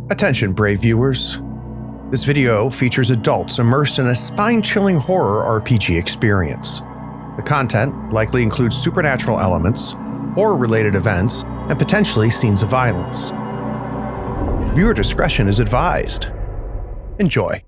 Attention, brave viewers. This video features adults immersed in a spine-chilling horror RPG experience. The content likely includes supernatural elements, horror-related events, and potentially scenes of violence. Viewer discretion is advised. Enjoy.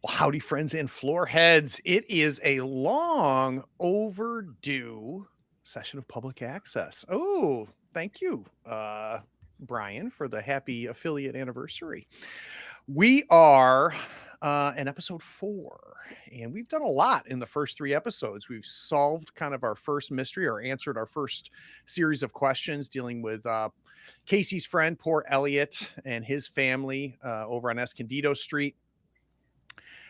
Howdy, friends and floor heads. It is a long overdue session of public access. Oh, thank you, Brian, for the happy affiliate anniversary. We are in episode 4, and we've done a lot in the first 3 episodes. We've solved kind of our first mystery or answered our first series of questions dealing with Casey's friend, poor Elliot, and his family over on Escondido Street.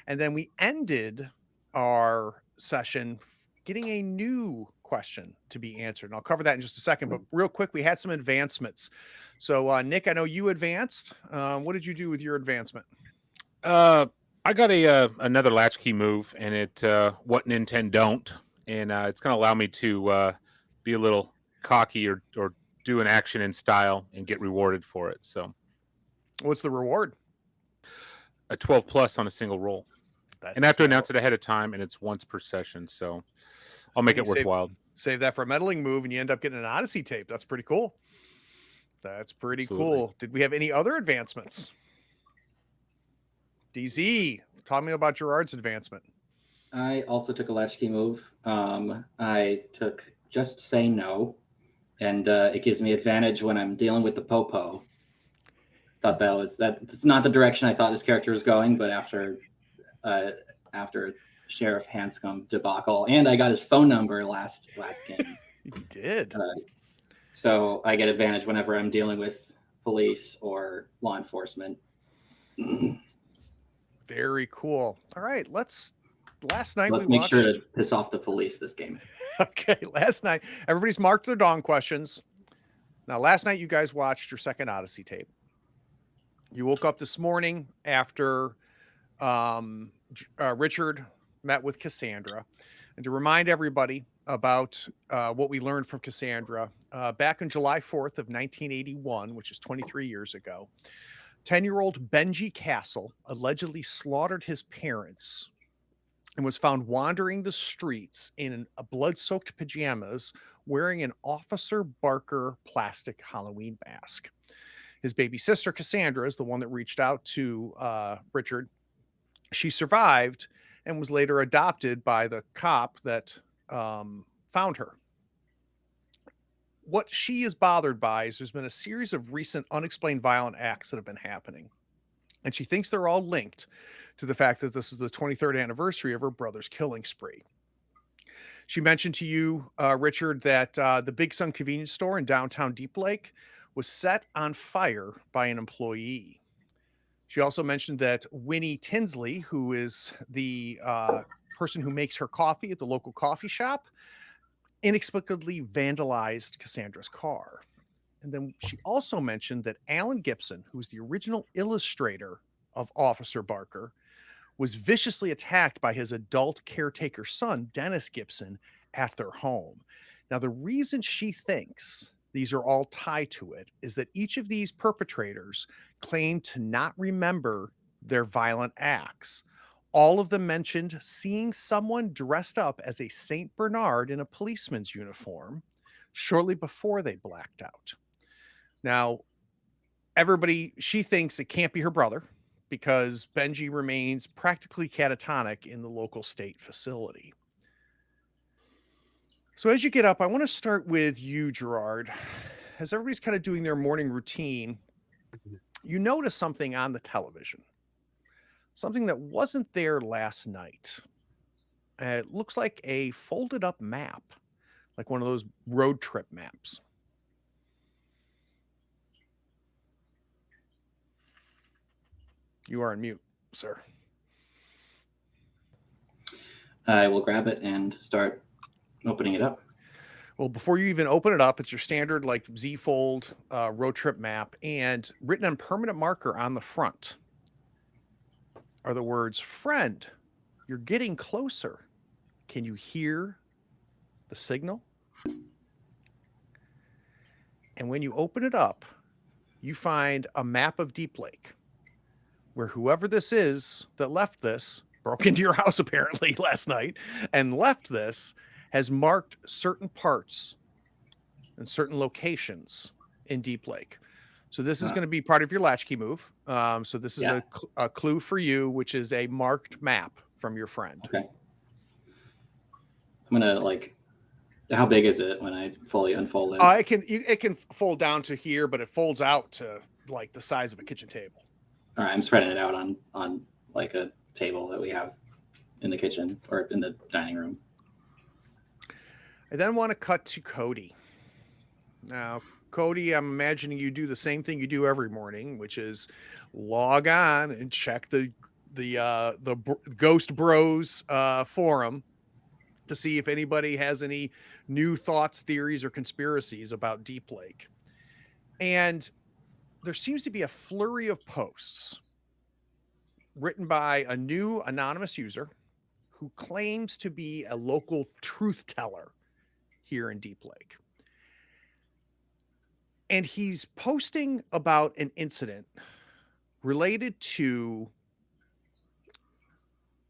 And then we ended our session getting a new question to be answered. And I'll cover that in just a second. But real quick, we had some advancements. So, Nick, I know you advanced. What did you do with your advancement? I got another latchkey move, and it what Nintendo don't. And it's going to allow me to be a little cocky or do an action in style and get rewarded for it. So, what's the reward? A 12 plus on a single roll. And I have to announce it ahead of time, and it's once per session, so I'll make it worthwhile. Save that for a meddling move, and you end up getting an Odyssey tape. That's pretty cool. That's pretty Absolutely. Cool. Did we have any other advancements? DZ, tell me about Gerard's advancement. I also took a latchkey move. I took Just Say No, and it gives me advantage when I'm dealing with the Popo. Thought that's not the direction I thought this character was going, but after Sheriff Hanscom debacle, and I got his phone number last game. You did. So I get advantage whenever I'm dealing with police or law enforcement. Very cool. All right, let's make sure to piss off the police this game. Okay, last night everybody's marked their Dawn questions. Now, last night you guys watched your second Odyssey tape. You woke up this morning after Richard met with Cassandra. And to remind everybody about what we learned from Cassandra, back on July 4th of 1981, which is 23 years ago, 10-year-old Benji Castle allegedly slaughtered his parents and was found wandering the streets in blood-soaked pajamas wearing an Officer Barker plastic Halloween mask. His baby sister, Cassandra, is the one that reached out to Richard. She survived and was later adopted by the cop that found her. What she is bothered by is there's been a series of recent unexplained violent acts that have been happening. And she thinks they're all linked to the fact that this is the 23rd anniversary of her brother's killing spree. She mentioned to you, Richard, that the Big Sun convenience store in downtown Deep Lake was set on fire by an employee. She also mentioned that Winnie Tinsley, who is the person who makes her coffee at the local coffee shop, inexplicably vandalized Cassandra's car. And then she also mentioned that Alan Gibson, who was the original illustrator of Officer Barker, was viciously attacked by his adult caretaker son, Dennis Gibson, at their home. Now, the reason she thinks these are all tied to it is that each of these perpetrators claim to not remember their violent acts. All of them mentioned seeing someone dressed up as a St. Bernard in a policeman's uniform shortly before they blacked out. Now, she thinks it can't be her brother because Benji remains practically catatonic in the local state facility. So as you get up, I want to start with you, Gerard. As everybody's kind of doing their morning routine, you notice something on the television, something that wasn't there last night. It looks like a folded up map, like one of those road trip maps. You are on mute, sir. I will grab it and start opening it up. Well, before you even open it up, it's your standard like Z-fold road trip map, and written on permanent marker on the front are the words, "Friend, you're getting closer. Can you hear the signal?" And when you open it up, you find a map of Deep Lake, where whoever this is that left this, broke into your house apparently last night, and left this, has marked certain parts and certain locations in Deep Lake. So this is going to be part of your latchkey move. So this is a clue for you, which is a marked map from your friend. Okay. I'm gonna how big is it when I fully unfold it? It can fold down to here, but it folds out to like the size of a kitchen table. All right, I'm spreading it out on like a table that we have in the kitchen or in the dining room. I then want to cut to Cody. Now, Cody, I'm imagining you do the same thing you do every morning, which is log on and check the Ghost Bros forum to see if anybody has any new thoughts, theories, or conspiracies about Deep Lake. And there seems to be a flurry of posts written by a new anonymous user who claims to be a local truth teller here in Deep Lake. And he's posting about an incident related to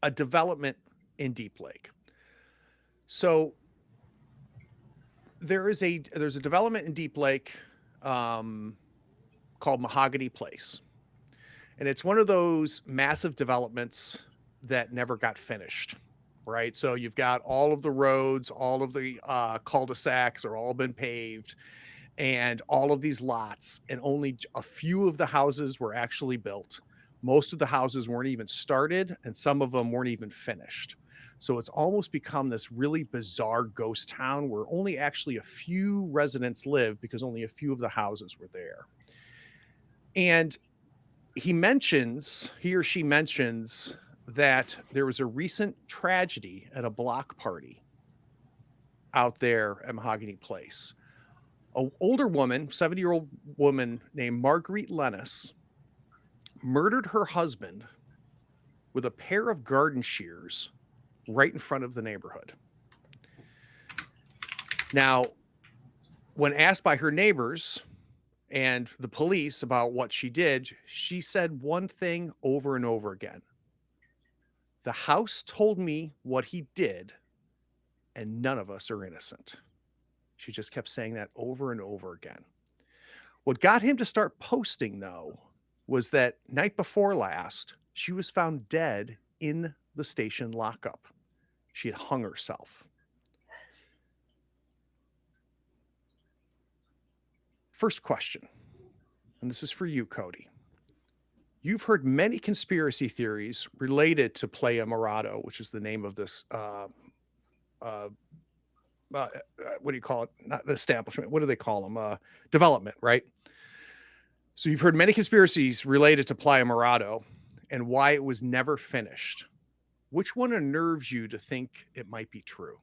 a development in Deep Lake. So there's a development in Deep Lake called Mahogany Place. And it's one of those massive developments that never got finished, right? So you've got all of the roads, all of the cul-de-sacs are all been paved, and all of these lots, and only a few of the houses were actually built. Most of the houses weren't even started, and some of them weren't even finished. So it's almost become this really bizarre ghost town where only actually a few residents live because only a few of the houses were there. And he or she mentions that there was a recent tragedy at a block party out there at Mahogany Place. An older woman, 70-year-old woman named Marguerite Lennis, murdered her husband with a pair of garden shears right in front of the neighborhood. Now, when asked by her neighbors and the police about what she did, she said one thing over and over again. The house told me what he did, and none of us are innocent. She just kept saying that over and over again. What got him to start posting, though, was that night before last, she was found dead in the station lockup. She had hung herself. First question, and this is for you, Cody. You've heard many conspiracy theories related to Playa Morado, which is the name of this what do you call it? Not an establishment. What do they call them? Development, right? So you've heard many conspiracies related to Playa Morado and why it was never finished. Which one unnerves you to think it might be true?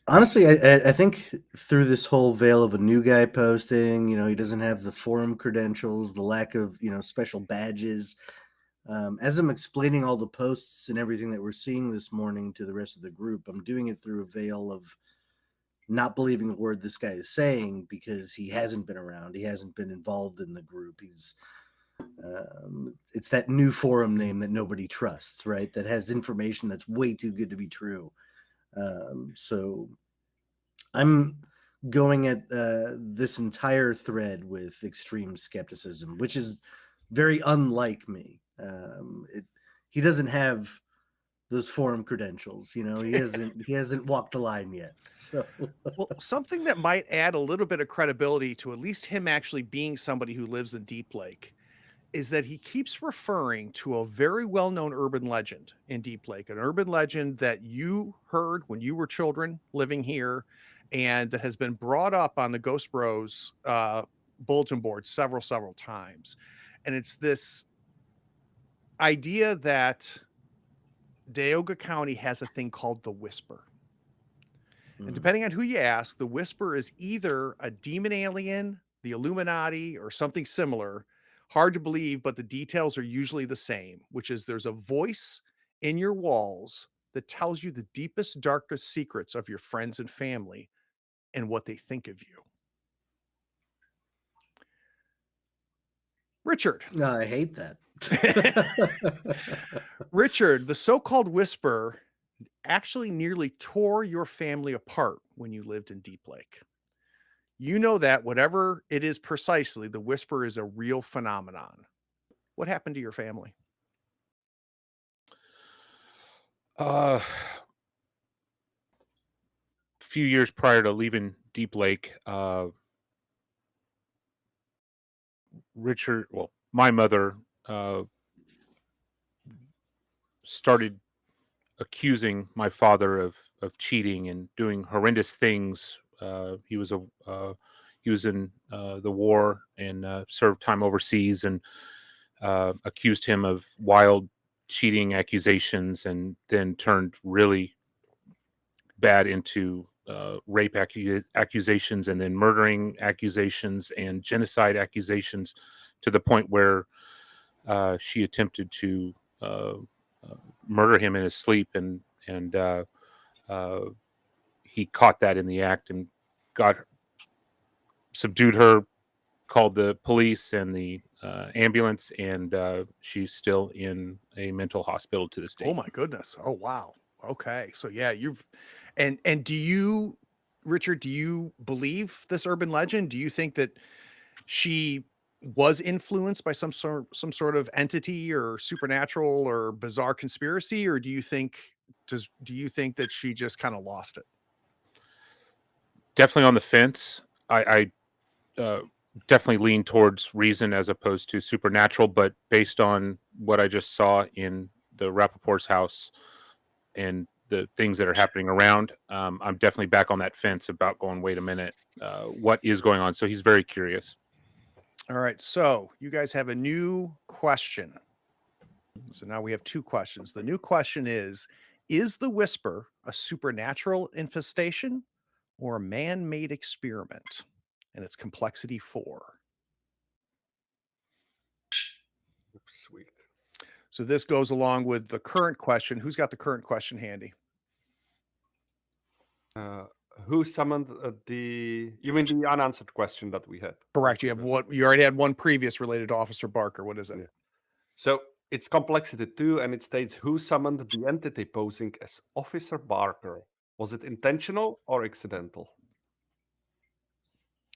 Honestly, I think through this whole veil of a new guy posting, he doesn't have the forum credentials, the lack of, special badges. As I'm explaining all the posts and everything that we're seeing this morning to the rest of the group, I'm doing it through a veil of not believing a word this guy is saying because he hasn't been around. He hasn't been involved in the group. It's that new forum name that nobody trusts, right? That has information that's way too good to be true. So I'm going at this entire thread with extreme skepticism, which is very unlike me. He doesn't have those forum credentials, he hasn't walked the line yet. So Well, something that might add a little bit of credibility to at least him actually being somebody who lives in Deep Lake is that he keeps referring to a very well-known urban legend in Deep Lake, an urban legend that you heard when you were children living here and that has been brought up on the Ghost Bros bulletin board several times. And it's this idea that Deoga County has a thing called the Whisper. And depending on who you ask, the Whisper is either a demon alien, the Illuminati, or something similar. Hard to believe, but the details are usually the same, which is there's a voice in your walls that tells you the deepest, darkest secrets of your friends and family and what they think of you. Richard. no, I hate that. Richard, the so-called Whisper actually nearly tore your family apart when you lived in Deep Lake. You know that whatever it is precisely, the Whisper is a real phenomenon. What happened to your family? A few years prior to leaving Deep Lake, my mother started accusing my father of cheating and doing horrendous things. He was in the war and served time overseas, and accused him of wild cheating accusations, and then turned really bad into rape accusations, and then murdering accusations and genocide accusations, to the point where she attempted to murder him in his sleep, and he caught that in the act and subdued her, called the police and the ambulance, and she's still in a mental hospital to this day. Oh my goodness. Oh wow. Okay. So yeah, and do you, Richard, do you believe this urban legend? Do you think that she was influenced by some sort of entity or supernatural or bizarre conspiracy, or do you think that she just kind of lost it? Definitely on the fence. I definitely lean towards reason as opposed to supernatural, but based on what I just saw in the Rappaport's house and the things that are happening around, I'm definitely back on that fence about going, wait a minute, what is going on? So he's very curious. All right. So you guys have a new question. So now we have two questions. The new question is the Whisper a supernatural infestation or a man-made experiment? And it's complexity 4. Sweet. So this goes along with the current question. Who's got the current question handy? Who summoned you mean the unanswered question that we had? Correct. You already had one previous related to Officer Barker. What is it? Yeah. So it's complexity 2, and it states, who summoned the entity posing as Officer Barker? Was it intentional or accidental?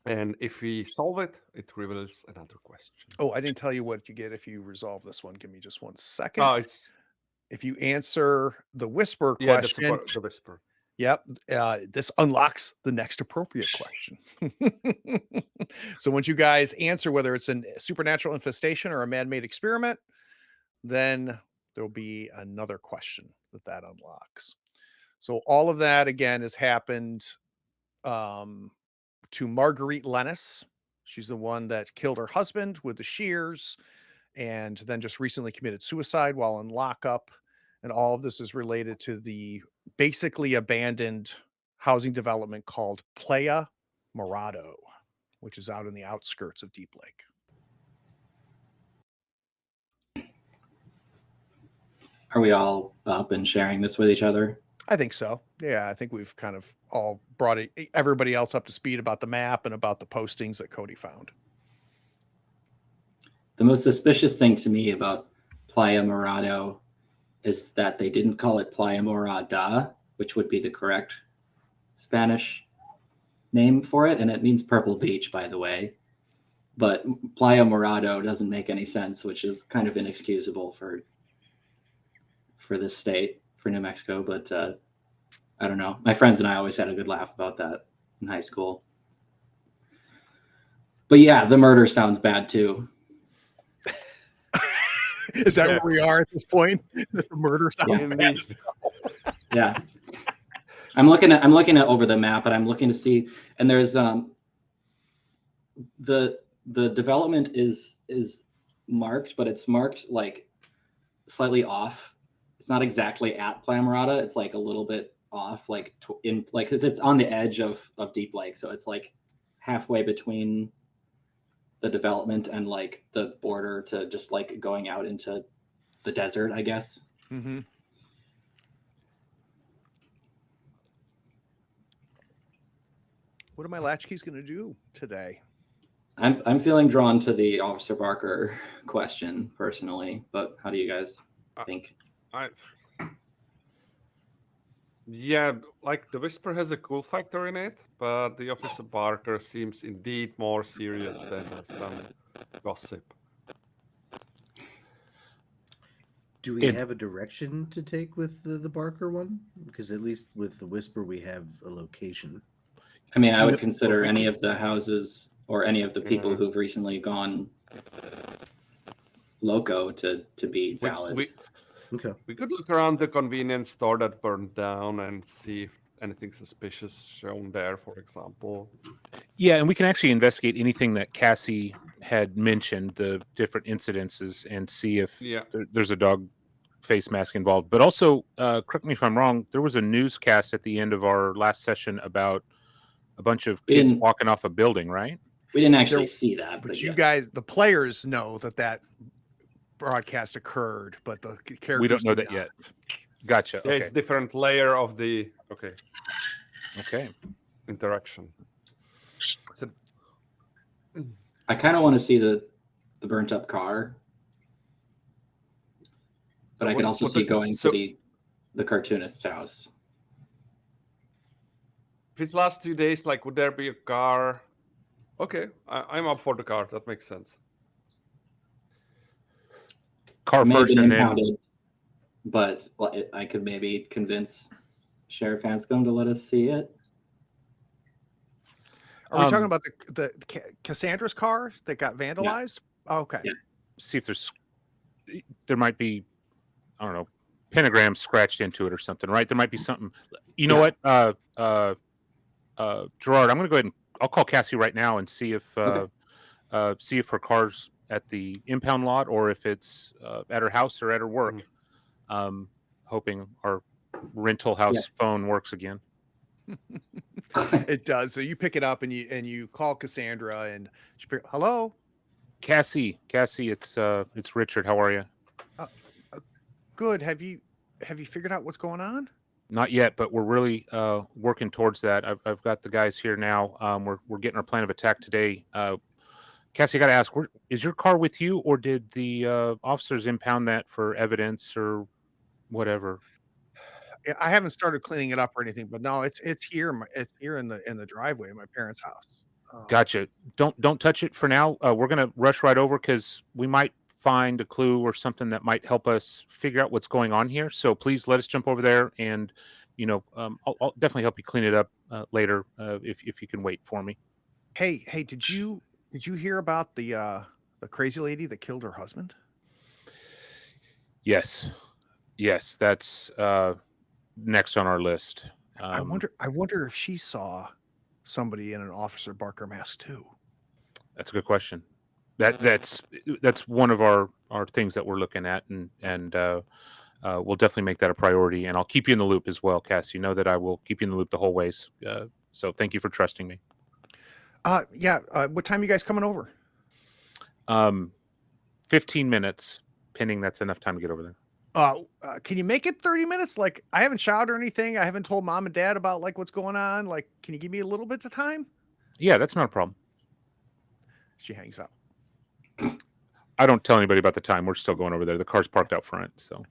And if we solve it, it reveals another question. Oh, I didn't tell you what you get if you resolve this one. Give me just 1 second. Oh, it's if you answer the Whisper yeah, question, the Whisper. Yep. This unlocks the next appropriate question. So once you guys answer whether it's a supernatural infestation or a man-made experiment, then there'll be another question that unlocks. So all of that again has happened to Marguerite Lennis. She's the one that killed her husband with the shears and then just recently committed suicide while in lockup. And all of this is related to the basically abandoned housing development called Playa Morado, which is out in the outskirts of Deep Lake. Are we all up and sharing this with each other? I think so. Yeah, I think we've kind of all brought everybody else up to speed about the map and about the postings that Cody found. The most suspicious thing to me about Playa Morado is that they didn't call it Playa Morada, which would be the correct Spanish name for it. And it means purple beach, by the way. But Playa Morado doesn't make any sense, which is kind of inexcusable for this state, for New Mexico. But I don't know. My friends and I always had a good laugh about that in high school. But yeah, the murder sounds bad too. Is that where we are at this point? The murder sounds bad. Yeah. I'm looking at over the map, and I'm looking to see, and there's the development is marked, but it's marked like slightly off. It's not exactly at Playa Morada. It's like a little bit off, like because it's on the edge of Deep Lake, so it's like halfway between the development and like the border to just like going out into the desert, I guess. Mm-hmm. What are my latchkeys going to do today? I'm feeling drawn to the Officer Barker question personally, but how do you guys think? Yeah, like the Whisper has a cool factor in it, but the Officer Barker seems indeed more serious than some gossip. Do we have a direction to take with the Barker one? Because at least with the Whisper, we have a location. I mean, I would consider any of the houses or any of the people who've recently gone loco to be valid. We could look around the convenience store that burned down and see if anything suspicious shown there, for example. Yeah, and we can actually investigate anything that Cassie had mentioned, the different incidences, and see if there's a dog face mask involved. But also, correct me if I'm wrong, there was a newscast at the end of our last session about a bunch of kids walking off a building, right? We didn't actually see that. But you guys, the players know that broadcast occurred, but the characters we don't know that yet. Gotcha. Yeah, it's different layer of the interaction. So, I kind of want to see the burnt up car, but I could also see going to the cartoonist's house. If it's last 2 days, like, would there be a car? Okay, I'm up for the car. That makes sense. Car first and then. But I could maybe convince Sheriff Hanscom to let us see it. Are we talking about the Cassandra's car that got vandalized? Yeah. Oh, okay. Yeah. See if there might be, I don't know, pentagrams scratched into it or something, right? There might be something. You know what, Gerard, I'm going to go ahead and I'll call Cassie right now and see if her car's at the impound lot or if it's at her house or at her work. Hoping our rental house phone works again. It does. So you pick it up and you call Cassandra and she hello, Cassie, it's Richard. How are you? Good. Have you figured out what's going on? Not yet, but we're really working towards that. I've got the guys here now. We're getting our plan of attack today. Cassie, I got to ask, is your car with you, or did the officers impound that for evidence or whatever? I haven't started cleaning it up or anything, but no, it's here. It's here in the driveway of my parents' house. Gotcha. Don't touch it for now. We're gonna rush right over because we might find a clue or something that might help us figure out what's going on here. So please let us jump over there, and I'll definitely help you clean it up later if you can wait for me. Hey, did you hear about the crazy lady that killed her husband? Yes, that's next on our list. I wonder if she saw somebody in an Officer Barker mask too. That's a good question. That's one of our things that we're looking at, and we'll definitely make that a priority, and I'll keep you in the loop as well, Cass. You know that I will keep you in the loop the whole ways. So thank you for trusting me. Yeah. What time are you guys coming over? 15 minutes, pending that's enough time to get over there. Can you make it 30 minutes? Like, I haven't showered or anything. I haven't told mom and dad about like what's going on. Like, can you give me a little bit of time? Yeah, that's not a problem. She hangs up. I don't tell anybody about the time. We're still going over there. The car's parked out front. So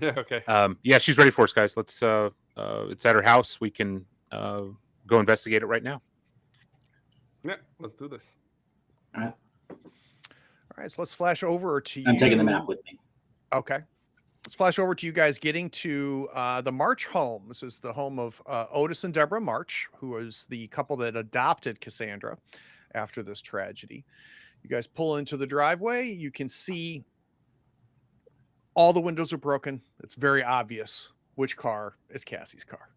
Yeah, okay. yeah, she's ready for us, guys. Let's it's at her house. We can go investigate it right now. Yeah, let's do this. All right. All right, so let's flash over to you. I'm taking the map with me. Okay. Let's flash over to you guys getting to the March home. This is the home of Otis and Deborah March, who is the couple that adopted Cassandra after this tragedy. You guys pull into the driveway. You can see all the windows are broken. It's very obvious which car is Cassie's car.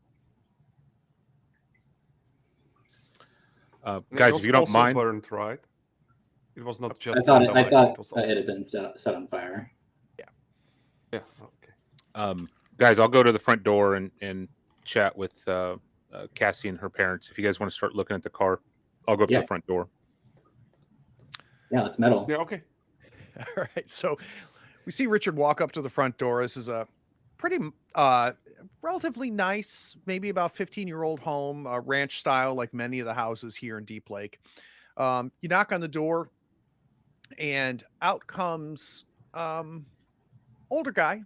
Guys, it if you don't also mind, burned, right? It was not just. I thought vandalized, it was it had been set on fire. Yeah. Okay. guys, I'll go to the front door and chat with Cassie and her parents. If you guys want to start looking at the car, I'll go up to Yeah. the front door. Yeah, it's metal. Yeah. Okay. All right. So we see Richard walk up to the front door. This is a pretty relatively nice, maybe about 15-year-old home, ranch style, like many of the houses here in Deep Lake. You knock on the door, and out comes older guy.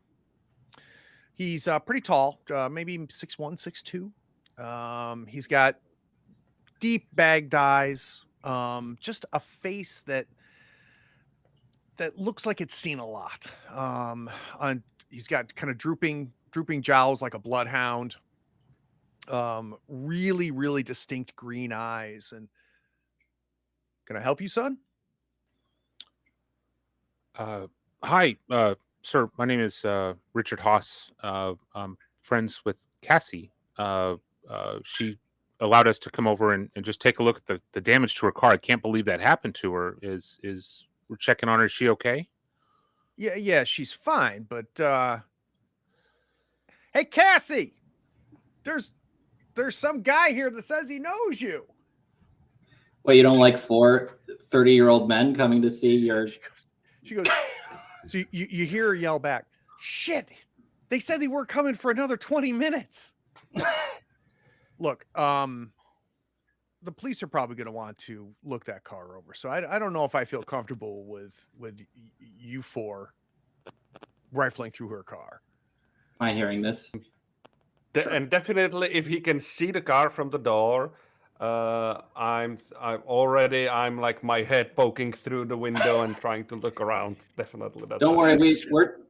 He's pretty tall, maybe 6'1", 6'2". He's got deep bagged eyes, just a face that looks like it's seen a lot. He's got kind of drooping jowls like a bloodhound. Really, really distinct green eyes. And can I help you, son? Hi, sir. My name is Richard Haas. I'm friends with Cassie. She allowed us to come over and just take a look at the damage to her car. I can't believe that happened to her. We're checking on her. Is she okay? Yeah, she's fine, but hey, Cassie, there's some guy here that says he knows you. Well, you don't like 4 30-year-old men coming to see your... She goes, so you hear her yell back, shit, they said they weren't coming for another 20 minutes. Look, the police are probably going to want to look that car over. So I don't know if I feel comfortable with you 4 rifling through her car. Am I hearing this? Sure. And definitely, if he can see the car from the door, I'm like my head poking through the window and trying to look around. Definitely, that's Don't worry,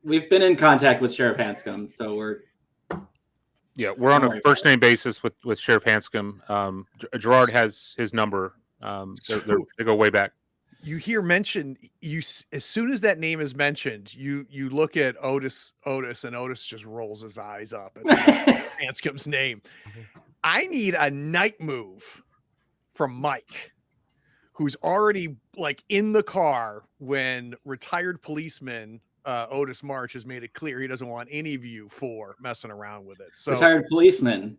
we've been in contact with Sheriff Hanscom, so we're on a first name basis with Sheriff Hanscom. Gerard has his number. They go way back. You hear mention as soon as that name is mentioned, you look at Otis, and Otis just rolls his eyes up at Hanscom's name. I need a night move from Mike, who's already like in the car when retired policeman Otis March has made it clear he doesn't want any of you 4 messing around with it. So retired policeman.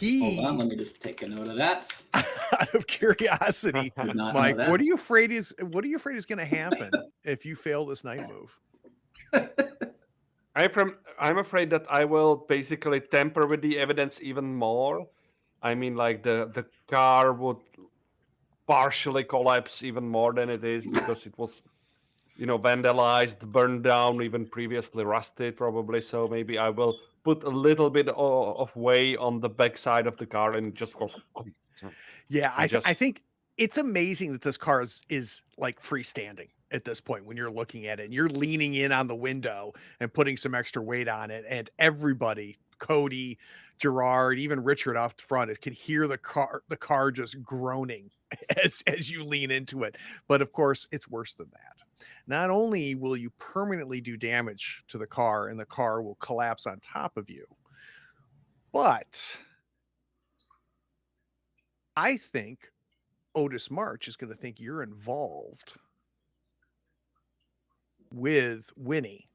Hold on, let me just take a note of that. Out of curiosity, Mike, what are you afraid is going to happen if you fail this night move? I'm afraid that I will basically tamper with the evidence even more. I mean, like the car would partially collapse even more than it is because it was, vandalized, burned down, even previously rusted probably. So maybe I will put a little bit of weight on the back side of the car and just go. Yeah, I think it's amazing that this car is like freestanding at this point when you're looking at it and you're leaning in on the window and putting some extra weight on it. And everybody, Cody, Gerard, even Richard off the front, can hear the car just groaning as you lean into it. But of course, it's worse than that. Not only will you permanently do damage to the car and the car will collapse on top of you, but I think Otis March is going to think you're involved with Winnie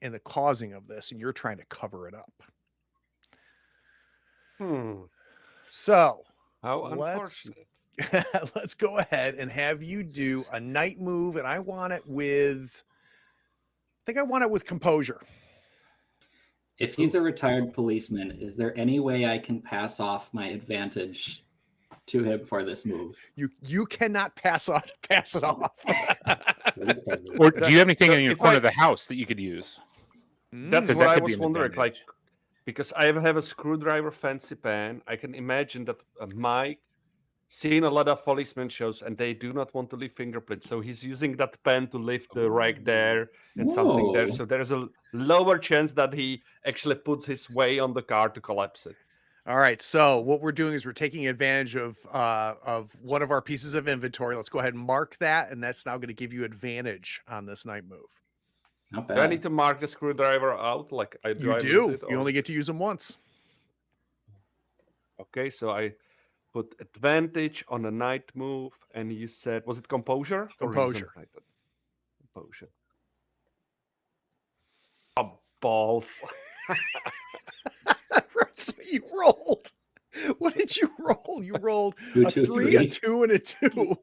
and the causing of this, and you're trying to cover it up. So How let's unfortunate. let's go ahead and have you do a night move, and I want it with, I think I want it with composure. If he's a retired policeman, is there any way I can pass off my advantage to him for this move? You cannot pass it off. Or do you have anything So in your if corner I- of the house that you could use? That's Because what that I could be was an wondering. Like, advantage. because I have a screwdriver fancy pan, I can imagine that Mike seen a lot of policeman shows and they do not want to leave fingerprints. So he's using that pen to lift the rag there and something there. Whoa. So there's a lower chance that he actually puts his way on the car to collapse it. All right. So what we're doing is we're taking advantage of one of our pieces of inventory. Let's go ahead and mark that, and that's now going to give you advantage on this night move. Not Do I need bad. to mark the screwdriver out? Like, You do I lose do. it, You or- only get to use them once. Okay, so I put advantage on a night move, and you said, was it composure? or reason? Composure. I put composure. Oh, balls. So you rolled. What did you roll? You rolled Two, a two, 3, a three. 2, and a 2.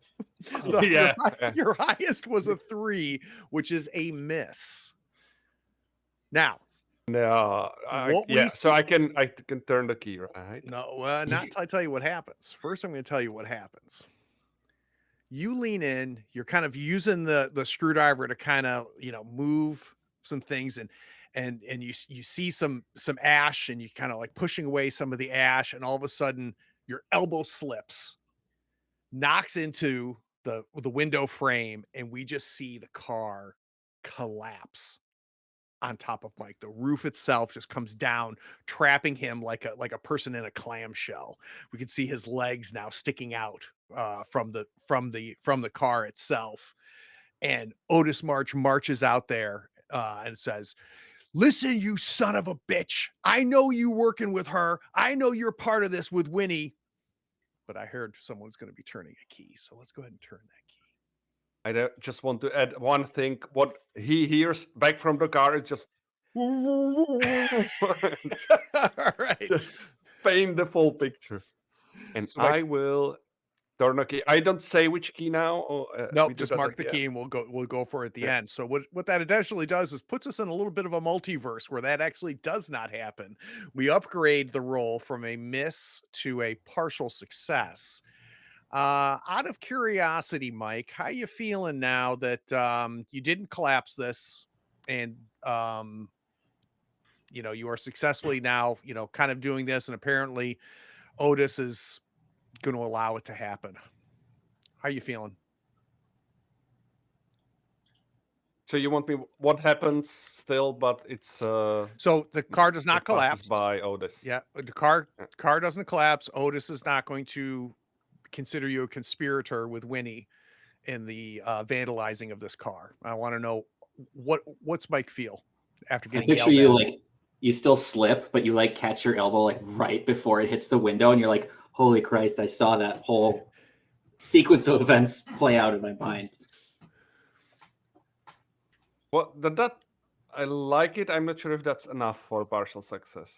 So Yeah. your highest was a 3, which is a miss. Now, No, What we yeah. see- So I can turn the key, right? no, not till I tell you what happens. First, I'm going to tell you what happens. You lean in. You're kind of using the screwdriver to kind of move some things, and you see some ash, and you kind of like pushing away some of the ash, and all of a sudden your elbow slips, knocks into the window frame, and we just see the car collapse on top of Mike. The roof itself just comes down, trapping him like a person in a clamshell. We can see his legs now sticking out from the car itself. And Otis March marches out there and says, "Listen, you son of a bitch. I know you working with her. I know you're part of this with Winnie. But I heard someone's going to be turning a key. So let's go ahead and turn that key." I just want to add one thing. What he hears back from the car is just All right. just paint the full picture. And So, Mike- I will turn a key. I don't say which key now. Or, Nope, we do just that mark at the end? key and we'll go for it at the Yeah. end. So what that additionally does is puts us in a little bit of a multiverse where that actually does not happen. We upgrade the roll from a miss to a partial success. Out of curiosity, Mike, how you feeling now that you didn't collapse this and you are successfully now, kind of doing this, and apparently Otis is going to allow it to happen. How you feeling? So you want me? What happens still? But it's So the car does not it passes collapse. by Otis. Yeah, the car Yeah. doesn't collapse. Otis is not going to consider you a conspirator with Winnie in the vandalizing of this car. I want to know what's Mike feel after I getting picture yelled you at? like you still slip, but you like catch your elbow like right before it hits the window, and you're like, "Holy Christ! I saw that whole sequence of events play out in my mind." Well, that I like it. I'm not sure if that's enough for partial success.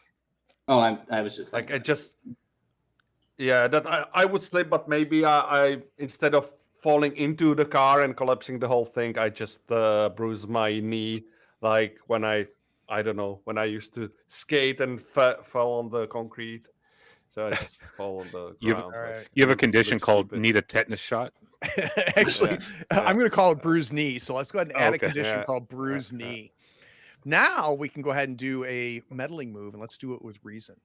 Oh, I was just Like saying I that. just, yeah, that I would slip, but maybe I instead of falling into the car and collapsing the whole thing, I just bruise my knee, like when I don't know, when I used to skate and fell on the concrete. So I just fall on the You have- ground. All like, right. You have a look condition called stupid. need a tetanus shot. Actually, Yeah. I'm going to call it bruised knee. So let's go ahead and add a Okay, condition yeah, called bruised yeah. knee. Now we can go ahead and do a meddling move, and let's do it with reason.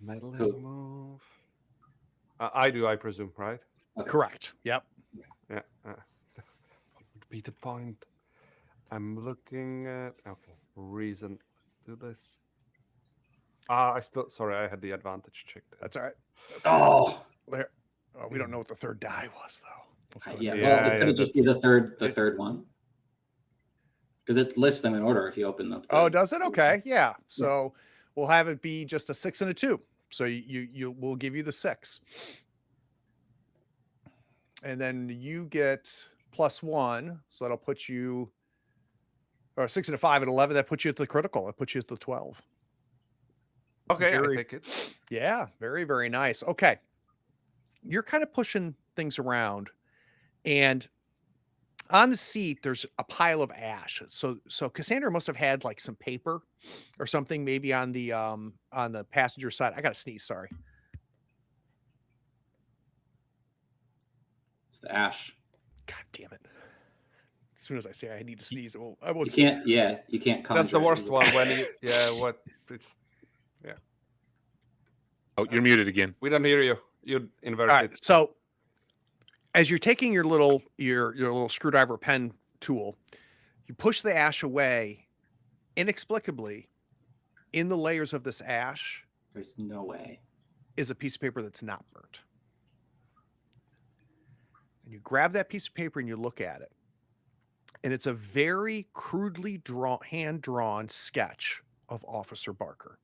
Meddling Cool. move. I do, I presume, right? Okay. Correct. Yep. Yeah. What would be the point? I'm looking at. Okay, reason. Let's do this. Sorry, I had the advantage checked. That's all right. Oh, There. Oh, we don't know what the third die was, though. Let's go ahead yeah. and- Well, Yeah, it could yeah, just be the that's- third one, because it lists them in order if you open them. Oh, does it? Okay. Yeah. So we'll have it be just a 6 and a 2. So we'll give you the 6. and then you get +1, so that'll put you, or 6 and a 5 and 11. That puts you at the critical. That puts you at the 12. Okay, Very- I take it. Yeah, very, very nice. Okay. You're kind of pushing things around, and on the seat there's a pile of ash. So Cassandra must have had like some paper or something maybe on the passenger side. I got to sneeze, sorry. It's the ash. God damn it. As soon as I say I need to sneeze, I won't. You can't. Yeah, you can't. That's the conjure it worst either. one when you. Yeah, what? It's. Oh, you're muted again. We don't hear you. You invert All right. it. So as you're taking your little screwdriver pen tool, you push the ash away. Inexplicably, in the layers of this ash There's no way. is a piece of paper that's not burnt. And you grab that piece of paper and you look at it. And it's a very crudely hand-drawn sketch of Officer Barker.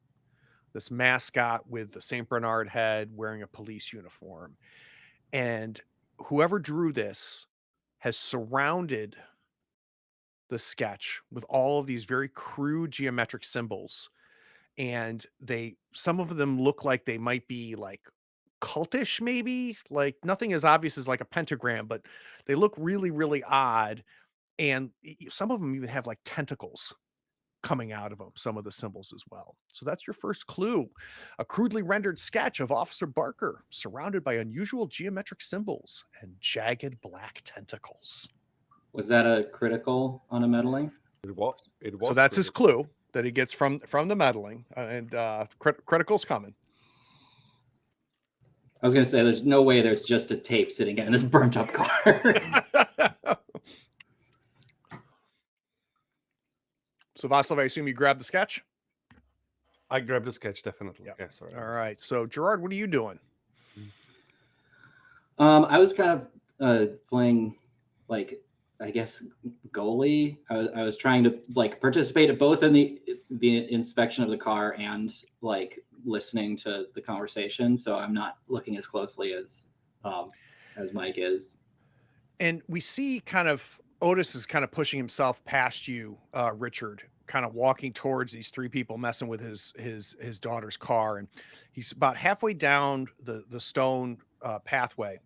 This mascot with the St. Bernard head wearing a police uniform. And whoever drew this has surrounded the sketch with all of these very crude geometric symbols. And some of them look like they might be like cultish, maybe, like nothing as obvious as like a pentagram, but they look really, really odd. And some of them even have like tentacles coming out of them, some of the symbols as well. So that's your first clue. A crudely rendered sketch of Officer Barker surrounded by unusual geometric symbols and jagged black tentacles. Was that a critical on a meddling? It was. So that's his clue that he gets from the meddling, and critical's coming. I was gonna say, there's no way there's just a tape sitting in this burnt up car. So Václav, I assume you grabbed the sketch? I grabbed the sketch, definitely. Yep. Yeah, sorry. All right. So Gerard, what are you doing? I was kind of playing, like, I guess, goalie. I was trying to like participate at both in the inspection of the car and like listening to the conversation. So I'm not looking as closely as Mike is. And we see kind of Otis is kind of pushing himself past you, Richard, kind of walking towards these three people messing with his daughter's car, and he's about halfway down the stone pathway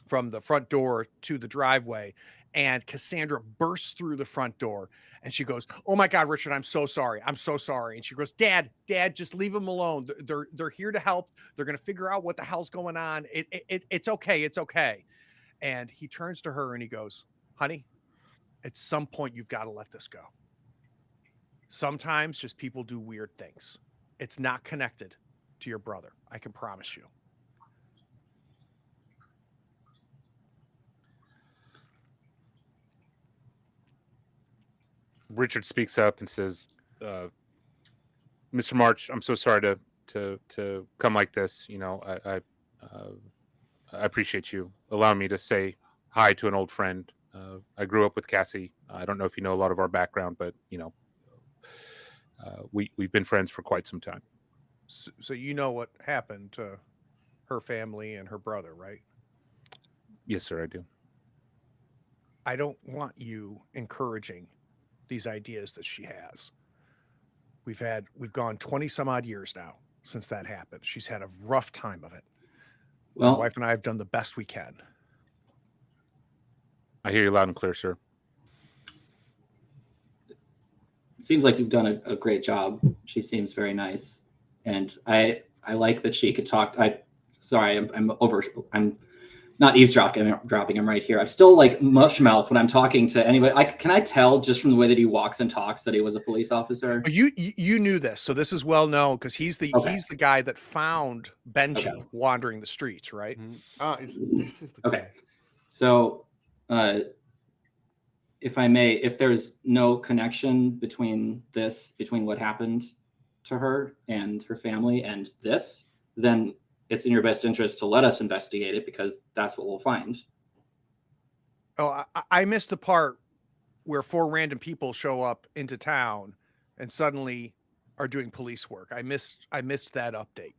from the front door to the driveway, and Cassandra bursts through the front door and she goes, "Oh my God, Richard, I'm so sorry. I'm so sorry." And she goes, Dad, just leave them alone. They're here to help. They're going to figure out what the hell's going on. It's okay. It's okay. And he turns to her and he goes, "Honey, at some point you've got to let this go. Sometimes just people do weird things. It's not connected to your brother. I can promise you." Richard speaks up and says, "Mr. March, I'm so sorry to come like this. You know, I appreciate you allowing me to say hi to an old friend. I grew up with Cassie. I don't know if you know a lot of our background, but you know, we've been friends for quite some time." So you know what happened to her family and her brother, right? Yes, sir, I do. I don't want you encouraging these ideas that she has. We've gone 20 some odd years now since that happened. She's had a rough time of it. Well, My wife and I have done the best we can. I hear you loud and clear, sir. it seems like you've done a great job. She seems very nice, and I like that she could talk. I'm not eavesdropping. I'm right here. I'm still like mush mouth when I'm talking to anybody. Can I tell just from the way that he walks and talks that he was a police officer? You knew this, so this is well known because he's the guy that found Benji wandering the streets, right? Mm-hmm. This is the okay. So, if I may, if there's no connection between what happened to her and her family and this, then it's in your best interest to let us investigate it because that's what we'll find. Oh, I missed the part where 4 random people show up into town and suddenly are doing police work. I missed that update.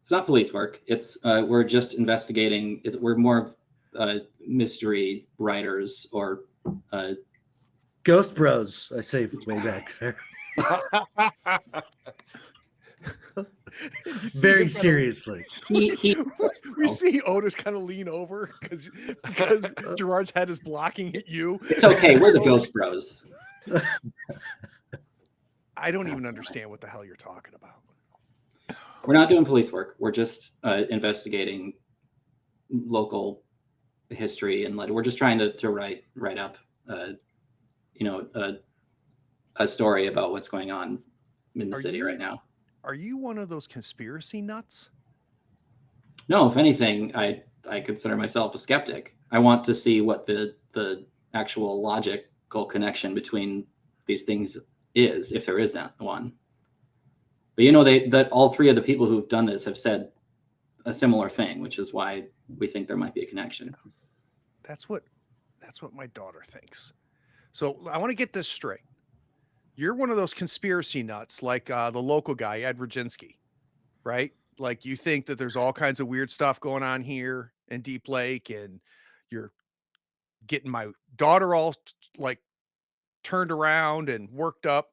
It's not police work. It's we're just investigating. We're more of mystery writers or Ghost Bros, I say way back there. You see Very him kinda- seriously. we see Otis kind of lean over because Gerard's head is blocking at you. It's okay. We're the Ghost Bros. I don't even understand what the hell you're talking about. We're not doing police work. We're just investigating local history and we're just trying to write up, a story about what's going on in the city right now. Are you one of those conspiracy nuts? No, if anything, I consider myself a skeptic. I want to see what the actual logical connection between these things is, if there is one. But that all three of the people who've done this have said a similar thing, which is why we think there might be a connection. That's what my daughter thinks. So I want to get this straight. You're one of those conspiracy nuts, like the local guy, Ed Rodzinski, right? Like you think that there's all kinds of weird stuff going on here in Deep Lake, and you're getting my daughter all like turned around and worked up.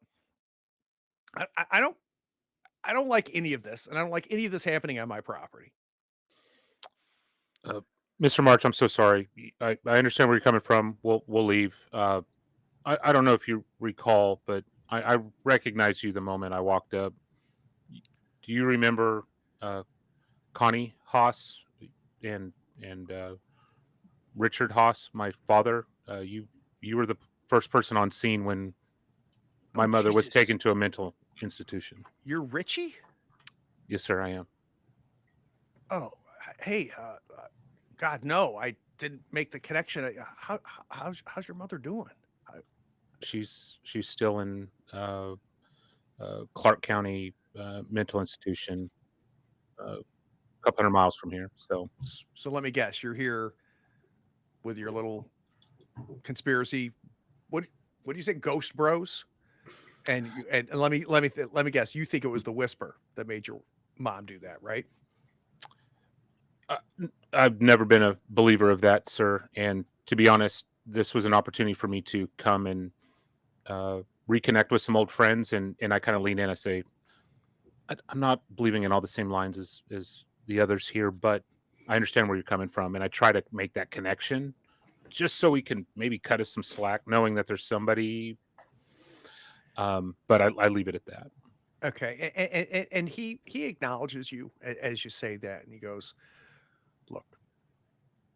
I don't like any of this, and I don't like any of this happening on my property. Mr. March, I'm so sorry. I understand where you're coming from. We'll leave. I don't know if you recall, but I recognized you the moment I walked up. Do you remember Connie Haas and Richard Haas, my father? You were the first person on scene when my mother was taken to a mental institution. You're Richie? Yes, sir, I am. Oh, hey, God, no, I didn't make the connection. How's your mother doing? She's still in Clark County mental institution, a couple hundred miles from here. So let me guess, you're here with your little conspiracy. What do you say, Ghost Bros? And let me guess, you think it was the whisper that made your mom do that, right? I've never been a believer of that, sir. And to be honest, this was an opportunity for me to come and reconnect with some old friends. And I kind of lean in. I say, I'm not believing in all the same lines as the others here, but I understand where you're coming from. And I try to make that connection just so we can maybe cut us some slack, knowing that there's somebody. But I leave it at that. Okay. And he acknowledges you as you say that. And he goes, look,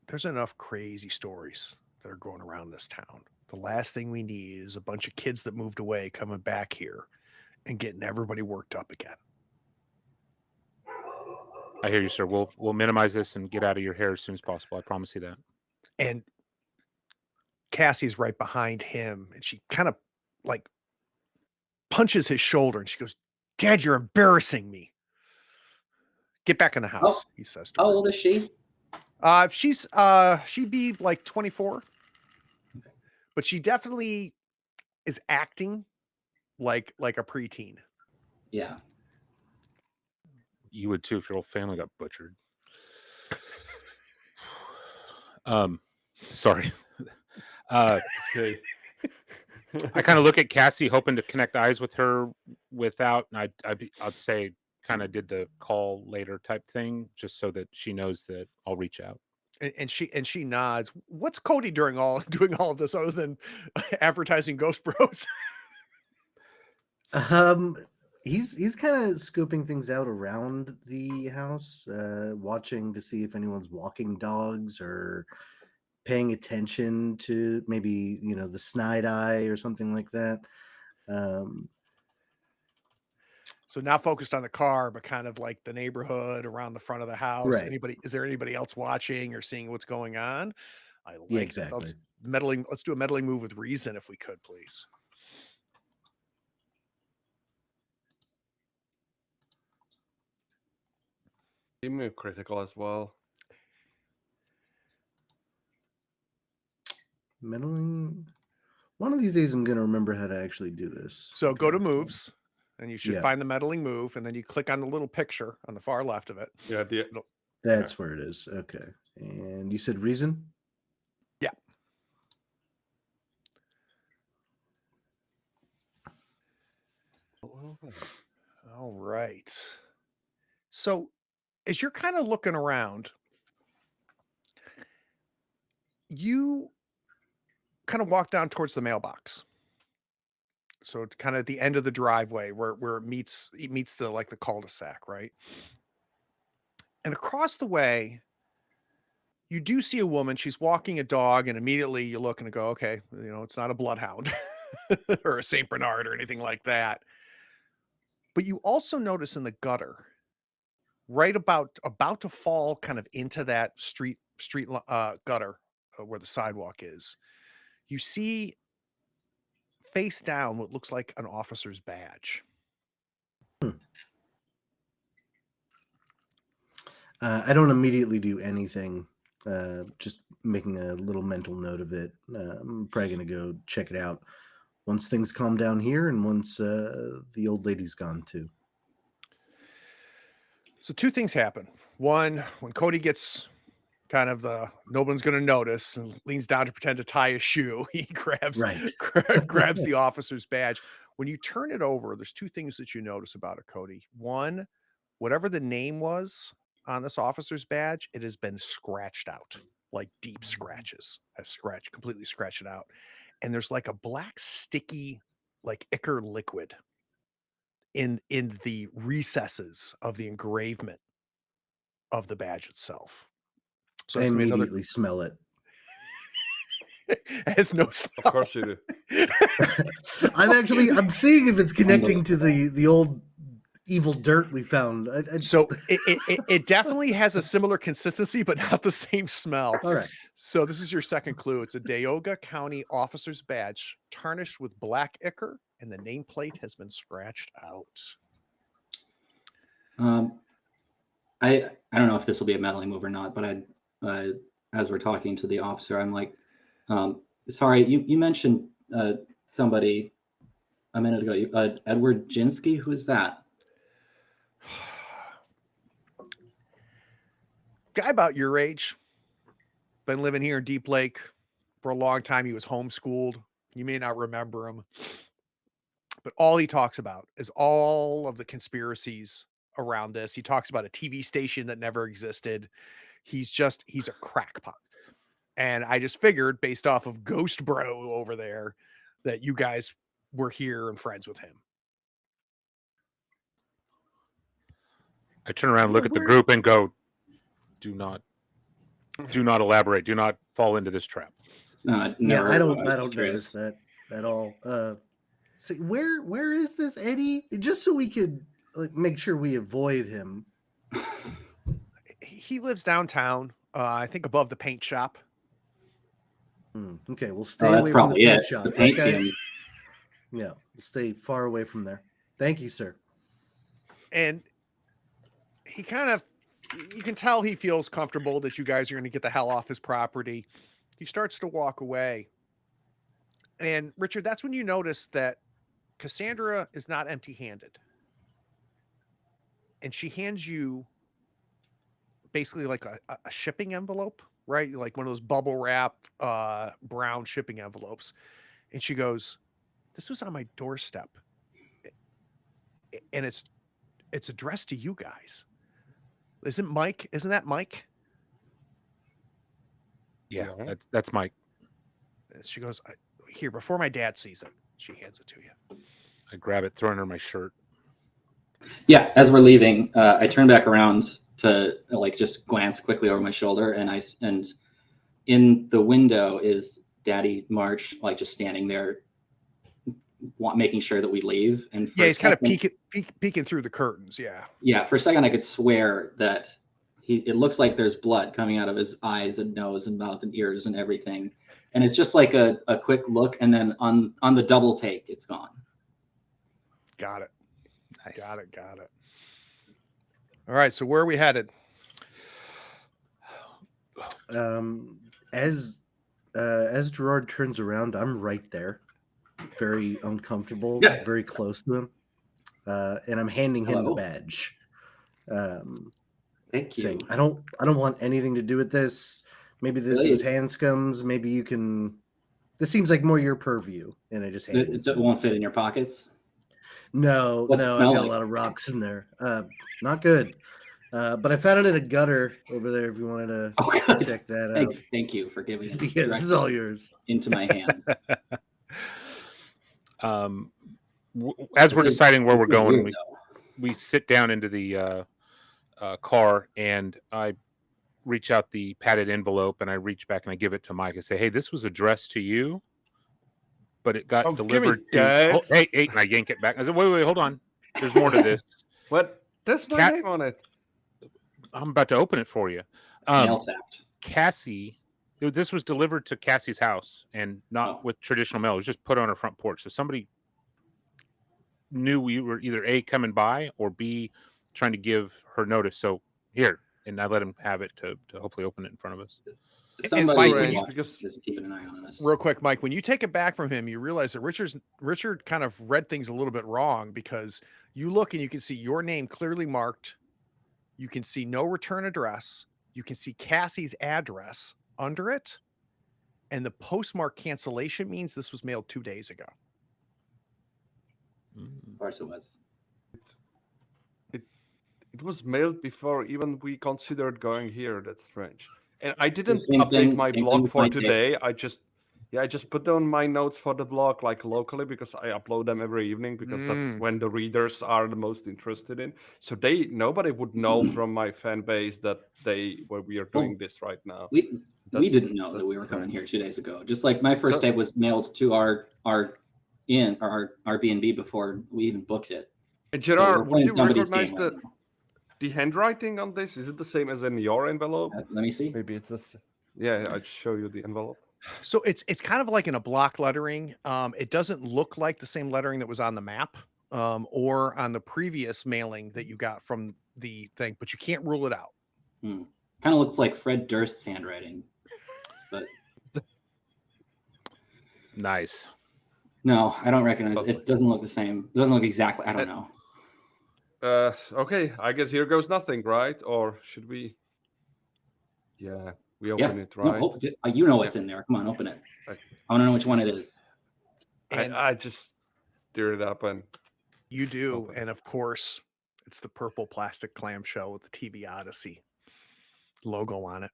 there's enough crazy stories that are going around this town. The last thing we need is a bunch of kids that moved away coming back here and getting everybody worked up again. I hear you, sir. We'll minimize this and get out of your hair as soon as possible. I promise you that. And Cassie's right behind him, and she kind of like punches his shoulder, and she goes, Dad, you're embarrassing me. Get back in the house, he says to her. How old is she? She'd be like 24, but she definitely is acting like a preteen. Yeah. You would too if your whole family got butchered. Sorry. Okay. I kind of look at Cassie, hoping to connect eyes with her without, and I'd say kind of did the call later type thing, just so that she knows that I'll reach out. And she nods. What's Cody doing all of this other than advertising Ghost Bros? He's kind of scoping things out around the house, watching to see if anyone's walking dogs or paying attention to maybe, the snide eye or something like that. So not focused on the car, but kind of like the neighborhood around the front of the house. Right. Is there anybody else watching or seeing what's going on? I like Yeah, it. exactly. Let's do a meddling move with reason if we could, please. Give me a critical as well. Meddling. One of these days I'm going to remember how to actually do this. So go to Okay, moves, and you should find the meddling move, and then you click on the little picture on the far left of it. Yeah, the That's where it is. Okay. And you said reason? Yeah. All right. So as you're kind of looking around, you kind of walk down towards the mailbox. So it's kind of at the end of the driveway where it meets the like the cul-de-sac, right? And across the way, you do see a woman. She's walking a dog, and immediately you look and go, okay, it's not a bloodhound or a Saint Bernard or anything like that. But you also notice in the gutter, right about to fall kind of into that street gutter where the sidewalk is, you see face down what looks like an officer's badge. I don't immediately do anything. Just making a little mental note of it. I'm probably going to go check it out once things calm down here and once the old lady's gone too. So two things happen. One, when Cody gets kind of no one's going to notice and leans down to pretend to tie a shoe, he grabs the officer's badge. When you turn it over, there's two things that you notice about it, Cody. One, whatever the name was on this officer's badge, it has been scratched out, like deep scratches have completely scratched it out. And there's like a black sticky, like ichor liquid in the recesses of the engravement of the badge itself. So I that's gonna be immediately smell it. it has no smell. Of course you do. I'm seeing if it's connecting to the old evil dirt we found. So it definitely has a similar consistency, but not the same smell. All right. So this is your second clue. It's a Deoga County officer's badge tarnished with black ichor, and the nameplate has been scratched out. I don't know if this will be a meddling move or not, but as we're talking to the officer, I'm like, sorry, you mentioned somebody a minute ago. Edward Jinsky, who is that? Guy about your age, been living here in Deep Lake for a long time. He was homeschooled. You may not remember him, but all he talks about is all of the conspiracies around this. He talks about a TV station that never existed. He's a crackpot. And I just figured, based off of Ghost Bro over there, that you guys were here and friends with him. I turn around, look at the group, and go, "Do not elaborate. Do not fall into this trap." I don't notice that at all. See, where is this Eddie? Just so we could make sure we avoid him. He lives downtown. I think above the paint shop. Okay, we'll stay away from the paint shop. shop. The paint Okay? Yeah, we'll stay far away from there. Thank you, sir. And he you can tell he feels comfortable that you guys are going to get the hell off his property. He starts to walk away. And Richard, that's when you notice that Cassandra is not empty-handed. And she hands you basically like a shipping envelope, right? Like one of those bubble wrap brown shipping envelopes. And she goes, "This was on my doorstep. And it's addressed to you guys. Isn't that Mike?" Yeah, that's Mike. She goes, "Here, before my dad sees it." She hands it to you. I grab it, throw it under my shirt. Yeah, as we're leaving, I turn back around to just glance quickly over my shoulder, and in the window is Daddy March, just standing there, making sure that we leave. And he's kind of peeking through the curtains. Yeah. For a second, I could swear that it looks like there's blood coming out of his eyes and nose and mouth and ears and everything. And it's just like a quick look, and then on the double take, it's gone. Got it. Nice. Got it. All right, so where are we headed? As Gerard turns around, I'm right there, very uncomfortable, very close to him, and I'm handing him the badge. Thank you. saying, I don't want anything to do with this. Maybe this Really? is Hanscom's. Maybe you can. This seems like more your purview. And I just hand It won't fit in your pockets. No, What's it I've smell got like? a lot of rocks in there. Not good. But I found it in a gutter over there. If you wanted to Oh, good. check that Thanks. Thank you for giving it out. Yeah, this is all yours. into my hands. As we're deciding where This we're is going, weird, we sit down into the car, and I reach out the padded envelope, and I reach back and I give it to Mike and say, "Hey, this was addressed to you, but it got Oh, give me delivered to." that. Oh, hey, and I yank it back. I said, "Wait, hold on. There's more to this. What? There's my Cat- name on it. I'm about to open it for you." Mail theft. Cassie, this was delivered to Cassie's house, and not with traditional mail. It was just put on her front porch. So somebody knew we were either A, coming by, or B, trying to give her notice. So here, and I let him have it to hopefully open it in front of us. Somebody Mike, is keeping an eye on us. Real quick, Mike, when you take it back from him, you realize that Richard kind of read things a little bit wrong, because you look and you can see your name clearly marked. You can see no return address. You can see Cassie's address under it. And the postmark cancellation means this was mailed 2 days ago. Of course it was. It was mailed before even we considered going here. That's strange. And I didn't same update thing- my same thing blog with for my tape. today. I just put down my notes for the blog like locally, because I upload them every evening, because that's when the readers are the most interested in. So nobody would know from my fan base that we are doing this right now. We didn't know that that's we were coming strange. here 2 days ago. Just like my first tape was mailed to our B&B before we even booked it. And So Gerard, we're would playing you somebody's recognize game right now. the handwriting on this? Is it the same as in your envelope? Let me see. Maybe it's this. Yeah, I'd show you the envelope. So it's kind of like in a block lettering. It doesn't look like the same lettering that was on the map or on the previous mailing that you got from the thing, but you can't rule it out. Kind of looks like Fred Durst's handwriting, but Nice. no, I don't recognize it. It doesn't look the same. It doesn't look exactly. I don't know. Okay, I guess here goes nothing, right? Or should we? Yeah, we open it, right? No, you know what's in there. Come on, open it. I want to know which one it is. And I just stir it up and you do. And of course, it's the purple plastic clamshell with the TV Odyssey logo on it.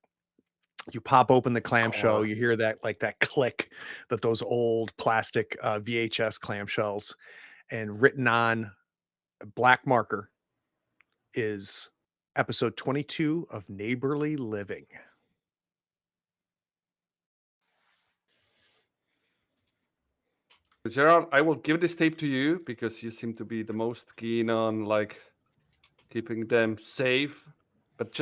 You pop open the clamshell, you hear that click that those old plastic VHS clamshells, and written on a black marker is episode 22 of Neighborly Living. Gerard, I will give this tape to you because you seem to be the most keen on like keeping them safe. But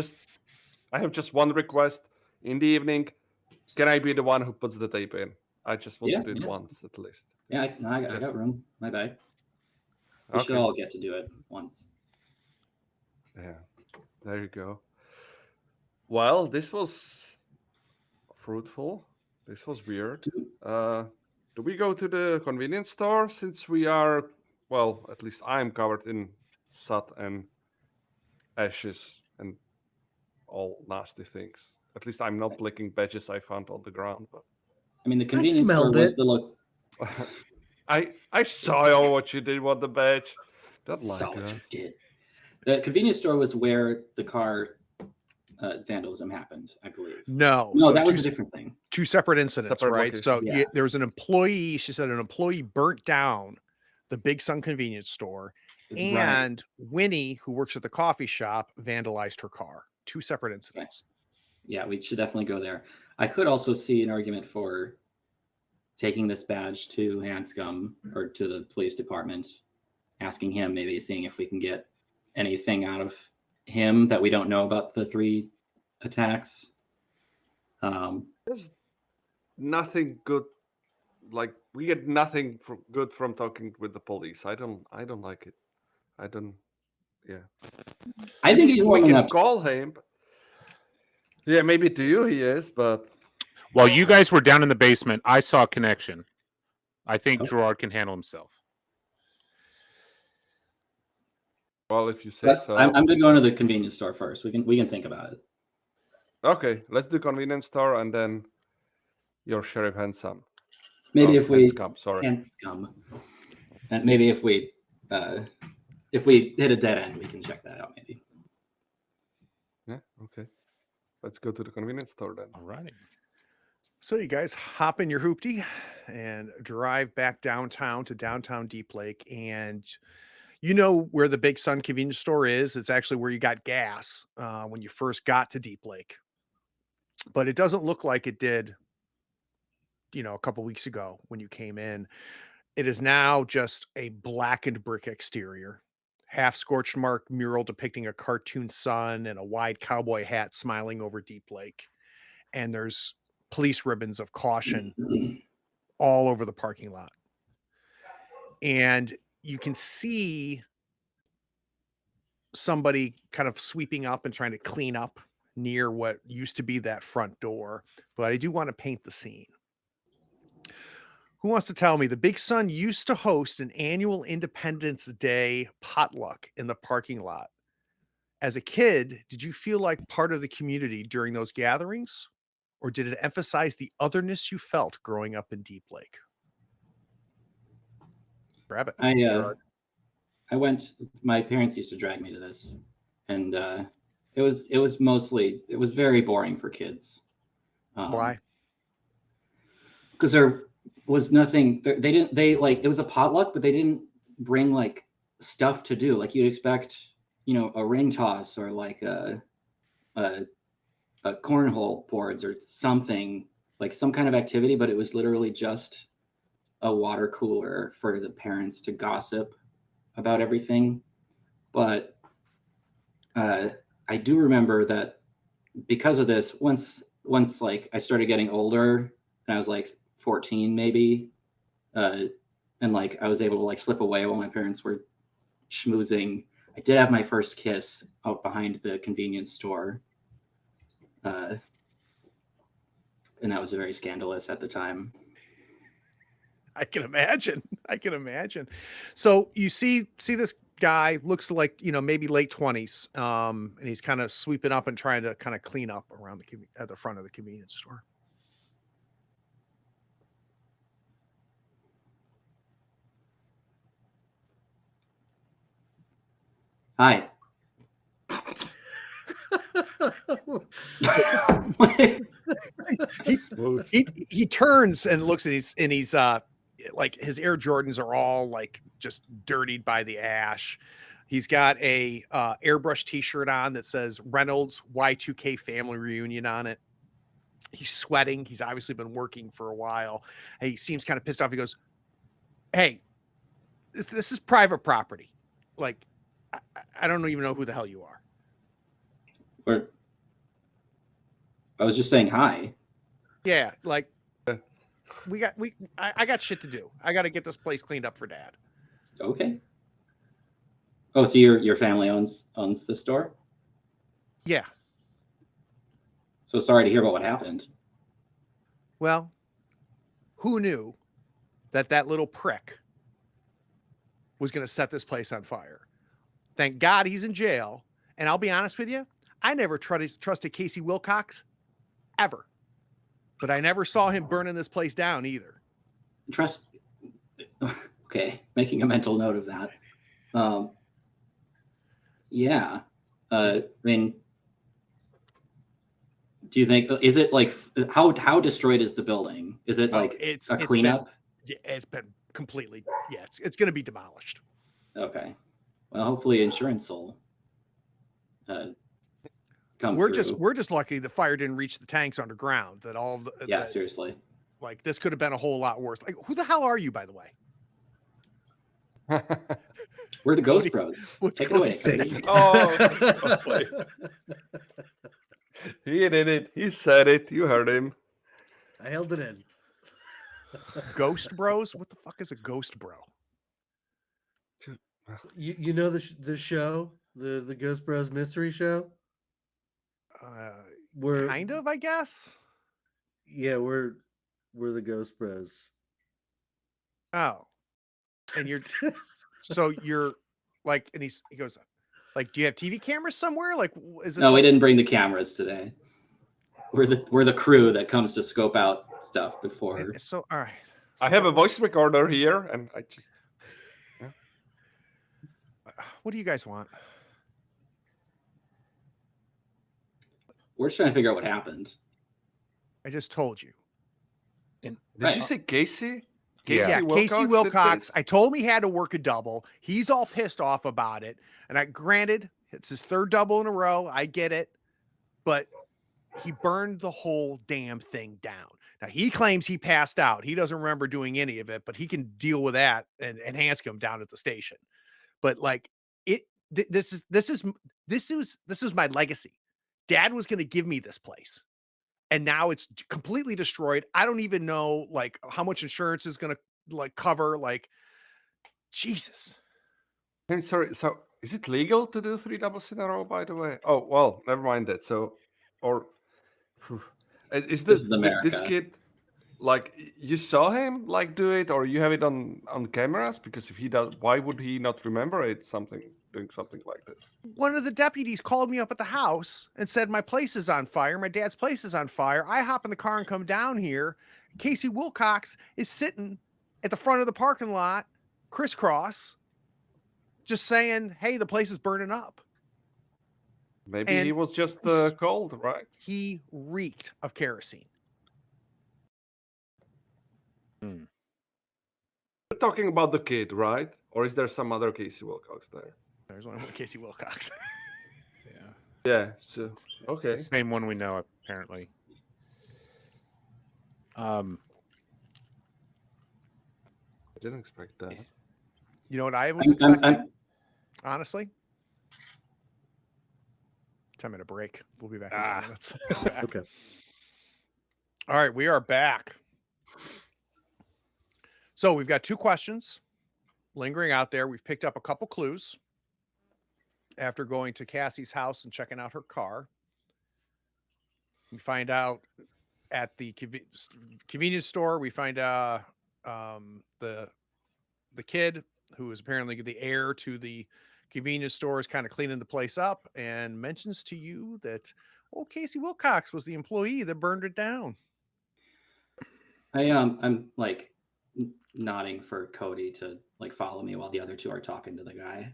I have just one request. In the evening, can I be the one who puts the tape in? I just want to do it once at least. Yeah, I got room. My bad. We should all get to do it once. Yeah, there you go. Well, this was fruitful. This was weird. Do we go to the convenience store since we are, well, at least I'm covered in soot and ashes and all nasty things. At least I'm not licking badges I found on the ground. But I mean, the convenience store was the look. I saw what you did with the badge. Don't lie Saw to what you us. did. The convenience store was where the car vandalism happened, I believe. No, that was a different thing. Two separate incidents, Separate right? location. So Yeah. there was an employee. She said an employee burnt down the Big Sun convenience store, and Winnie, who works at the coffee shop, vandalized her car. Two separate incidents. Yeah, we should definitely go there. I could also see an argument for taking this badge to Hanscom or to the police department, asking him, maybe seeing if we can get anything out of him that we don't know about the 3 attacks. There's nothing good. Like we get nothing good from talking with the police. I don't like it. I don't. Yeah. I think he's we warming can up. call him. Yeah, maybe to you he is, but while you guys were down in the basement, I saw a connection. I think Gerard can handle himself. Well, if you say But so. I'm gonna go into the convenience store first. We can think about it. Okay, let's do convenience store and then your sheriff handsome. Maybe if we Hanscom, sorry. Hanscom. And maybe if we hit a dead end, we can check that out. Maybe. Yeah. Okay. Let's go to the convenience store then. All righty. So you guys hop in your hoopty and drive back downtown to downtown Deep Lake, and you know where the Big Sun convenience store is. It's actually where you got gas when you first got to Deep Lake, but it doesn't look like it did, a couple weeks ago when you came in. It is now just a blackened brick exterior, half scorched mark mural depicting a cartoon sun and a wide cowboy hat smiling over Deep Lake, and there's police ribbons of caution all over the parking lot. And you can see somebody kind of sweeping up and trying to clean up near what used to be that front door. But I do want to paint the scene. Who wants to tell me the Big Sun used to host an annual Independence Day potluck in the parking lot? As a kid, did you feel like part of the community during those gatherings? Or did it emphasize the otherness you felt growing up in Deep Lake? Grab it. Gerard. I went. My parents used to drag me to this, and it was very boring for kids. Why? Because there was nothing. It was a potluck, but they didn't bring like stuff to do like you'd expect. A ring toss or like a cornhole boards or something, like some kind of activity, but it was literally just a water cooler for the parents to gossip about everything. But I do remember that because of this, once like I started getting older and I was like 14 maybe, and like I was able to like slip away while my parents were schmoozing, I did have my first kiss out behind the convenience store. And that was very scandalous at the time. I can imagine. So you see this guy looks like, maybe late 20s. And he's kind of sweeping up and trying to kind of clean up around at the front of the convenience store. Hi. he turns and looks at he's like his Air Jordans are all like just dirtied by the ash. He's got a airbrush t-shirt on that says Reynolds Y2K family reunion on it. He's sweating. He's obviously been working for a while. He seems kind of pissed off. He goes, "Hey, this is private property. Like, I don't even know who the hell you are." I was just saying hi. Yeah, like I got shit to do. I got to get this place cleaned up for Dad. Okay. Oh, so your family owns the store? Yeah. So sorry to hear about what happened. Well, who knew that little prick was going to set this place on fire? Thank God he's in jail. And I'll be honest with you, I never trusted Casey Wilcox ever. But I never saw him burning this place down either. Okay, making a mental note of that. Yeah. I mean, do you think, is it like, how destroyed is the building? Is it like it's a cleanup? It's been completely, it's going to be demolished. Okay. Well, hopefully insurance will come through. We're just lucky the fire didn't reach the tanks underground. Seriously. Like this could have been a whole lot worse. Like, who the hell are you, by the way? We're the Ghost Bros. Take it away. He did it. He said it. You heard him. I held it in. Ghost Bros? What the fuck is a Ghost Bro? You know the show, the Ghost Bros mystery show? We're kind of, I guess. Yeah, we're the Ghost Bros. Oh. And you're so you're like, and he goes, Like, do you have TV cameras somewhere? Like, is this? No, we like... didn't bring the cameras today. We're the crew that comes to scope out stuff before. So, all right. I have a voice recorder here, and I just. What do you guys want? We're just trying to figure out what happened. I just told you. Did Right. you say Casey? Yeah, Casey Wilcox Wilcox. did I told him he had to work a double. He's all pissed off about it. And granted, it's his third double in a row. I get it. But he burned the whole damn thing down. Now, he claims he passed out. He doesn't remember doing any of it, but he can deal with that and Hanscom down at the station. But like this is my legacy. Dad was going to give me this place. And now it's completely destroyed. I don't even know like how much insurance is going to like cover. Like, Jesus. I'm sorry. So, is it legal to do 3 doubles in a row? By the way. Oh well, never mind that. So, or is this America. kid? Like, you saw him like do it, or you have it on cameras? Because if he does, why would he not remember it? Doing something like this. One of the deputies called me up at the house and said, my place is on fire. My dad's place is on fire. I hop in the car and come down here. Casey Wilcox is sitting at the front of the parking lot, crisscross, just saying, hey, the place is burning up. Maybe And he was just cold, right? He reeked of kerosene. We're talking about the kid, right? Or is there some other Casey Wilcox there? There's one with Casey Wilcox. Yeah. So okay. It's the same one we know, apparently. I didn't expect that. You know what I was expecting? Honestly? Time at a break. We'll be back in 10 minutes. Okay. All right, we are back. So we've got 2 questions lingering out there. We've picked up a couple clues after going to Cassie's house and checking out her car. We find out at the convenience store, we find the kid who is apparently the heir to the convenience store is kind of cleaning the place up and mentions to you that Casey Wilcox was the employee that burned it down. I'm like nodding for Cody to like follow me while the other 2 are talking to the guy.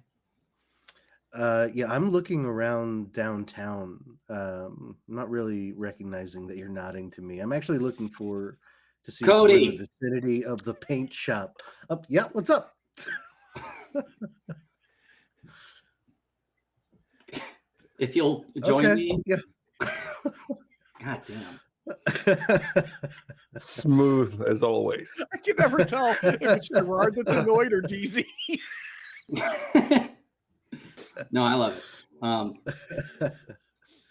Yeah, I'm looking around downtown. I'm not really recognizing that you're nodding to me. I'm actually looking to see Cody! if we're in the vicinity of the paint shop. Yeah, what's up? If you'll join me. Yeah. God damn. Smooth as always. I can never tell if it's Gerard that's annoyed or DZ. No, I love it.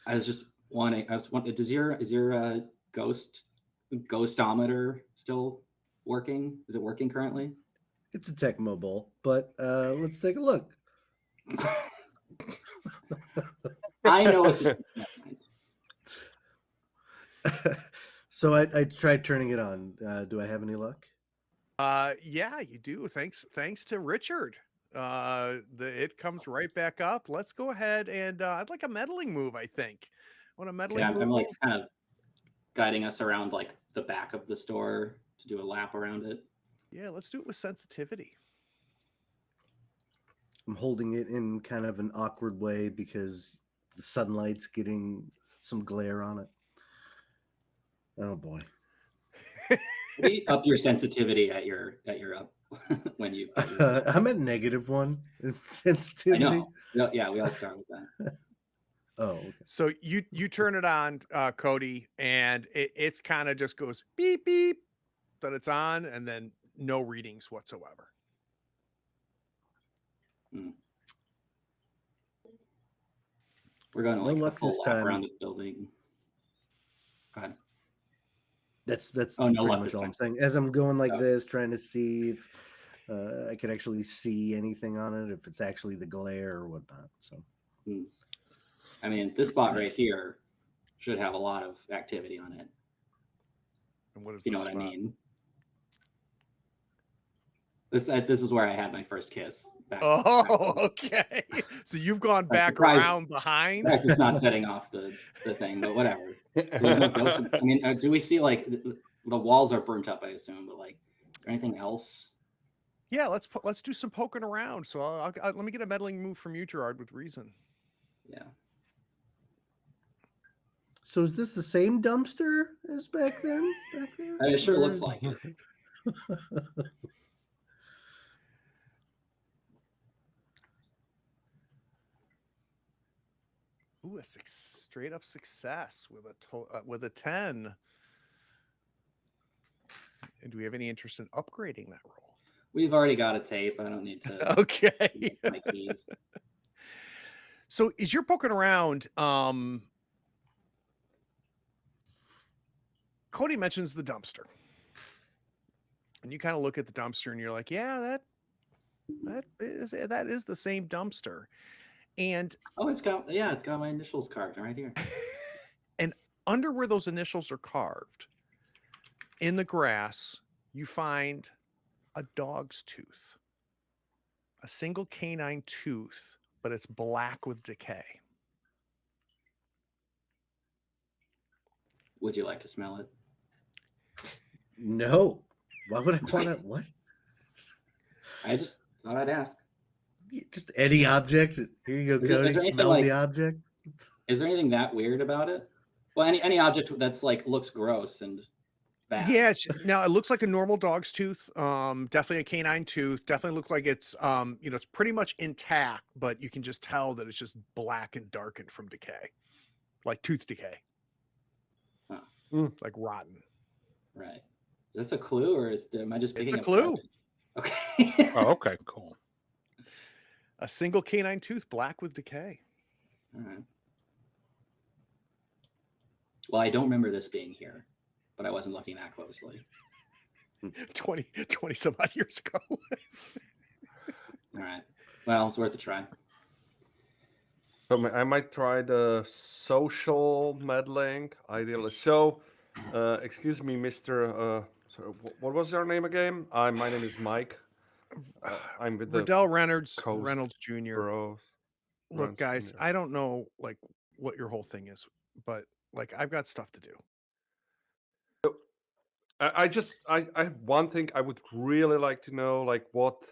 I was wondering, is your ghostometer still working? Is it working currently? It's a Tech Mobile, but let's take a look. I know it's So I tried turning it on. Do I have any luck? Yeah, you do. Thanks to Richard. It comes right back up. Let's go ahead and I'd like a meddling move, I think. Want a meddling move? I'm like kind of guiding us around like the back of the store to do a lap around it. Yeah, let's do it with sensitivity. I'm holding it in kind of an awkward way because the sunlight's getting some glare on it. Oh boy. Up your sensitivity at your up when you. I'm at -1 in sensitivity. I know. No, yeah, we all start with that. Oh, okay. So you turn it on, Cody, and it's kind of just goes beep beep that it's on, and then no readings whatsoever. We're going to like No a luck full this lap time. around the building. Go ahead. That's Oh, no pretty luck much this all I'm time. saying. As I'm going like Oh. this, trying to see if I could actually see anything on it, if it's actually the glare or whatnot. So, I mean, this spot right here should have a lot of activity on it. And what is You know this what spot? I mean? This is where I had my first kiss. Back Oh, okay. So you've gone I'm back around behind. surprised it's not setting off the thing, but whatever. So there's no ghost. I mean, do we see like the walls are burnt up? I assume, but like, is there anything else? Yeah, let's do some poking around. So let me get a meddling move from you, Gerard, with reason. Yeah. So is this the same dumpster as back then? Back there? I mean, it sure Or- looks like it. Ooh, straight up success with a 10. And do we have any interest in upgrading that roll? We've already got a tape. I don't need to Okay. make my keys. So as you're poking around, Cody mentions the dumpster. And you kind of look at the dumpster and you're like, yeah, that is the same dumpster. And Oh, it's got my initials carved right here. and under where those initials are carved in the grass, you find a dog's tooth. A single canine tooth, but it's black with decay. Would you like to smell it? No. Why would I want to? What? I just thought I'd ask. Just any object. Here you go, Is there Cody. anything Smell like- the object. Is there anything that weird about it? Well, any object that's like looks gross and bad. Yeah, now it looks like a normal dog's tooth. Definitely a canine tooth. Definitely looks like it's it's pretty much intact, but you can just tell that it's just black and darkened from decay, like tooth decay, Huh. like rotten. Right. Is this a clue, or am I just It's picking a up clue. garbage? Okay. Oh, okay, cool. A single canine tooth, black with decay. All right. Well, I don't remember this being here, but I wasn't looking that closely. 20 some odd years ago. All right. Well, it's worth a try. So I might try the social meddling, ideally. So, excuse me, Mr. Sorry, what was your name again? My name is Mike. I'm with the Riddell Reynolds Coast Jr. Bros. Look, guys, Jr. I don't know like what your whole thing is, but like I've got stuff to do. I have one thing I would really like to know, like what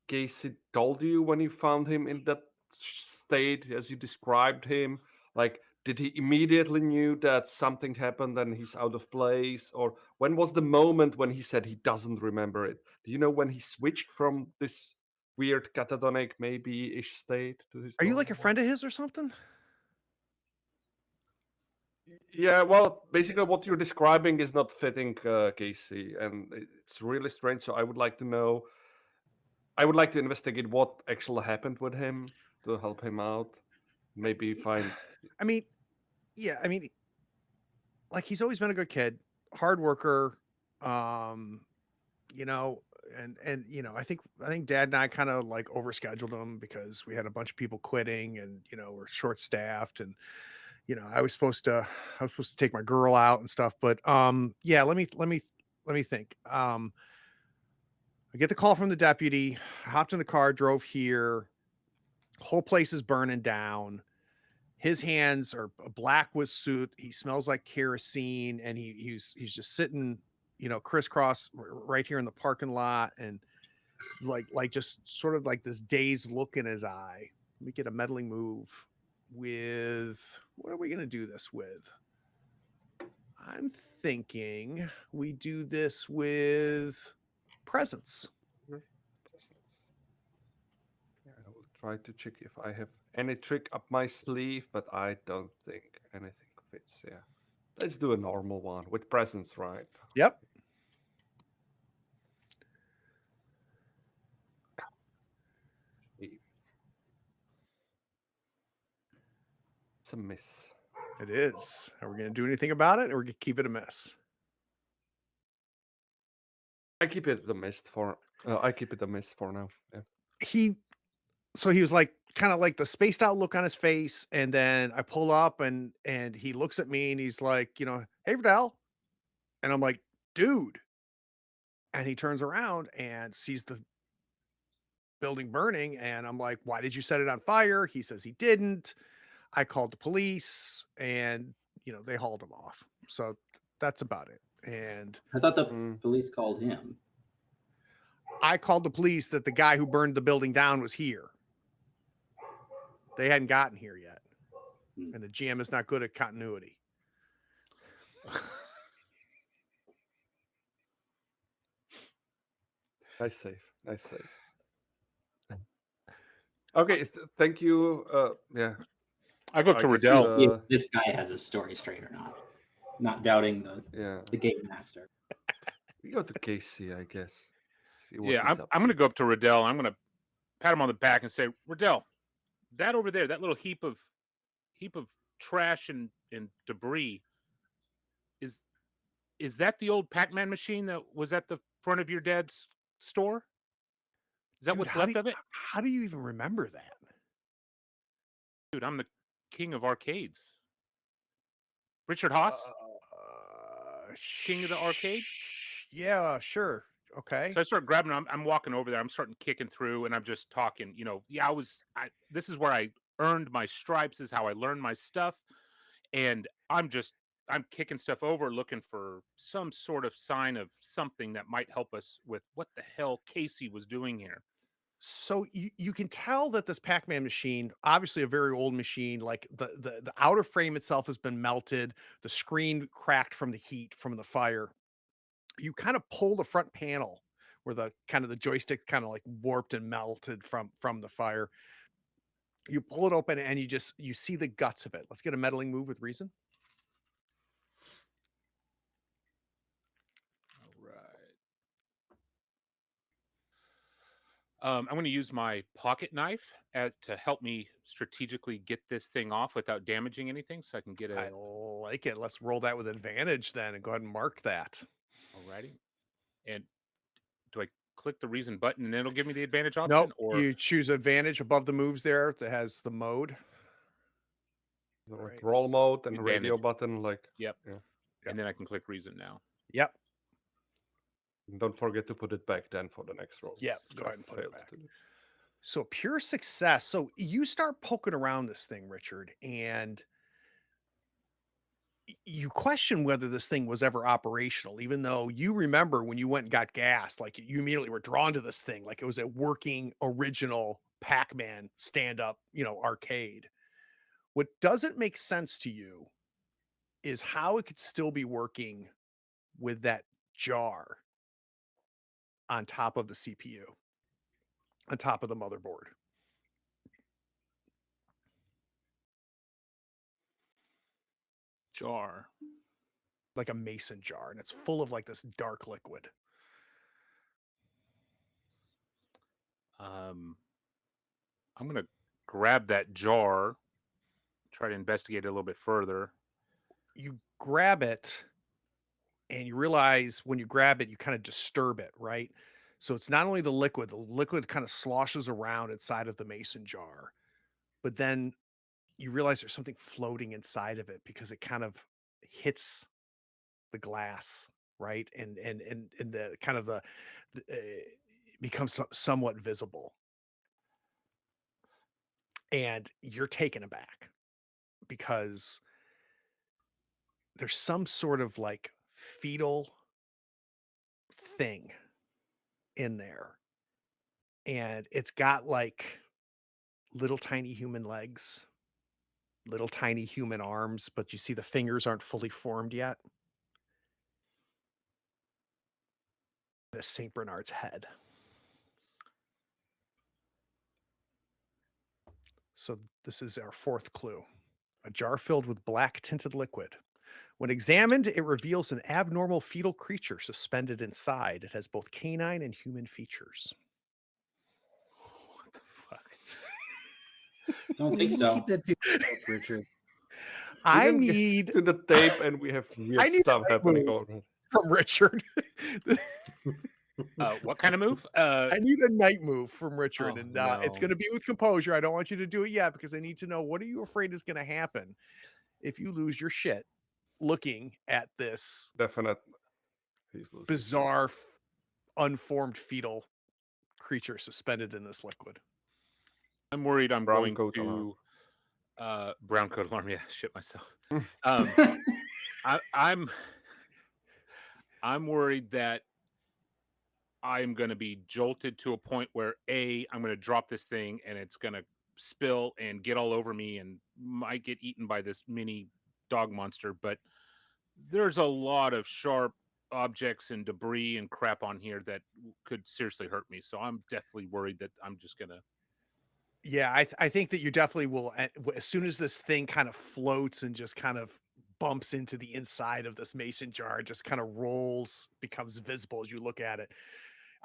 Casey told you when you found him in that state as you described him. Like, did he immediately knew that something happened and he's out of place, or when was the moment when he said he doesn't remember it? Do you know when he switched from this weird catatonic maybe ish state to his? Are you like a normal friend of his or something? Yeah, well, basically what you're describing is not fitting Casey, and it's really strange. So I would like to know. I would like to investigate what actually happened with him to help him out. Maybe find. I mean, yeah, I mean, like he's always been a good kid, hard worker, you know, and I think Dad and I kind of like overscheduled him because we had a bunch of people quitting, and we're short staffed, and I was supposed to take my girl out and stuff, but yeah, let me think. I get the call from the deputy, I hopped in the car, drove here. Whole place is burning down. His hands are black with soot. He smells like kerosene, and he's just sitting, crisscross right here in the parking lot, and like just sort of like this dazed look in his eye. Let me get a meddling move with, what are we gonna do this with? I'm thinking we do this with presence. Yeah, I will try to check if I have any trick up my sleeve, but I don't think anything fits. Yeah, let's do a normal one with presence, right? Yep. It's a miss. It is. Are we going to do anything about it, or we keep it a miss? I keep it a miss for. I keep it a miss for now. Yeah. He was like kind of like the spaced out look on his face, and then I pull up and he looks at me and he's like, hey, Riddell. And I'm like, dude. And he turns around and sees the building burning. And I'm like, why did you set it on fire? He says he didn't. I called the police and, they hauled him off. So that's about it. And I thought the police called him. I called the police that the guy who burned the building down was here. They hadn't gotten here yet. And the GM is not good at continuity. Nice save. Okay, thank you. Yeah. I go up to I guess, Riddell. See if this guy has his story straight or not. Not doubting the game master. We go to Casey, I guess. See what Yeah, he's I'm up going to to. go up to Riddell. I'm going to pat him on the back and say, Riddell, that over there, that little heap of trash and debris, is that the old Pac-Man machine that was at the front of your dad's store? Is that Dude, what's left of it? How do you even remember that? Dude, I'm the king of arcades. Richard Haas? King of the arcade? Yeah, sure. Okay. So I start grabbing. I'm walking over there. I'm starting kicking through, and I'm just talking. This is where I earned my stripes. This is how I learned my stuff, and I'm kicking stuff over, looking for some sort of sign of something that might help us with what the hell Casey was doing here. So you can tell that this Pac-Man machine, obviously a very old machine, like the outer frame itself has been melted, the screen cracked from the heat from the fire. You kind of pull the front panel where the joystick kind of like warped and melted from the fire. You pull it open and you see the guts of it. Let's get a meddling move with reason. All right. I'm going to use my pocket knife to help me strategically get this thing off without damaging anything, so I can get I like it. Let's roll that with advantage then and go ahead and mark that. Alrighty. And do I click the reason button and then it'll give me the advantage option? Nope. Or You choose advantage above the moves there that has the mode. Like roll mode and advantage. radio button, like Yep. Yeah. And then I can click reason now. Yep. And don't forget to put it back then for the next roll. Yep. which Go I ahead and put it failed back. to do. So pure success. So you start poking around this thing, Richard, and you question whether this thing was ever operational, even though you remember when you went and got gas, like you immediately were drawn to this thing, like it was a working original Pac-Man stand-up, arcade. What doesn't make sense to you is how it could still be working with that jar on top of the CPU, on top of the motherboard. Jar. Like a mason jar, and it's full of like this dark liquid. I'm going to grab that jar, try to investigate it a little bit further. You grab it and you realize when you grab it, you kind of disturb it, right? So it's not only the liquid kind of sloshes around inside of the mason jar, but then you realize there's something floating inside of it because it kind of hits the glass, right? And the kind of it becomes somewhat visible. And you're taken aback because there's some sort of like fetal thing in there, and it's got like little tiny human legs, little tiny human arms, but you see the fingers aren't fully formed yet. A St. Bernard's head. So this is our fourth clue. A jar filled with black tinted liquid. When examined, it reveals an abnormal fetal creature suspended inside. It has both canine and human features. What the fuck? Don't think so. Keep that to yourself, Richard. I didn't get need to the tape, and we have weird need stuff a happening move. already. from Richard. What kind of move? I need a night move from Richard, Oh, and it's no. going to be with composure. I don't want you to do it yet because I need to know, what are you afraid is going to happen if you lose your shit looking at this Definite. He's losing. bizarre unformed fetal creature suspended in this liquid. I'm worried I'm Brown going coat to alarm. brown coat alarm. Yeah, shit myself. Hmm. I'm worried that I'm going to be jolted to a point where I'm going to drop this thing and it's going to spill and get all over me and might get eaten by this mini dog monster. But there's a lot of sharp objects and debris and crap on here that could seriously hurt me. So I'm definitely worried that I'm just going to. Yeah, I think that you definitely will. As soon as this thing kind of floats and just kind of bumps into the inside of this mason jar, just kind of rolls, becomes visible as you look at it.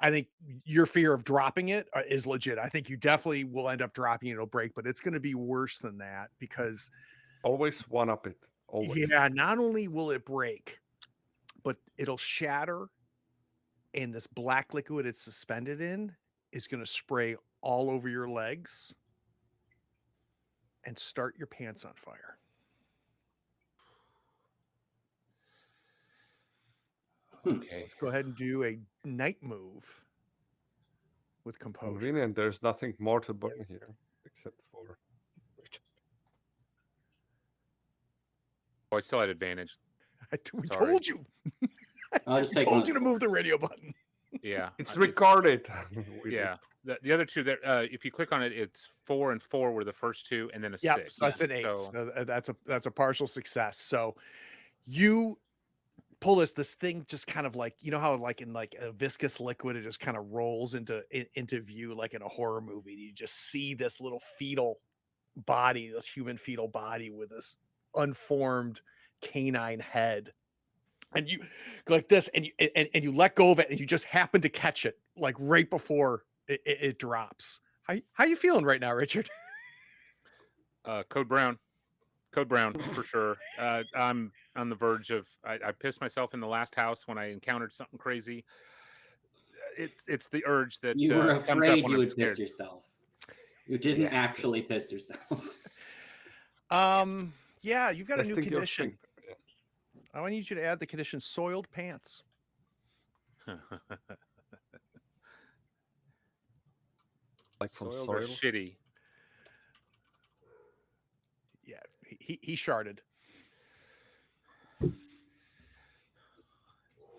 I think your fear of dropping it is legit. I think you definitely will end up dropping it. It'll break, but it's going to be worse than that because Always one up it. Always. yeah, not only will it break, but it'll shatter, and this black liquid it's suspended in is going to spray all over your legs and start your pants on fire. Okay. Let's go ahead and do a night move with composure. Convenient. There's nothing more to burn here except for Richard. Oh, I still had advantage. We Sorry. told you. I'll just I take told one you to of move the radio button. Yeah. It's recorded. We Yeah. The other two there, if you click on it, it's 4 and 4 were the first two, and then a Yeah, 6. so that's an 8. So, So that's a partial success. So you pull this thing just kind of like, you know how like in like a viscous liquid it just kind of rolls into view like in a horror movie. You just see this little fetal body, this human fetal body with this unformed canine head. And you go like this and you let go of it and you just happen to catch it like right before it drops. How you feeling right now, Richard? Code Brown for sure. I'm on the verge of. I pissed myself in the last house when I encountered something crazy. It's the urge that You were comes up afraid when you I'm would scared. piss yourself. You didn't Yeah. actually piss yourself. Yeah, you've got a new Testing your condition. strength. Yeah. I need you to add the condition soiled pants. Like from Soiled or soil. shitty. Yeah, he sharded.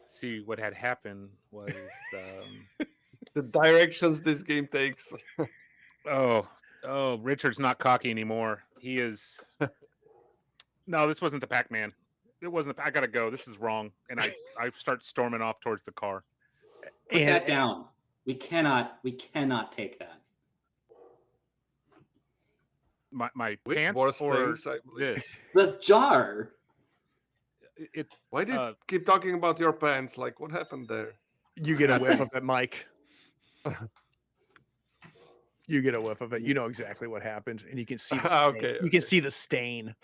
See, what had happened was The directions this game takes. oh, Richard's not cocky anymore. He is. No, this wasn't the Pac-Man. It wasn't. I gotta go. This is wrong. And I start storming off towards the car. Put that down. We cannot take that. My With pants worse or things, I believe. this. The jar. It Why did you keep talking about your pants? Like, what happened there? You get a whiff of it, Mike. You get a whiff of it. You know exactly what happened, and you can see the stain. Okay, You can see the stain.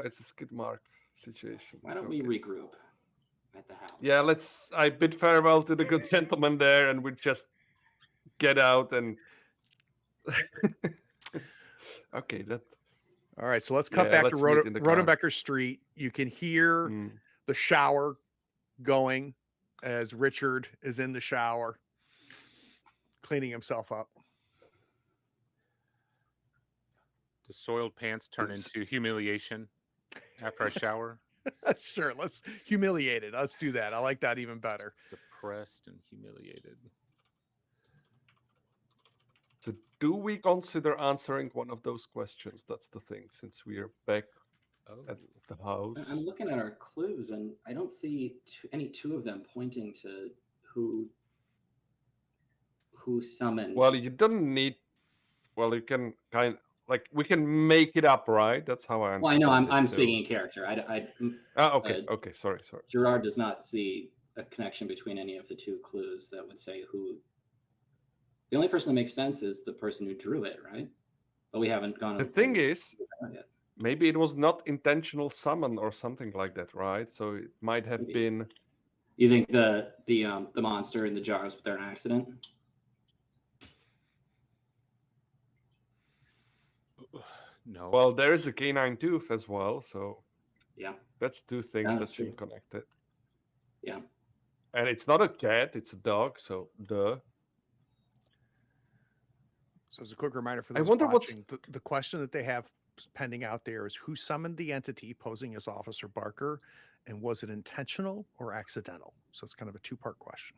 It's a skid mark situation. Why don't we regroup at the house? Yeah, I bid farewell to the good gentleman there, and we just get out and. Okay, that. All right, so let's cut Yeah, back let's to meet in the car. Rodenbecker Street. You can hear the shower going as Richard is in the shower, cleaning himself up. The soiled pants turn into humiliation after I shower. Sure, let's humiliate it. Let's do that. I like that even better. Depressed and humiliated. So, do we consider answering one of those questions? That's the thing, since we are back at the house. I'm looking at our clues, and I don't see any two of them pointing to who summoned. Well, you don't need. Well, you can we can make it up, right? That's how I. Well, I know I'm understand it, so- speaking in character. Okay. Okay. Sorry. Gerard does not see a connection between any of the two clues that would say who. The only person that makes sense is the person who drew it, right? But we haven't gone. The thing is, yet. maybe it was not intentional summon or something like that, right? So it might have been. You think the monster in the jars was there an accident? No. Well, there is a canine tooth as well, so Yeah, that's two things Yeah, that that's seem true. connected. yeah. And it's not a cat; it's a dog. So duh. So as a quick reminder for I those wonder what's- watching, the question that they have pending out there is who summoned the entity posing as Officer Barker, and was it intentional or accidental? So it's kind of a two-part question.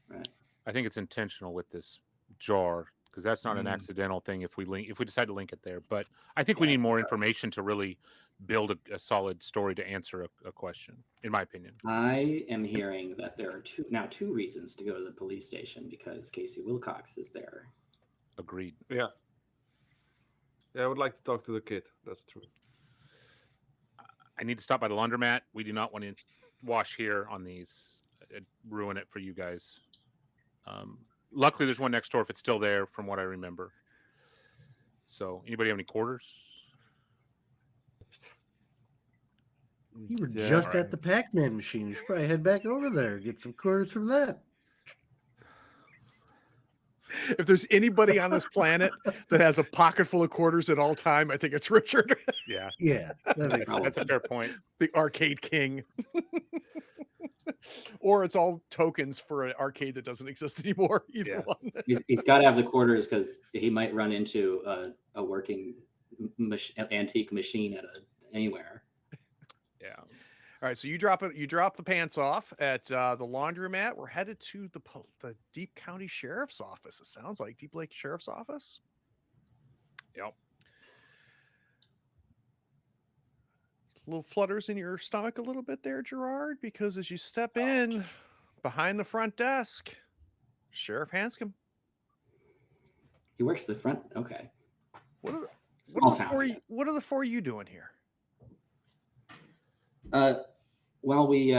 Right. I think it's intentional with this jar because that's not an accidental thing if we decide to link it there. But I think we Yeah, need more information to really build a solid story to answer a question, in my opinion. I am hearing that there are two reasons to go to the police station because Casey Wilcox is there. Agreed. Yeah, I would like to talk to the kid. That's true. I need to stop by the laundromat. We do not want to wash here on these. It'd ruin it for you guys. Luckily, there's one next door if it's still there, from what I remember. So, anybody have any quarters? You were Yeah, just alright. at the Pac-Man machine. You should probably head back over there, get some quarters from that. If there's anybody on this planet that has a pocket full of quarters at all time, I think it's Richard, Yeah, Yeah, that makes sense. that's a fair point. the arcade king. Or it's all tokens for an arcade that doesn't exist anymore. Either Yeah. one. He's got to have the quarters because he might run into a working antique machine at anywhere. Yeah. All right, so you drop it. You drop the pants off at the laundromat. We're headed to the Deep County Sheriff's Office. It sounds like Deep Lake Sheriff's Office. Yep. Little flutters in your stomach a little bit there, Gerard, because as you step in behind the front desk, Sheriff Hanscom. He works the front. Okay. What are Small the town. four? I guess. What are the four you doing here? Well, we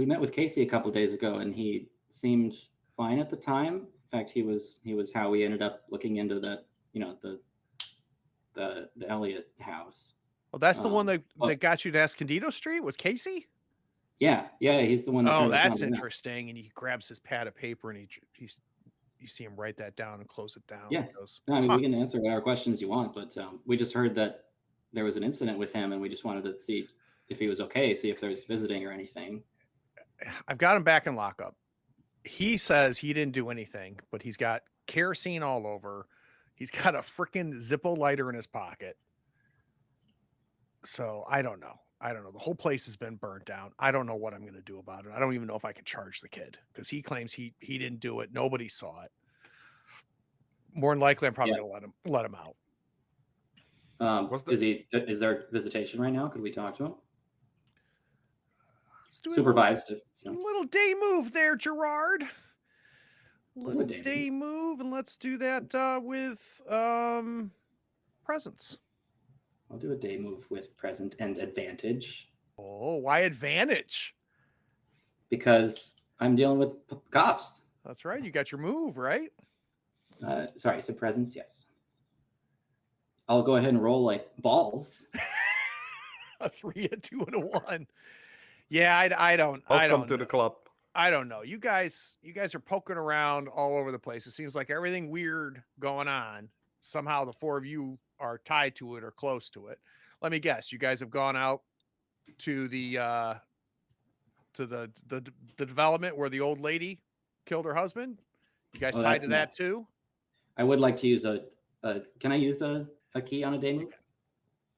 met with Casey a couple days ago, and he seemed fine at the time. In fact, he was how we ended up looking into the Elliott house. Well, that's the one that well- got you to Escondido Street. Was Casey? Yeah, he's the one. That Oh, turned us that's on to that. interesting. And he grabs his pad of paper and you see him write that down and close it down. Yeah. He goes, No, I mean, "Huh." we can answer whatever questions you want, but we just heard that there was an incident with him, and we just wanted to see if he was okay, see if there's visiting or anything. I've got him back in lockup. He says he didn't do anything, but he's got kerosene all over. He's got a freaking Zippo lighter in his pocket. So I don't know. The whole place has been burnt down. I don't know what I'm going to do about it. I don't even know if I can charge the kid because he claims he didn't do it. Nobody saw it. More than likely, I'm probably Yeah. going to let him out. Is there visitation right now? Could we talk to him? Let's do a Supervised. little day move there, Gerard. do a Little day day move, and let's do that with presence. I'll do a day move with present and advantage Oh, why advantage? because I'm dealing with cops. That's right. You got your move, right? Sorry, so presence, yes. I'll go ahead and roll like balls. A 3, a 2, and a 1. Yeah, I don't Welcome to know. the club. I don't know. You guys are poking around all over the place. It seems like everything weird going on. Somehow the four of you are tied to it or close to it. Let me guess. You guys have gone out to the development where the old lady killed her husband. You guys Oh, tied that's to that nice. too? I would like to use can I use a key on a day move?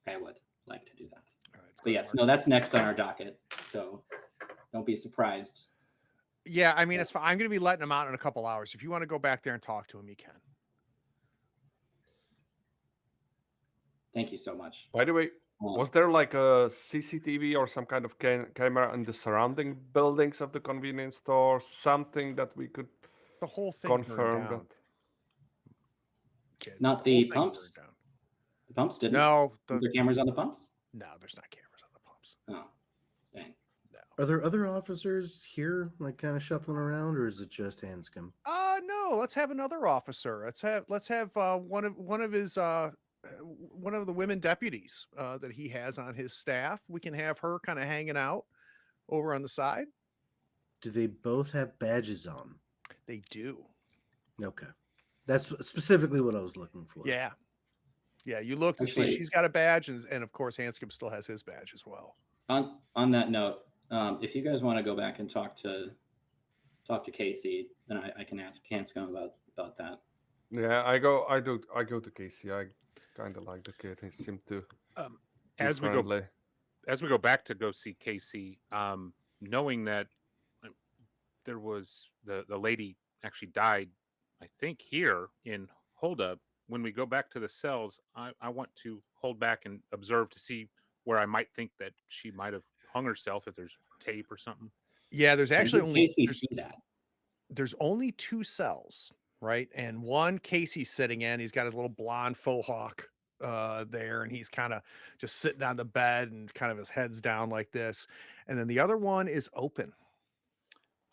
Okay, I would like to do that. All right, it's But good, yes, Mark. no, that's next on our docket. So don't be surprised. Yeah, I mean, it's fine. I'm going to be letting him out in a couple hours. If you want to go back there and talk to him, you can. Thank you so much. By the way, was there like a CCTV or some kind of camera in the surrounding buildings of the convenience store? Something that we could The whole thing confirm burned down. that. Kid, Not whole the thing pumps? burned down. The pumps didn't. No, Were there cameras on the pumps? no, there's not cameras on the pumps. Oh, dang. Are there other officers here, like kind of shuffling around, or is it just Hanscom? No, let's have another officer. Let's have one of the women deputies that he has on his staff. We can have her kind of hanging out over on the side. Do they both have badges on? They do. Okay, that's specifically what I was looking for. Yeah. Yeah, you look to see Actually- she's got a badge, and of course Hanscom still has his badge as well. On that note, If you guys want to go back and talk to Casey, then I can ask Hanscom about that. Yeah, I go to Casey. I kind of like the kid. He seemed to be As we friendly. go back to go see Casey, knowing that there was the lady actually died, I think here in holdup. When we go back to the cells, I want to hold back and observe to see where I might think that she might have hung herself, if there's tape or something. Yeah, there's When actually did only Casey see that? there's only 2 cells, right? And one Casey's sitting in. He's got his little blonde faux hawk there, and he's kind of just sitting on the bed and kind of his head's down like this. And then the other one is open.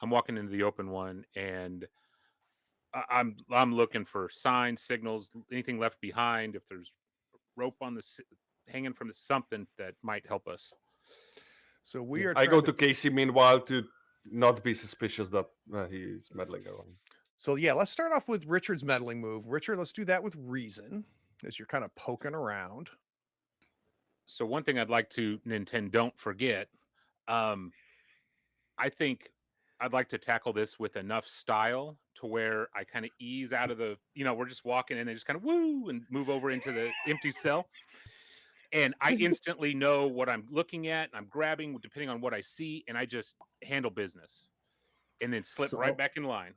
I'm walking into the open one, and I'm looking for signs, signals, anything left behind. If there's rope on hanging from something that might help us. So we are. I go trying to Casey meanwhile to not be suspicious that he's meddling around. So yeah, let's start off with Richard's meddling move. Richard, let's do that with reason, as you're kind of poking around. So one thing I'd like to Nintendo don't forget, I think I'd like to tackle this with enough style to where I kind of ease out of the, we're just walking and they just kind of woo and move over into the empty cell. And I instantly know what I'm looking at and I'm grabbing depending on what I see, and I just handle business and then slip right back in line.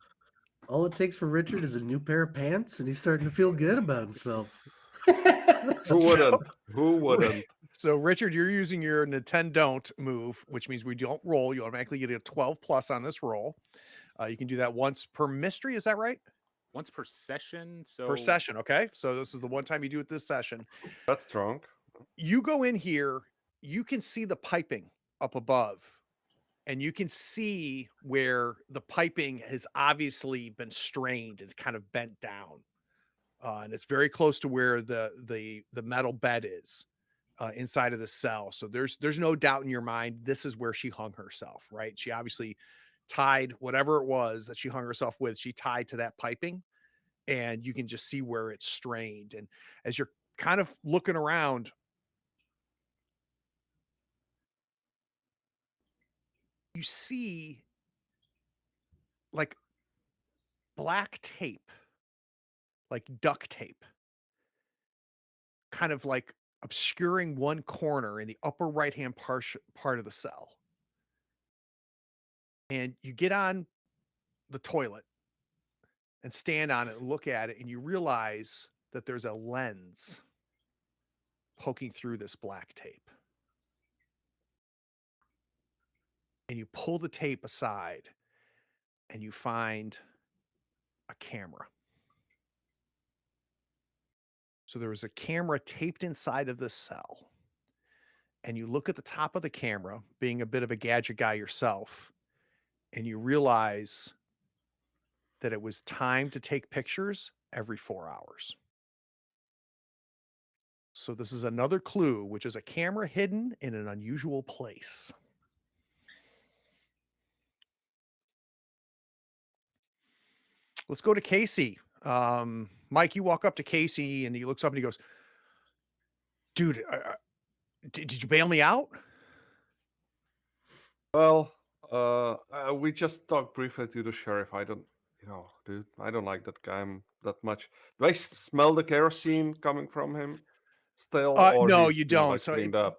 All it takes for Richard is a new pair of pants, and he's starting to feel good about himself. Who wouldn't? So Richard, you're using your Nintendo don't move, which means we don't roll. You automatically get a 12 plus on this roll. You can do that once per mystery. Is that right? Once per session. So per session. Okay. So this is the one time you do it this session. That's strong. You go in here, you can see the piping up above, and you can see where the piping has obviously been strained and kind of bent down. And it's very close to where the metal bed is inside of the cell. So there's no doubt in your mind this is where she hung herself, right? She obviously tied whatever it was that she hung herself with. She tied to that piping, and you can just see where it's strained. And as you're kind of looking around, you see like black tape, like duct tape, kind of like obscuring one corner in the upper right-hand part of the cell. And you get on the toilet and stand on it and look at it, and you realize that there's a lens poking through this black tape. And you pull the tape aside and you find a camera. So there was a camera taped inside of this cell. And you look at the top of the camera, being a bit of a gadget guy yourself, and you realize that it was timed to take pictures every 4 hours. So this is another clue, which is a camera hidden in an unusual place. Let's go to Casey. Mike, you walk up to Casey and he looks up and he goes, dude, did you bail me out? Well, we just talked briefly to the sheriff. I don't, dude, I don't like that guy that much. Do I smell the kerosene coming from him still? Or No, he's, you don't. like, So cleaned up?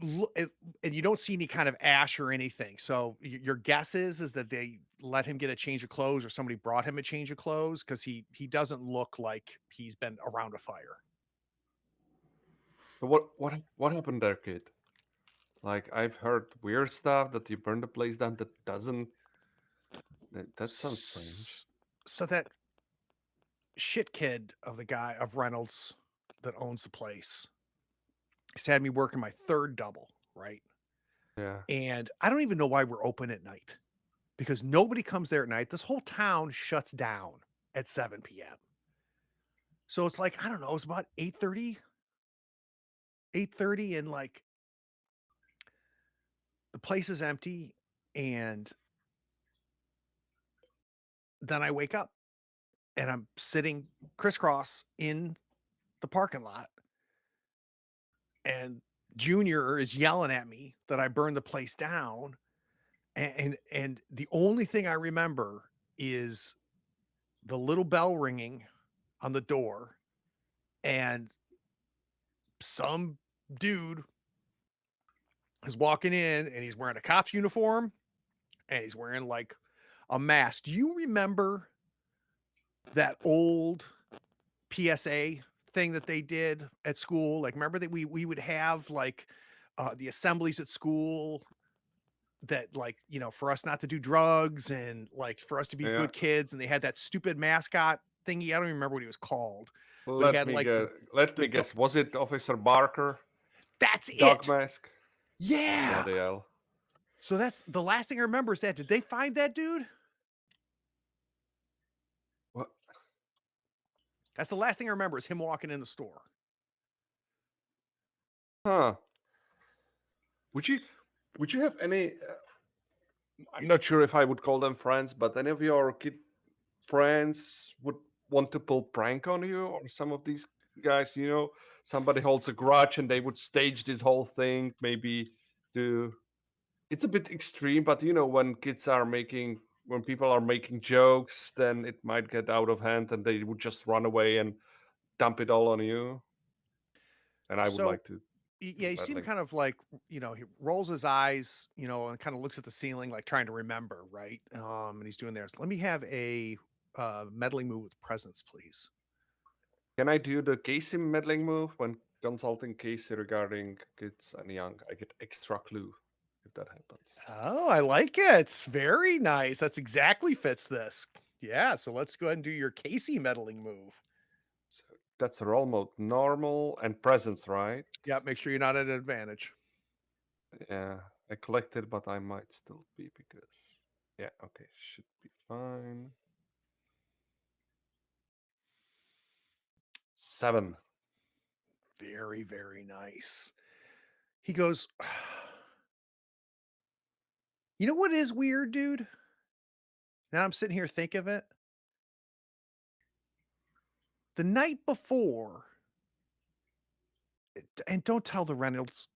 and you don't see any kind of ash or anything. So your guess is that they let him get a change of clothes, or somebody brought him a change of clothes, because he doesn't look like he's been around a fire. So what happened there, kid? Like, I've heard weird stuff that you burned the place down. That doesn't. That sounds strange. So that shit kid of the guy of Reynolds that owns the place, he's had me working my third double, right? Yeah. And I don't even know why we're open at night, because nobody comes there at night. This whole town shuts down at 7 p.m. So it's like, I don't know, it's about 8:30, and like the place is empty. And then I wake up and I'm sitting crisscross in the parking lot, and Junior is yelling at me that I burned the place down. And the only thing I remember is the little bell ringing on the door and some dude is walking in and he's wearing a cop's uniform and he's wearing like a mask. Do you remember that old PSA thing that they did at school? Like, remember that we would have like the assemblies at school that, like, you know, for us not to do drugs and like for us to be Yeah. good kids, and they had that stupid mascot thingy. I don't even remember what he was called. But he Let had me like guess. Let the me guess. Was it Officer Barker? that's Dog it. mask. Yeah. Bloody hell. So that's the last thing I remember is that. Did they find that dude? What? That's the last thing I remember is him walking in the store. Huh? Would you have any? I'm not sure if I would call them friends, but any of your kid friends would want to pull prank on you, or some of these guys, you know, somebody holds a grudge and they would stage this whole thing, maybe to. It's a bit extreme, but you know, when people are making jokes, then it might get out of hand, and they would just run away and dump it all on you. And I would So like to. yeah, you see him Meddling. kind of like, you know, he rolls his eyes, you know, and kind of looks at the ceiling, like trying to remember, right? And he's doing there. So let me have a meddling move with presence, please. Can I do the Casey meddling move when consulting Casey regarding kids and young? I get extra clue if that happens. Oh, I like it. It's very nice. That's exactly fits this. Yeah. So let's go ahead and do your Casey meddling move. So that's role mode normal and presence, right? Yeah. Make sure you're not at an advantage. Yeah, I collected, but I might still be because. Yeah, okay, should be fine. 7. Very, very nice. He goes, you know what is weird, dude? Now I'm sitting here thinking of it. The night before, and don't tell the Reynolds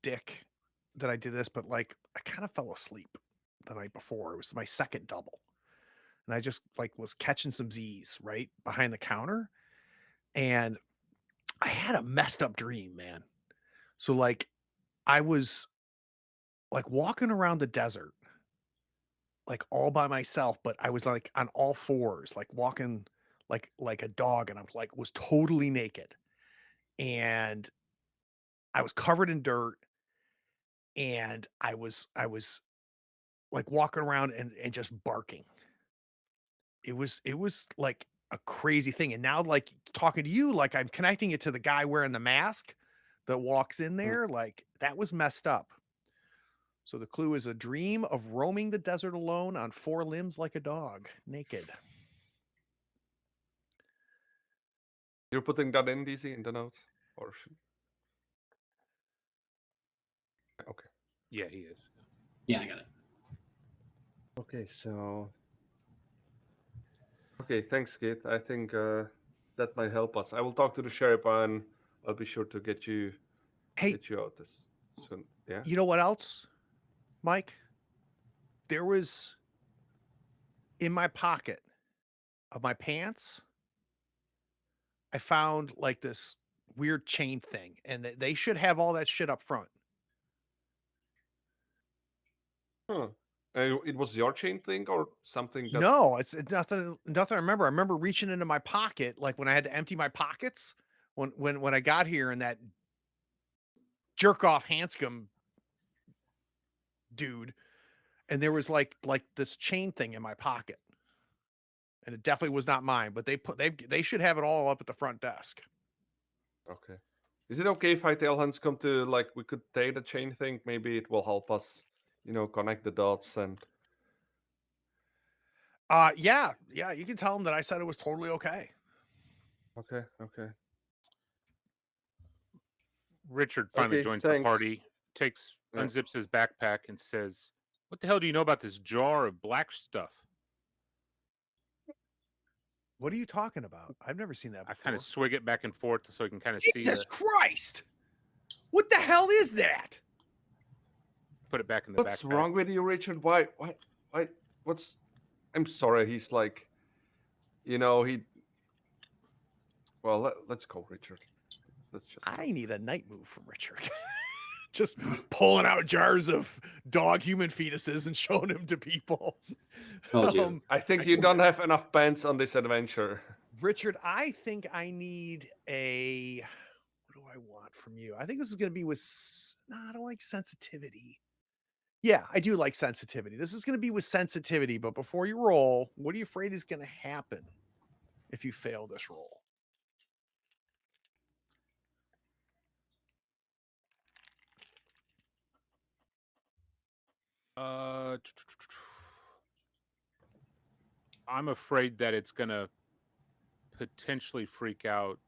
dick that I did this, but like I kind of fell asleep the night before. It was my second double. And I just like was catching some Z's right behind the counter. And I had a messed up dream, man. So like I was like walking around the desert, like all by myself, but I was like on all fours, like walking like a dog, and I'm like was totally naked. And I was covered in dirt, and I was like walking around and just barking. It was like a crazy thing. And now like talking to you, like I'm connecting it to the guy wearing the mask that walks in there. Like that was messed up. So the clue is a dream of roaming the desert alone on 4 limbs like a dog, naked. You're putting that in, DC, in the notes? Or should... Okay. Yeah, he is. Yeah, I got it. Okay, so. Okay, thanks, Kit. I think that might help us. I will talk to the sheriff and I'll be sure to get you Hey, out this soon. Yeah. you know what else, Mike? There was in my pocket of my pants, I found like this weird chain thing, and they should have all that shit up front. Huh. It was your chain thing or something that. No, it's nothing. Nothing. I remember reaching into my pocket, like when I had to empty my pockets when I got here, and that jerk off Hanscom dude, and there was like this chain thing in my pocket, and it definitely was not mine. But they should have it all up at the front desk. Okay. Is it okay if I tell Hanscom to, like, we could take the chain thing? Maybe it will help us, you know, connect the dots and. Yeah, you can tell them that I said it was totally okay. Okay. Okay. Richard finally Okay, joins thanks. the party, unzips his backpack, and says, "What the hell do you know about this jar of black stuff?" What are you talking about? I've never seen that I before. kind of swig it back and forth so I can kind of see. Jesus Christ! What the hell is that? put it back in the What's backpack. wrong with you, Richard? Why? What's? I'm sorry. He's like, he. Well, let's go, Richard. Let's just. I need a night move from Richard. Just pulling out jars of dog human fetuses and showing them to people. Told you. I think you don't have enough pants on this adventure. Richard, I think I need a. What do I want from you? I think this is going to be with. No, I don't like sensitivity. Yeah, I do like sensitivity. This is going to be with sensitivity, but before you roll, what are you afraid is going to happen if you fail this roll? I'm afraid that it's going to potentially freak out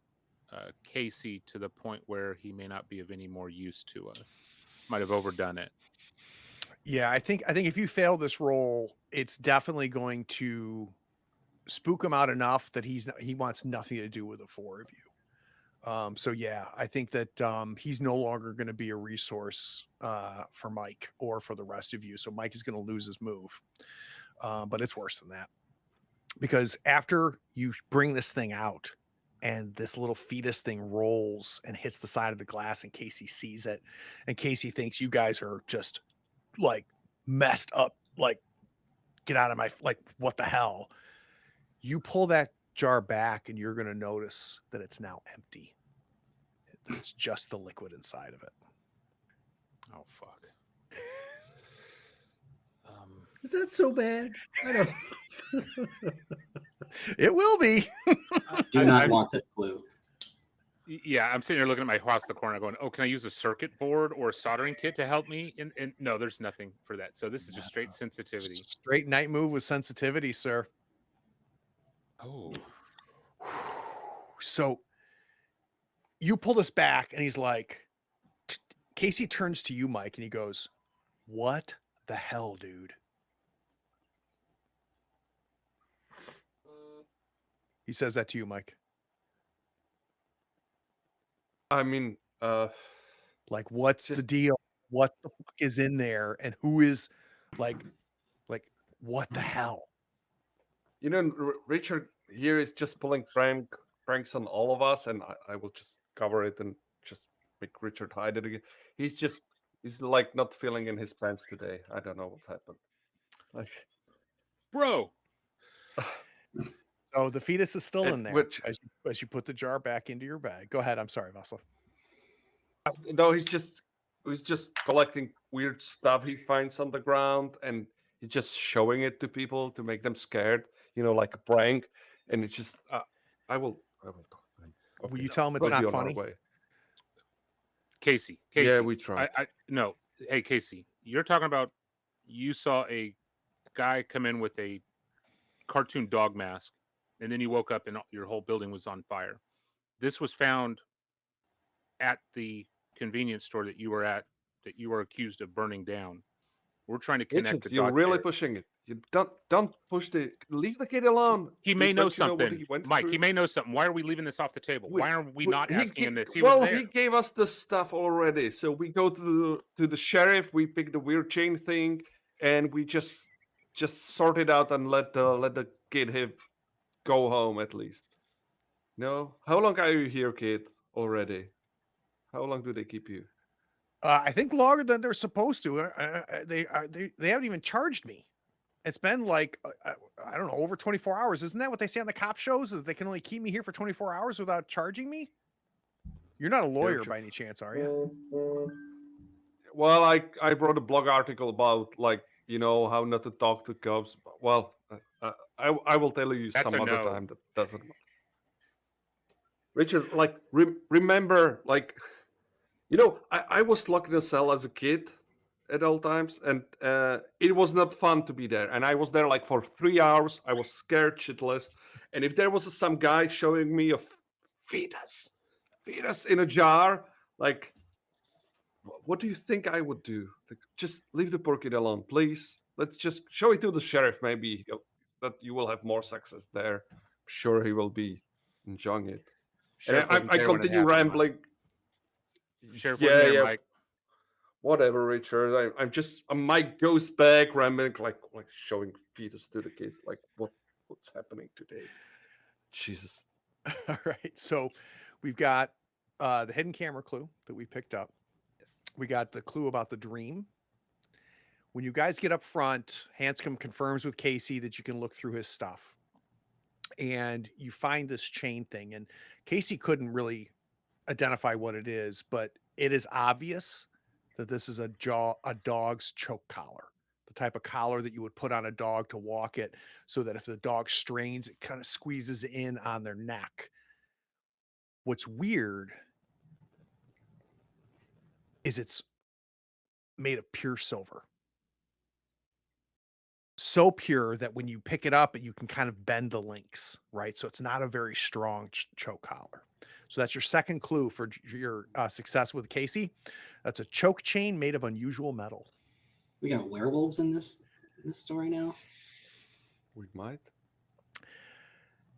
Casey to the point where he may not be of any more use to us. Might have overdone it. Yeah, I think if you fail this roll, it's definitely going to spook him out enough that he wants nothing to do with the four of you. So yeah, I think that he's no longer going to be a resource for Mike or for the rest of you. So Mike is going to lose his move. But it's worse than that. Because after you bring this thing out and this little fetus thing rolls and hits the side of the glass and Casey sees it and Casey thinks you guys are just like messed up, like get out of my, like, what the hell? You pull that jar back and you're going to notice that it's now empty. It's just the liquid inside of it. Oh, fuck. Is that so bad? I don't. It will be. Do not want this clue. Yeah, I'm sitting here looking at my across the corner going, oh, can I use a circuit board or a soldering kit to help me? And no, there's nothing for that. So this is just straight sensitivity. Straight night move with sensitivity, sir. Oh. So you pull this back and he's like, Casey turns to you, Mike, and he goes, what the hell, dude? He says that to you, Mike. I mean, like, what's the deal? What the fuck is in there? And who is like, what the hell? Richard here is just pulling pranks on all of us, and I will just cover it and just make Richard hide it again. He's like not feeling in his pants today. I don't know what happened. Like, bro. So the fetus is still in there as you put the jar back into your bag. Go ahead. I'm sorry, Vassal. No, he's just collecting weird stuff he finds on the ground, and he's just showing it to people to make them scared. Like a prank. And it's just I will talk to him. Will you tell him it's not funny? Casey. Yeah, we tried. No. Hey, Casey, you're talking about you saw a guy come in with a cartoon dog mask, and then you woke up and your whole building was on fire. This was found at the convenience store that you were at, that you were accused of burning down. We're trying to connect the dots. You're really pushing it. You don't push leave the kid alone. He may know something. Mike, he may know something. Why are we leaving this off the table? Why are we not asking him this? He gave us the stuff already. So we go to the sheriff, we pick the weird chain thing, and we just sort it out and let the kid go home at least. No? How long are you here, kid, already? How long do they keep you? I think longer than they're supposed to. They haven't even charged me. It's been like, I don't know, over 24 hours. Isn't that what they say on the cop shows? That they can only keep me here for 24 hours without charging me? You're not a lawyer by any chance, are you? Well, I wrote a blog article about, how not to talk to cops. Well, I will tell you some other time. That doesn't matter. Richard, remember, I was locked in a cell as a kid at all times, and it was not fun to be there. And I was there for 3 hours. I was scared shitless. And if there was some guy showing me a fetus in a jar, what do you think I would do? Just leave the poor kid alone, please. Let's just show it to the sheriff. Maybe that you will have more success there. I'm sure he will be enjoying it. And I continue rambling. Sheriff wasn't there, Mike. whatever, Richard. I'm just I might ghost back, rambling like showing fetus to the kids. Like what's happening today? Jesus. All right. So we've got the hidden camera clue that we picked up. We got the clue about the dream. When you guys get up front, Hanscom confirms with Casey that you can look through his stuff. And you find this chain thing. And Casey couldn't really identify what it is, but it is obvious that this is a dog's choke collar, the type of collar that you would put on a dog to walk it so that if the dog strains, it kind of squeezes in on their neck. What's weird is it's made of pure silver. So pure that when you pick it up, you can kind of bend the links, right? So it's not a very strong choke collar. So that's your second clue for your success with Casey. That's a choke chain made of unusual metal. We got werewolves in this story now. We might.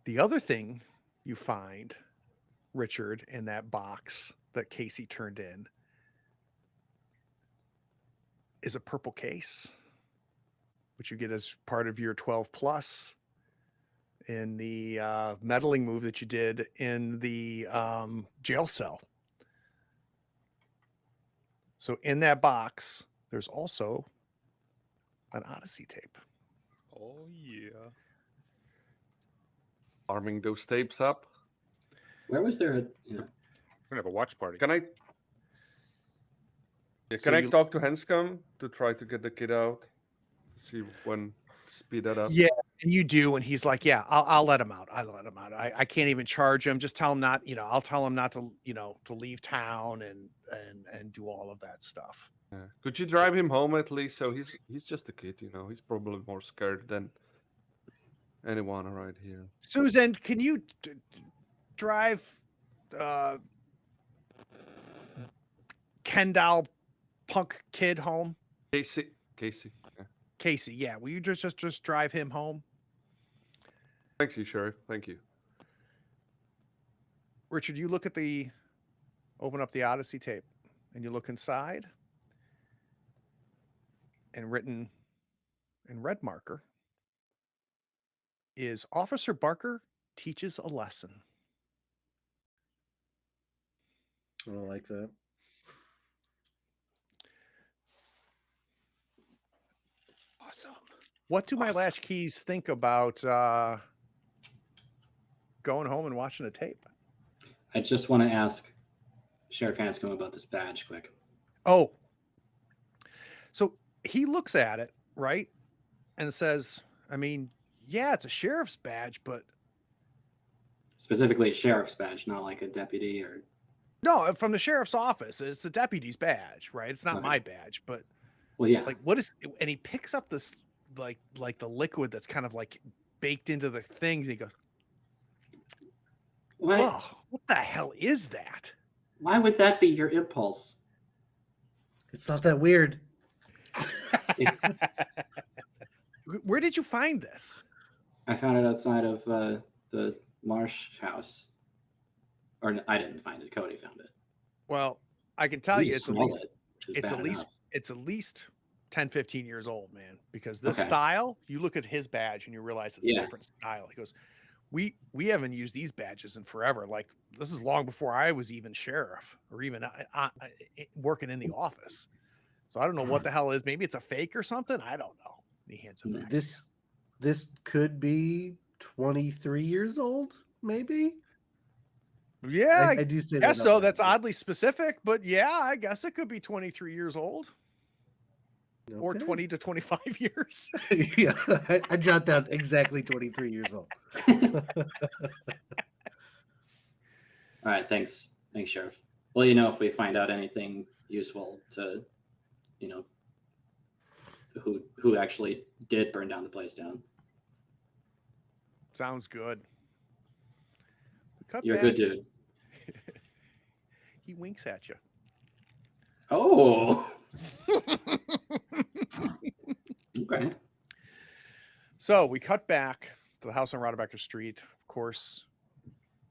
The other thing you find, Richard, in that box that Casey turned in is a purple case, which you get as part of your 12 plus in the meddling move that you did in the jail cell. So in that box, there's also an Odyssey tape. Oh yeah. Arming those tapes up. Where was there a We're gonna have a watch party. Can I? Yeah, So can I you- talk to Hanscom to try to get the kid out? See when speed that up. Yeah, and you do, and he's like, "Yeah, I'll let him out. I'll let him out. I can't even charge him. Just tell him not. I'll tell him not to. To leave town and do all of that stuff." Yeah. Could you drive him home at least? So he's just a kid, He's probably more scared than anyone right here. Susan, can you drive Ken doll punk kid home? Casey. Yeah. Casey, yeah. Will you just drive him home? Thanks, you Sheriff. Thank you. Richard, you open up the Odyssey tape, and you look inside, and written in red marker is Officer Barker teaches a lesson. I don't like that. Awesome. What do my latchkeys think about going home and watching a tape? I just want to ask Sheriff Hanscom about this badge quick. Oh. So he looks at it, right? And says, yeah, it's a sheriff's badge, but... Specifically a sheriff's badge, not like a deputy or... No, from the sheriff's office. It's a deputy's badge, right? It's not my badge, but... Well, yeah. Like, what is... And he picks up this, like the liquid that's kind of like baked into the things, and he goes, What? oh, what the hell is that? Why would that be your impulse? It's not that weird. Where did you find this? I found it outside of the Marsh house. Or I didn't find it. Cody found it. Well, I can tell you it's at smelled least it, which is bad enough. it's at least 10, 15 years old, man, because this Okay. style, you look at his badge and you realize it's Yeah. a different style. He goes, we haven't used these badges in forever. Like, this is long before I was even sheriff or even working in the office. So I don't know what the hell it is. Maybe it's a fake or something. I don't know. And he hands it back. This could be 23 years old, maybe. Yeah, I do say guess that. so. That's oddly specific, but yeah, I guess it could be 23 years old. Okay. Or 20 to 25 years. Yeah, I jot down exactly 23 years old. All right, thanks, Sheriff. Well, if we find out anything useful to, who actually did burn down the place down. Sounds good. You're a good dude. He winks at you. Oh. Okay. So we cut back to the house on Rodebecker Street. Of course,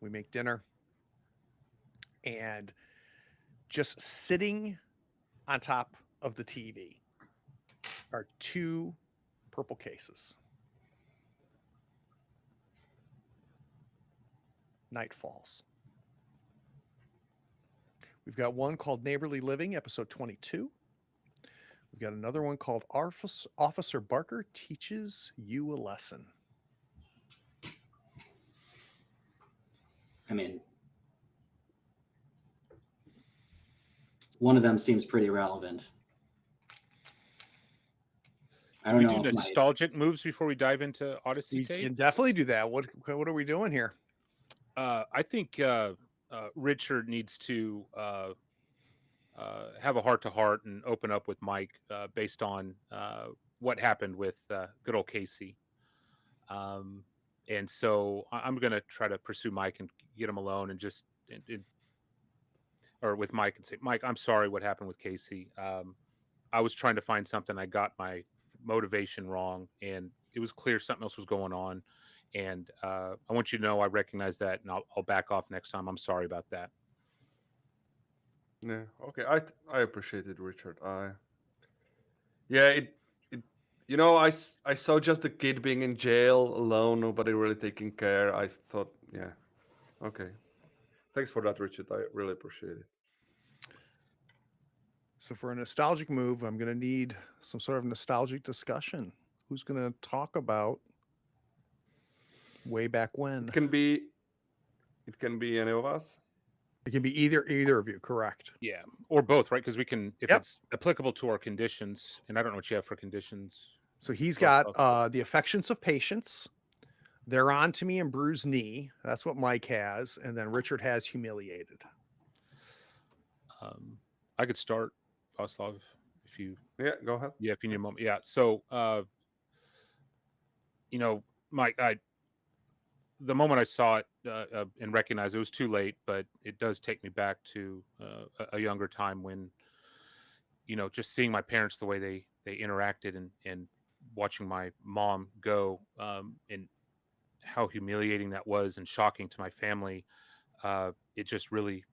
we make dinner. And just sitting on top of the TV are 2 purple cases. Night falls. We've got one called Neighborly Living, episode 22. We've got another one called Officer Barker Teaches You a Lesson. I mean, one of them seems pretty relevant. I don't we know do if nostalgic moves before we dive into Odyssey We tapes? can definitely do that. What are we doing here? I think Richard needs to have a heart-to-heart and open up with Mike based on what happened with good old Casey. And so I'm going to try to pursue Mike and get him alone and just, or with Mike and say, Mike, I'm sorry what happened with Casey. I was trying to find something. I got my motivation wrong, and it was clear something else was going on. And I want you to know I recognize that, and I'll back off next time. I'm sorry about that. Yeah. Okay. I appreciate it, Richard. Yeah. It. You know, I saw just the kid being in jail alone, nobody really taking care. I thought, yeah. Okay. Thanks for that, Richard. I really appreciate it. So for a nostalgic move, I'm going to need some sort of nostalgic discussion. Who's going to talk about way back when? It can be any of us. It can be either of you, correct? Yeah, or both, right? Because we can, if Yep. it's applicable to our conditions, and I don't know what you have for conditions. So he's Well, got the affections of patience. They're on to me and bruised knee. That's what Mike has, and then Richard has humiliated. I could start, Vaslav, if you. Yeah, go ahead. Yeah, if you need a moment. Yeah. So, you know, Mike, the moment I saw it and recognized it was too late, but it does take me back to a younger time when, you know, just seeing my parents, the way they interacted and watching my mom go and how humiliating that was and shocking to my family. It just really,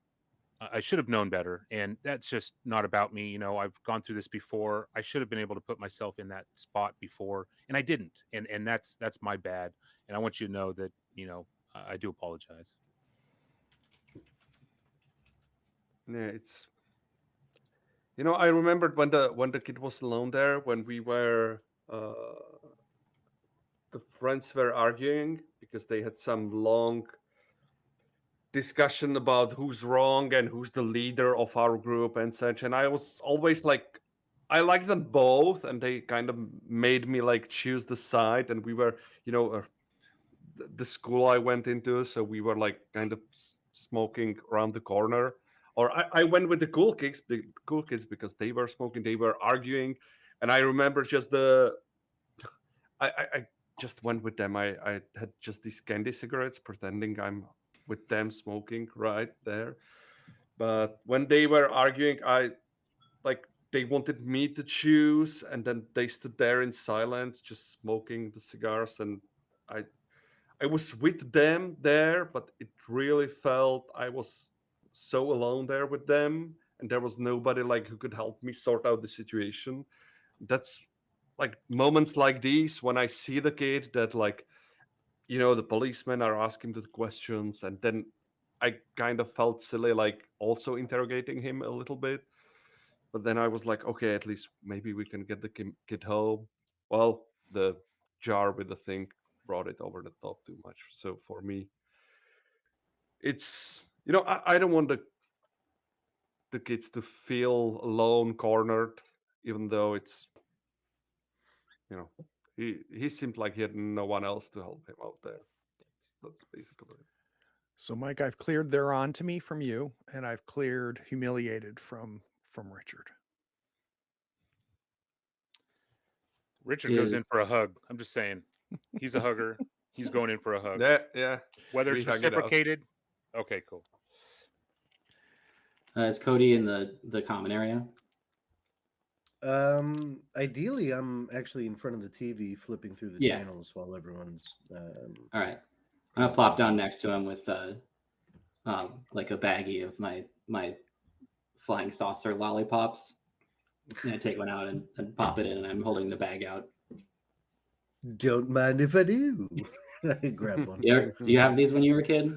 I should have known better. And that's just not about me. You know, I've gone through this before. I should have been able to put myself in that spot before, and I didn't. And that's my bad. And I want you to know that, you know, I do apologize. Yeah, it's. You know, I remembered when the kid was alone there, when we were the friends were arguing because they had some long discussion about who's wrong and who's the leader of our group and such. And I was always like, I like them both, and they kind of made me like choose the side. And we were, you know, the school I went into, so we were like kind of smoking around the corner. Or I went with the cool kids because they were smoking, they were arguing, and I remember just I just went with them. I had just these candy cigarettes, pretending I'm with them smoking right there. But when they were arguing, they wanted me to choose, and then they stood there in silence, just smoking the cigars, and I was with them there, but it really felt I was so alone there with them, and there was nobody like who could help me sort out the situation. That's like moments like these when I see the kid that, like, you know, the policemen are asking the questions, and then I kind of felt silly, like also interrogating him a little bit. But then I was like, okay, at least maybe we can get the kid home. Well, the jar with the thing brought it over the top too much. So for me, it's, you know, I don't want the kids to feel alone, cornered, even though it's, you know, he seemed like he had no one else to help him out there. That's basically it. So Mike, I've cleared they're on to me from you, and I've cleared humiliated from Richard. Richard goes in for a hug. I'm just saying, he's a hugger. He's going in for a hug. Yeah. Whether We it's hug it out. reciprocated. Okay, cool. Is Cody in the common area? Ideally, I'm actually in front of the TV flipping through the channels while everyone's. All right, I'm gonna plop down next to him with like a baggie of my flying saucer lollipops. I take one out and pop it in, and I'm holding the bag out. Don't mind if I do. I grab one. Do you have these when you were a kid?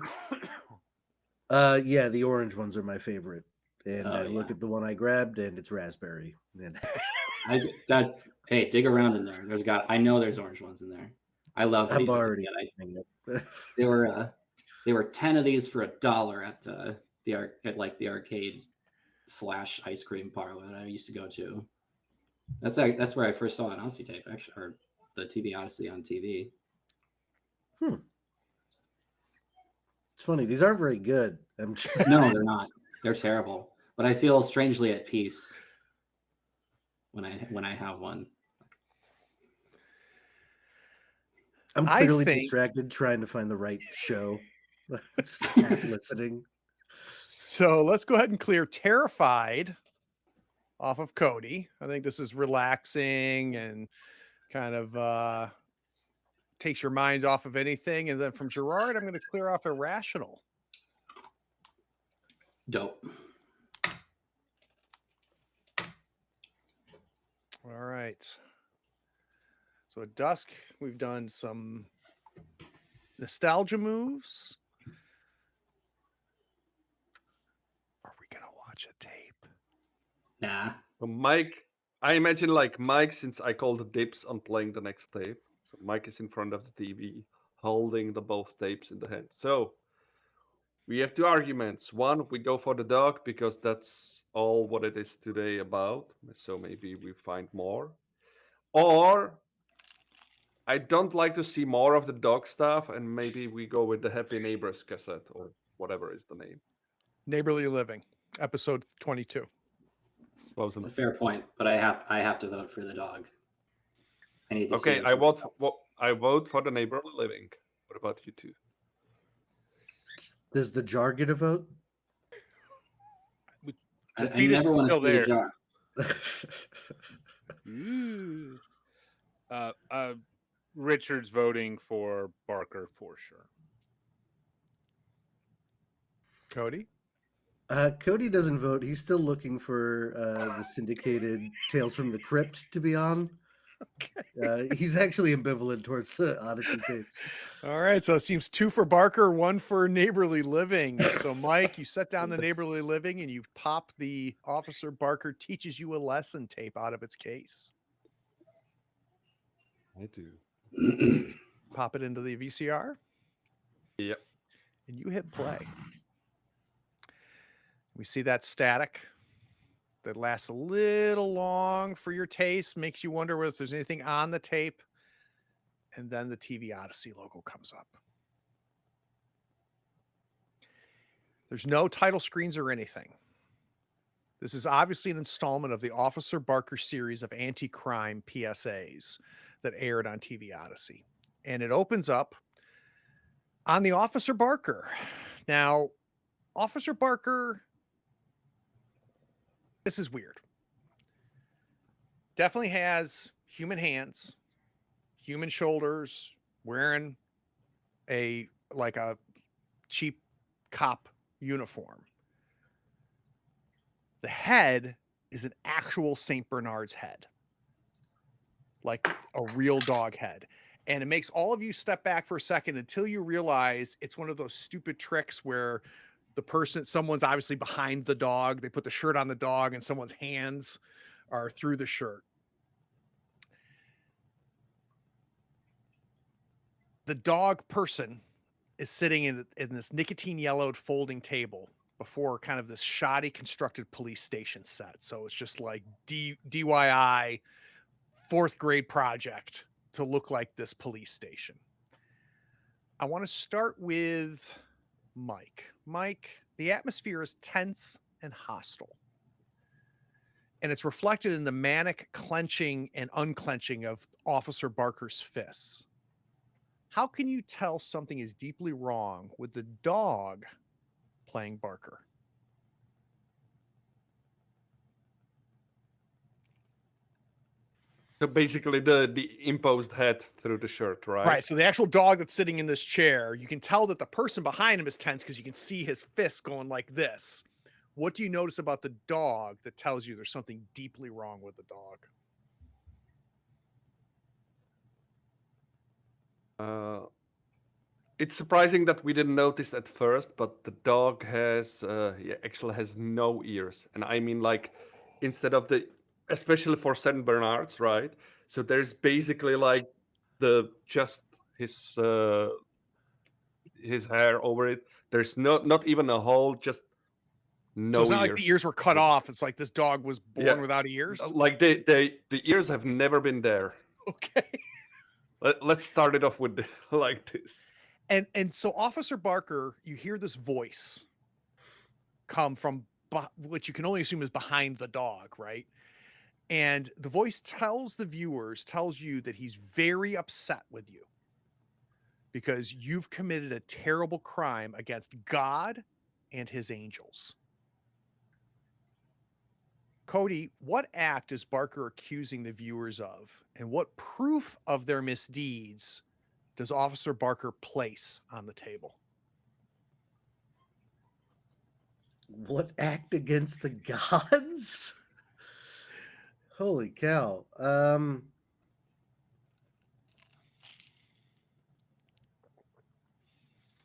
Yeah, the orange ones are my favorite. And Oh, I look yeah. at the one I grabbed, and it's raspberry. And Hey, dig around in there. I know there's orange ones in there. I love I'm these. as a already. kid. They were 10 of these for $1 at the arcade / ice cream parlor that I used to go to. That's where I first saw an Odyssey tape, actually, or the TV Odyssey on TV. It's funny. These aren't very good. I'm just... No, they're not. They're terrible. But I feel strangely at peace when I have one. I'm clearly distracted trying to find the right show. Just half listening. So let's go ahead and clear Terrified off of Cody. I think this is relaxing and kind of takes your mind off of anything. And then from Gerard, I'm going to clear off Irrational. Dope. All right. So at dusk, we've done some nostalgia moves. Are we going to watch a tape? Nah. So Mike, I imagine like Mike, since I called dibs on playing the next tape. So Mike is in front of the TV, holding the both tapes in the hand. So we have two arguments. One, we go for the dog because that's all what it is today about. So maybe we find more. Or I don't like to see more of the dog stuff, and maybe we go with the Happy Neighbors cassette or whatever is the name. Neighborly Living, episode 22. It's a fair point, but I have to vote for the dog. I need to. Okay, I vote for the Neighborly Living. What about you two? Does the jar get a vote? I never want to see the jar. Richard's voting for Barker for sure. Cody? Cody doesn't vote. He's still looking for the syndicated Tales from the Crypt to be on. Okay. He's actually ambivalent towards the Odyssey tapes. All right, so it seems 2 for Barker, 1 for Neighborly Living. So Mike, you set down the Neighborly Living and you pop the Officer Barker Teaches You a Lesson tape out of its case. I do. Pop it into the VCR. Yep. And you hit play. We see that static that lasts a little long for your taste, makes you wonder whether there's anything on the tape. And then the TV Odyssey logo comes up. There's no title screens or anything. This is obviously an installment of the Officer Barker series of anti-crime PSAs that aired on TV Odyssey. And it opens up on the Officer Barker. Now, Officer Barker, this is weird. Definitely has human hands, human shoulders, wearing a cheap cop uniform. The head is an actual St. Bernard's head, like a real dog head. And it makes all of you step back for a second until you realize it's one of those stupid tricks where someone's obviously behind the dog. They put the shirt on the dog and someone's hands are through the shirt. The dog person is sitting in this nicotine yellowed folding table before kind of this shoddy constructed police station set. So it's just like DIY 4th grade project to look like this police station. I want to start with Mike. Mike, the atmosphere is tense and hostile. And it's reflected in the manic clenching and unclenching of Officer Barker's fists. How can you tell something is deeply wrong with the dog playing Barker? So basically the imposed head through the shirt, right? Right. So the actual dog that's sitting in this chair, you can tell that the person behind him is tense because you can see his fists going like this, What do you notice about the dog that tells you there's something deeply wrong with the dog? It's surprising that we didn't notice at first, but the dog actually has no ears, and I mean like instead of especially for Saint Bernards, right? So there's basically like just his hair over it. There's not even a hole, just no So it's not ears. like the ears were cut off. It's like this dog was born Yeah. without ears. Like the ears have never been there. Okay. Let's start it off with like this. And so Officer Barker, you hear this voice come from what you can only assume is behind the dog, right? And the voice tells you that he's very upset with you because you've committed a terrible crime against God and his angels. Cody, what act is Barker accusing the viewers of, and what proof of their misdeeds does Officer Barker place on the table? What act against the gods? Holy cow.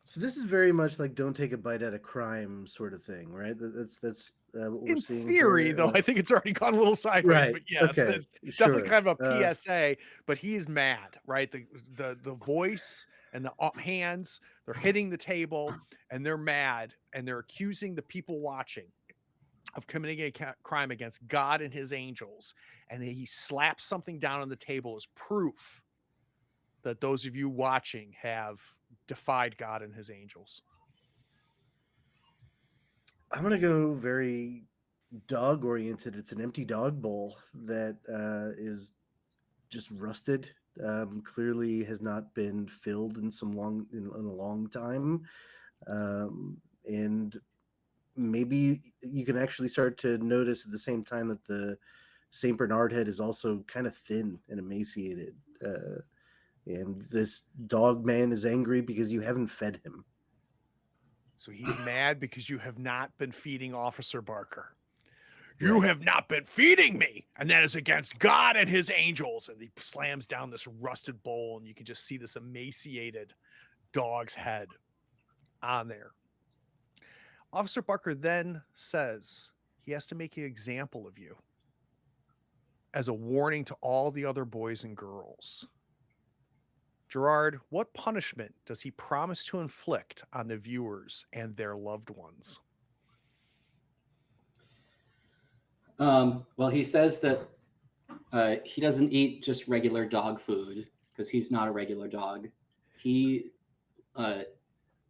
So this is very much like don't take a bite at a crime sort of thing, right? That's what we're In seeing theory, here. though, I think it's already gone a little sideways. Right. But yes, Okay. it's Sure. definitely kind of a PSA. But he is mad, right? The voice and the hands, they're hitting the table, and they're mad, and they're accusing the people watching of committing a crime against God and his angels. And he slaps something down on the table as proof that those of you watching have defied God and his angels. I'm going to go very dog oriented. It's an empty dog bowl that is just rusted. Clearly has not been filled in a long time. And maybe you can actually start to notice at the same time that the St. Bernard head is also kind of thin and emaciated. And this dog man is angry because you haven't fed him. So he's mad because you have not been feeding Officer Barker. You have not been feeding me, and that is against God and his angels. And he slams down this rusted bowl, and you can just see this emaciated dog's head on there. Officer Barker then says he has to make an example of you as a warning to all the other boys and girls. Gerard, what punishment does he promise to inflict on the viewers and their loved ones? Well, he says that he doesn't eat just regular dog food because he's not a regular dog.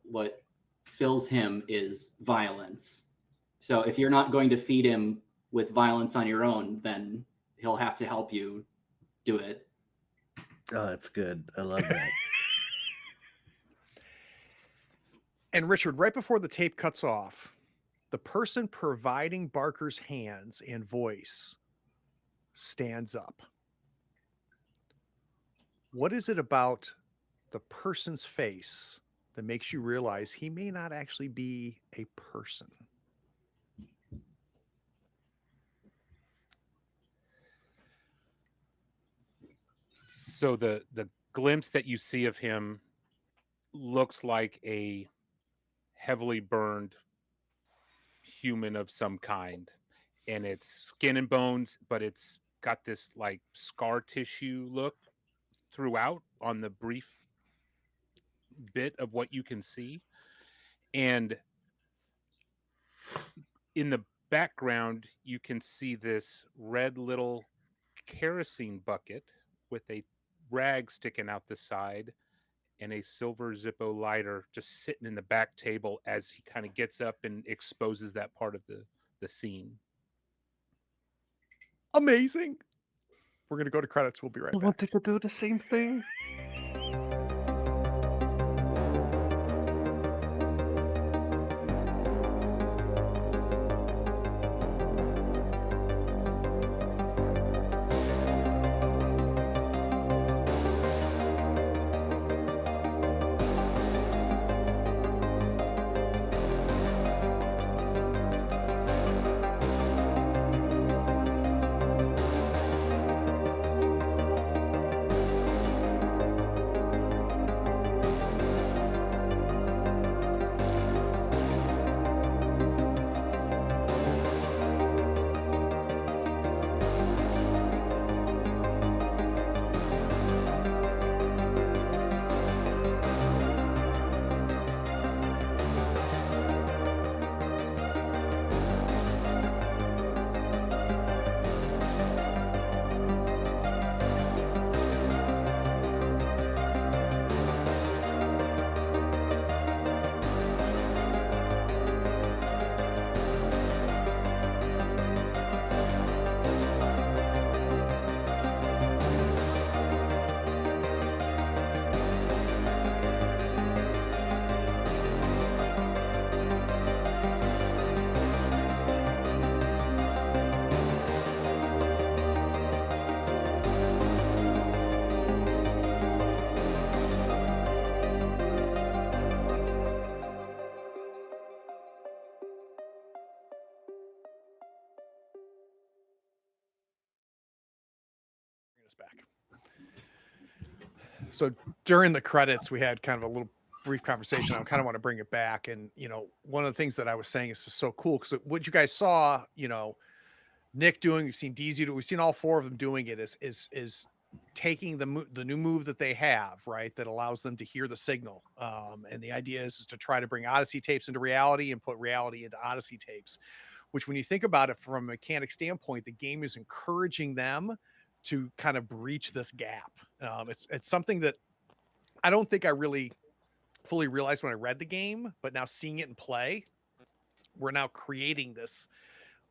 What fills him is violence. So if you're not going to feed him with violence on your own, then he'll have to help you do it. Oh, that's good. I love that. And Richard, right before the tape cuts off, the person providing Barker's hands and voice stands up. What is it about the person's face that makes you realize he may not actually be a person? So the glimpse that you see of him looks like a heavily burned human of some kind, and it's skin and bones, but it's got this like scar tissue look throughout on the brief bit of what you can see. And in the background, you can see this red little kerosene bucket with a rag sticking out the side and a silver Zippo lighter just sitting in the back table as he kind of gets up and exposes that part of the scene. Amazing. We're going to go to credits. We'll be right back. I wanted to do the same thing. back. So during the credits, we had kind of a little brief conversation. I kind of want to bring it back. And, one of the things that I was saying is just so cool because what you guys saw, Nick doing, we've seen DZ do, we've seen all four of them doing it is taking the new move that they have, right, that allows them to hear the signal. And the idea is to try to bring Odyssey tapes into reality and put reality into Odyssey tapes, which when you think about it from a mechanic standpoint, the game is encouraging them to kind of breach this gap. It's something that I don't think I really fully realized when I read the game, but now seeing it in play, we're now creating this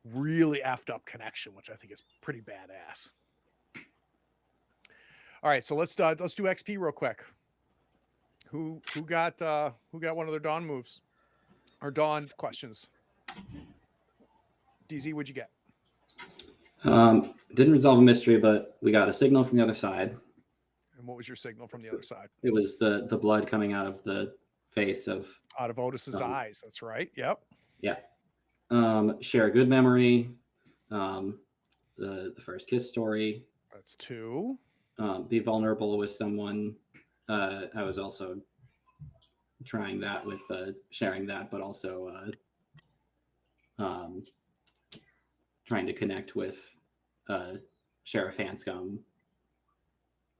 really effed up connection, which I think is pretty badass. All right, so let's do XP real quick. Who got one of their Dawn moves or Dawn questions? DZ, what'd you get? Didn't resolve a mystery, but we got a signal from the other side. And what was your signal from the other side? It was the blood coming out of the face of Otis's eyes. That's right. Yep. Yeah. Share a good memory. The first kiss story. That's 2. Be vulnerable with someone. I was also trying that with sharing that, but also trying to connect with Sheriff Hanscom.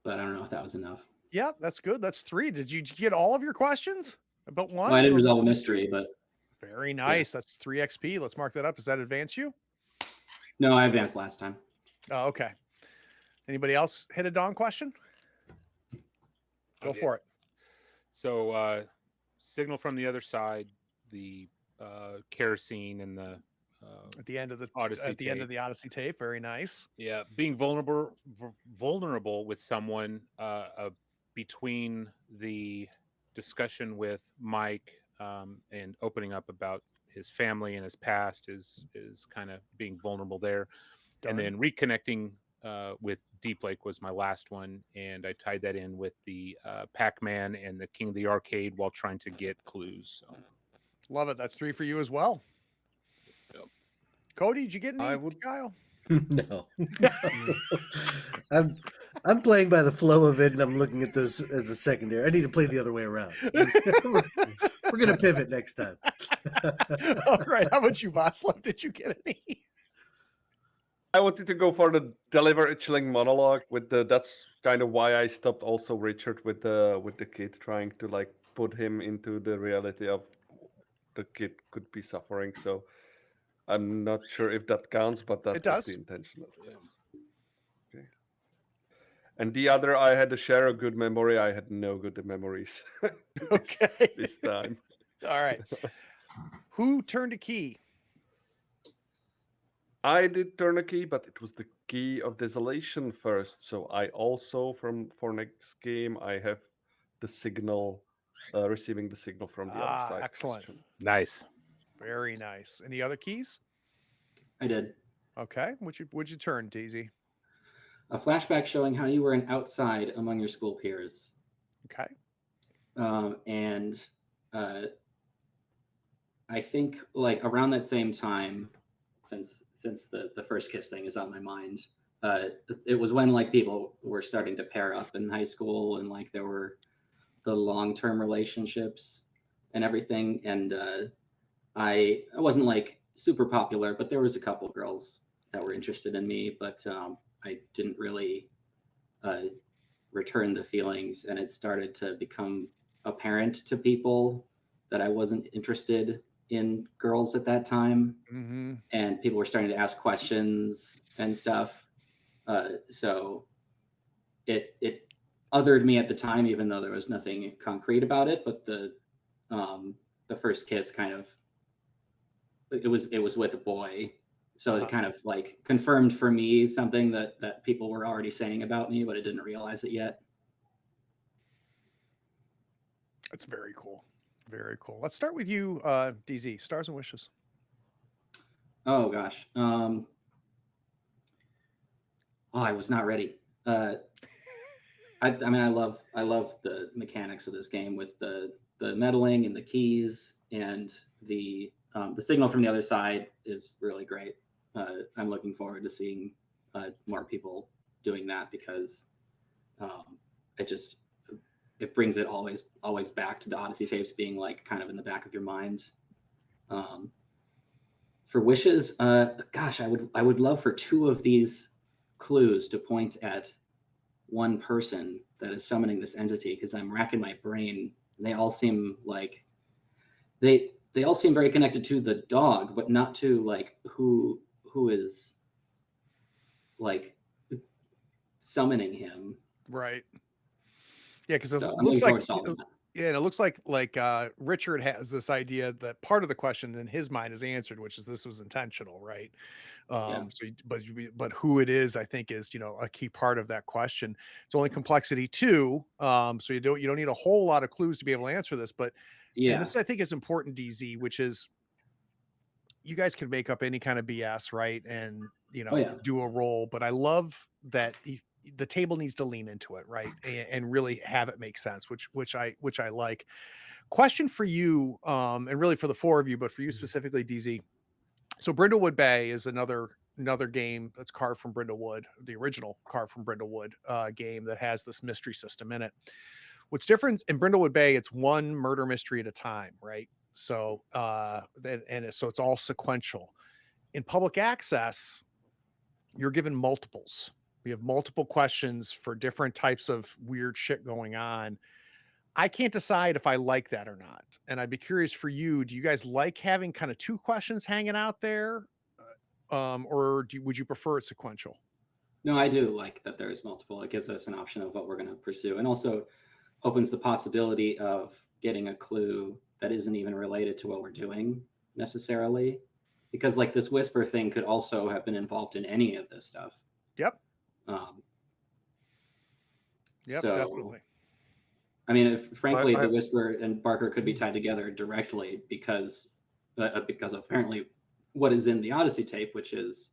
But I don't know if that was enough. Yeah, that's good. That's 3. Did you get all of your questions? About 1? Well, I didn't resolve a mystery, but very nice. Yeah. That's 3 XP. Let's mark that up. Does that advance you? No, I advanced last time. Oh, okay. Anybody else hit a Dawn question? Go for it. So, signal from the other side, the kerosene and the at the end of the Odyssey end of the Odyssey tape. Very nice. Yeah, being vulnerable with someone between the discussion with Mike and opening up about his family and his past is kind of being vulnerable there. Darn. And then reconnecting with Deep Lake was my last one, and I tied that in with the Pac-Man and the King of the Arcade while trying to get clues. So. Love it. That's 3 for you as well. Yep. Cody, did you get any, Kyle? No. I'm playing by the flow of it, and I'm looking at those as a secondary. I need to play the other way around. We're going to pivot next time. All right. How about you, Vaslav? Did you get any? I wanted to go for the deliver a chilling monologue with that's kind of why I stopped also Richard with the kid, trying to like put him into the reality of the kid could be suffering. So I'm not sure if that counts, but that was the intention of this. Okay. And the other, I had to share a good memory. I had no good memories. this time. All right. Who turned a key? I did turn a key, but it was the key of desolation first. So I also, for next game, I have the signal, receiving the signal from the other side. Excellent. Question. Nice. Very nice. Any other keys? I did. Okay. What'd you turn, Daisy? A flashback showing how you were an outside among your school peers. Okay. And I think like around that same time, since the first kiss thing is on my mind, it was when like people were starting to pair up in high school, and like there were the long-term relationships and everything. And I wasn't like super popular, but there was a couple girls that were interested in me, but I didn't really return the feelings, and it started to become apparent to people that I wasn't interested in girls at that time. Mm-hmm. And people were starting to ask questions and stuff. So it othered me at the time, even though there was nothing concrete about it. But the first kiss kind of, it was with a boy. So it kind of like confirmed for me something that people were already saying about me, but I didn't realize it yet. That's very cool. Very cool. Let's start with you, DZ. Stars and wishes. Oh gosh. I was not ready. I mean, I love the mechanics of this game with the meddling and the keys, and the signal from the other side is really great. I'm looking forward to seeing more people doing that because it brings it always back to the Odyssey tapes being like kind of in the back of your mind. For wishes, gosh, I would love for 2 of these clues to point at one person that is summoning this entity, because I'm racking my brain. They all seem like they all seem very connected to the dog, but not to like who is like summoning him. Right. Yeah, because it So I'm looks looking like forward to solving that. yeah, and it looks like Richard has this idea that part of the question in his mind is answered, which is this was intentional, right? Yeah. So, but who it is, I think, is a key part of that question. It's only complexity 2, so you don't need a whole lot of clues to be able to answer this, but Yeah. and this I think is important, DZ, which is you guys can make up any kind of BS, right? And Oh, yeah. do a roll, but I love that the table needs to lean into it, right? And really have it make sense, which I like. Question for you, and really for the 4 of you, but for you specifically, DZ. So Brindlewood Bay is another game that's carved from Brindlewood, the original carved from Brindlewood game that has this mystery system in it. What's different in Brindlewood Bay, it's one murder mystery at a time, right? So so it's all sequential. In public access, you're given multiples. We have multiple questions for different types of weird shit going on. I can't decide if I like that or not. And I'd be curious for you, do you guys like having kind of 2 questions hanging out there? Or would you prefer it sequential? No, I do like that there's multiple. It gives us an option of what we're going to pursue, and also opens the possibility of getting a clue that isn't even related to what we're doing necessarily. Because like this whisper thing could also have been involved in any of this stuff. Yep. So, Definitely. I mean, frankly, the whisper and Barker could be tied together directly because apparently what is in the Odyssey tape, which is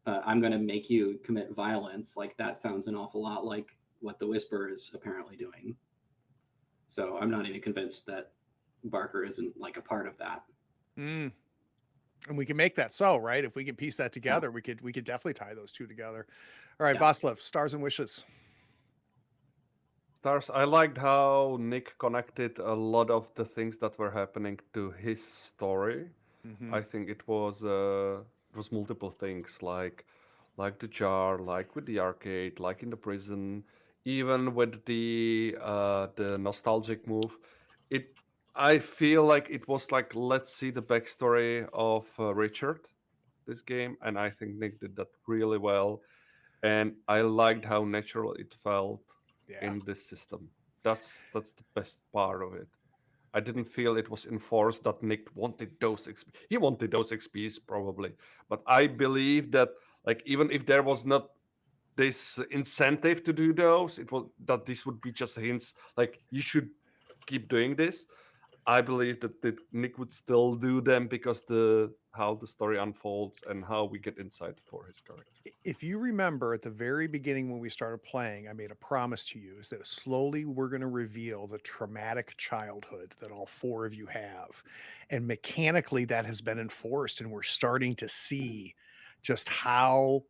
I'm going to make you commit violence, like that sounds an awful lot like what the whisper is apparently doing. So I'm not even convinced that Barker isn't like a part of that. And we can make that so, right? If we can piece that together, we could definitely tie those 2 together. All right, Václav, stars and wishes. Stars. I liked how Nick connected a lot of the things that were happening to his story. I think it was multiple things like the jar, like with the arcade, like in the prison, even with the nostalgic move. I feel like it was like, let's see the backstory of Richard, this game, and I think Nick did that really well. And I liked how natural it felt in this system. That's the best part of it. I didn't feel it was enforced that Nick wanted those XP. He wanted those XPs probably, but I believe that like even if there was not this incentive to do those, it was that this would be just hints like you should keep doing this. I believe that Nick would still do them because how the story unfolds and how we get insight for his character. If you remember at the very beginning when we started playing, I made a promise to you is that slowly we're going to reveal the traumatic childhood that all 4 of you have. And mechanically that has been enforced, and we're starting to see just how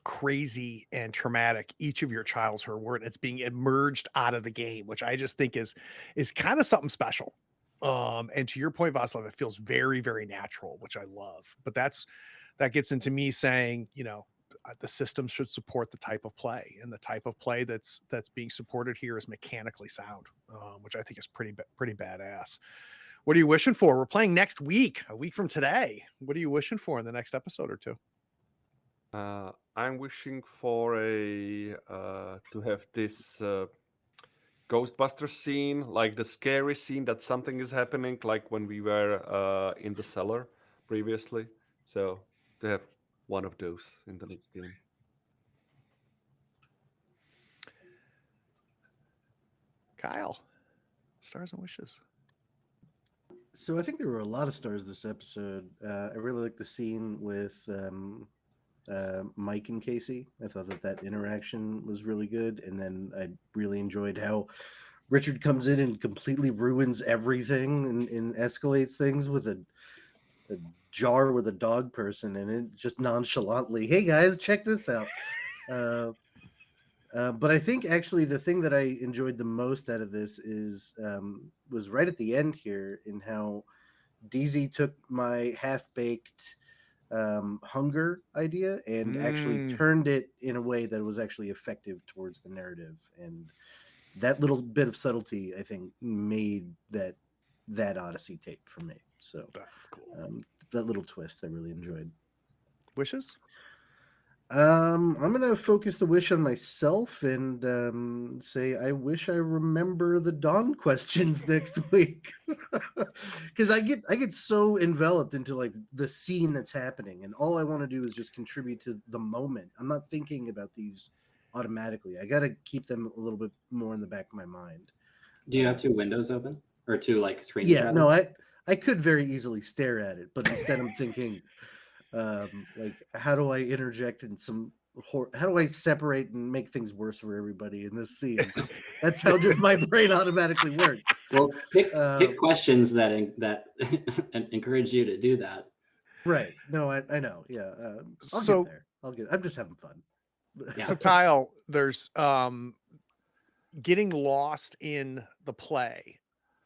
crazy and traumatic each of your childhoods were, and it's being emerged out of the game, which I just think is kind of something special. And to your point, Václav, it feels very, very natural, which I love. But that gets into me saying, the system should support the type of play, and the type of play that's being supported here is mechanically sound, which I think is pretty badass. What are you wishing for? We're playing next week, a week from today. What are you wishing for in the next episode or 2? I'm wishing for to have this Ghostbuster scene, like the scary scene that something is happening, like when we were in the cellar previously. So to have one of those in the next game. Kyle, stars and wishes. So I think there were a lot of stars this episode. I really like the scene with Mike and Casey. I thought that interaction was really good, and then I really enjoyed how Richard comes in and completely ruins everything and escalates things with a jar with a dog person in it, just nonchalantly. Hey guys, check this out. But I think actually the thing that I enjoyed the most out of this was right at the end here in how DZ took my half-baked hunger idea and actually turned it in a way that was actually effective towards the narrative, and that little bit of subtlety I think made that Odyssey tape for me. So That's cool. that little twist I really enjoyed. Wishes? I'm gonna focus the wish on myself and say I wish I remember the Dawn questions next week, because I get so enveloped into like the scene that's happening, and all I want to do is just contribute to the moment. I'm not thinking about these automatically. I got to keep them a little bit more in the back of my mind. Do you have two windows open or two like screen Yeah, shadows? no, I could very easily stare at it, but instead I'm thinking. Like how do I interject in how do I separate and make things worse for everybody in this scene? That's how just my brain automatically works. Well, pick questions that encourage you to do that. Right. No, I know. Yeah. I'll So- get there. I'm just having fun. Yeah. So Kyle, there's getting lost in the play